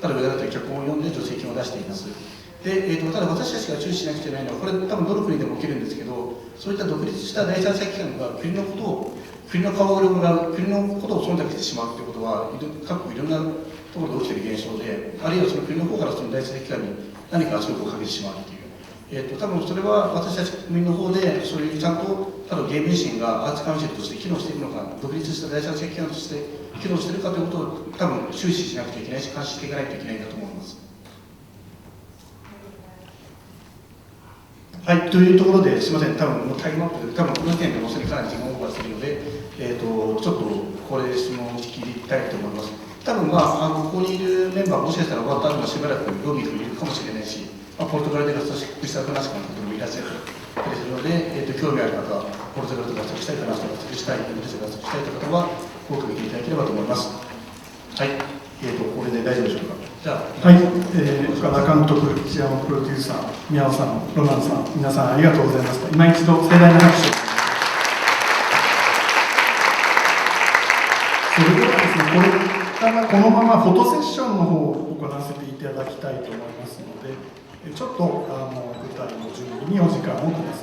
えば誰か脚本を読んで助成金を出しています。で、ただ私たちが注視しなくちゃいけないのは、これ多分どの国でも起きるんですけど、そういった独立した第三者機関が国のことを国の顔を売る、国のことを忖度してしまうということは、各国いろんなところで起きている現象で、あるいはその国の方からその第三者機関に何か圧力をかけてしまうという。多分それは私たち国民の方でそういうちゃんと芸名人がアーツカウンシルとして機能しているのか、独立した第三者機関として機能しているかということを多分注視しなくてはいけないし、監視していかないといけないんだと思います。はい、というところで、すみません、多分タイムアップで、多分この時点でもうすでにかなり時間オーバーしているので、ちょっとこれで質問を切りたいと思います。多分ここにいるメンバー、もしかしたら終わった後もしばらくロビーにいるかもしれないし、ポルトガルで活動した話かの方もいらっしゃるですので、興味ある方は、ポルトガルで活動したいかなと活動したい、イギリスで活動したいという方は、多く見ていただければと思います。はい、これで大丈夫でしょうか。じゃあ、はい、深田監督、市山プロデューサー、宮尾さん、ロナンさん、皆さんありがとうございました。今一度、盛大な拍手を。それではですね、これからこのままフォトセッションの方を行わせていただきたいと思いますので、ちょっと舞台の準備にお時間をください。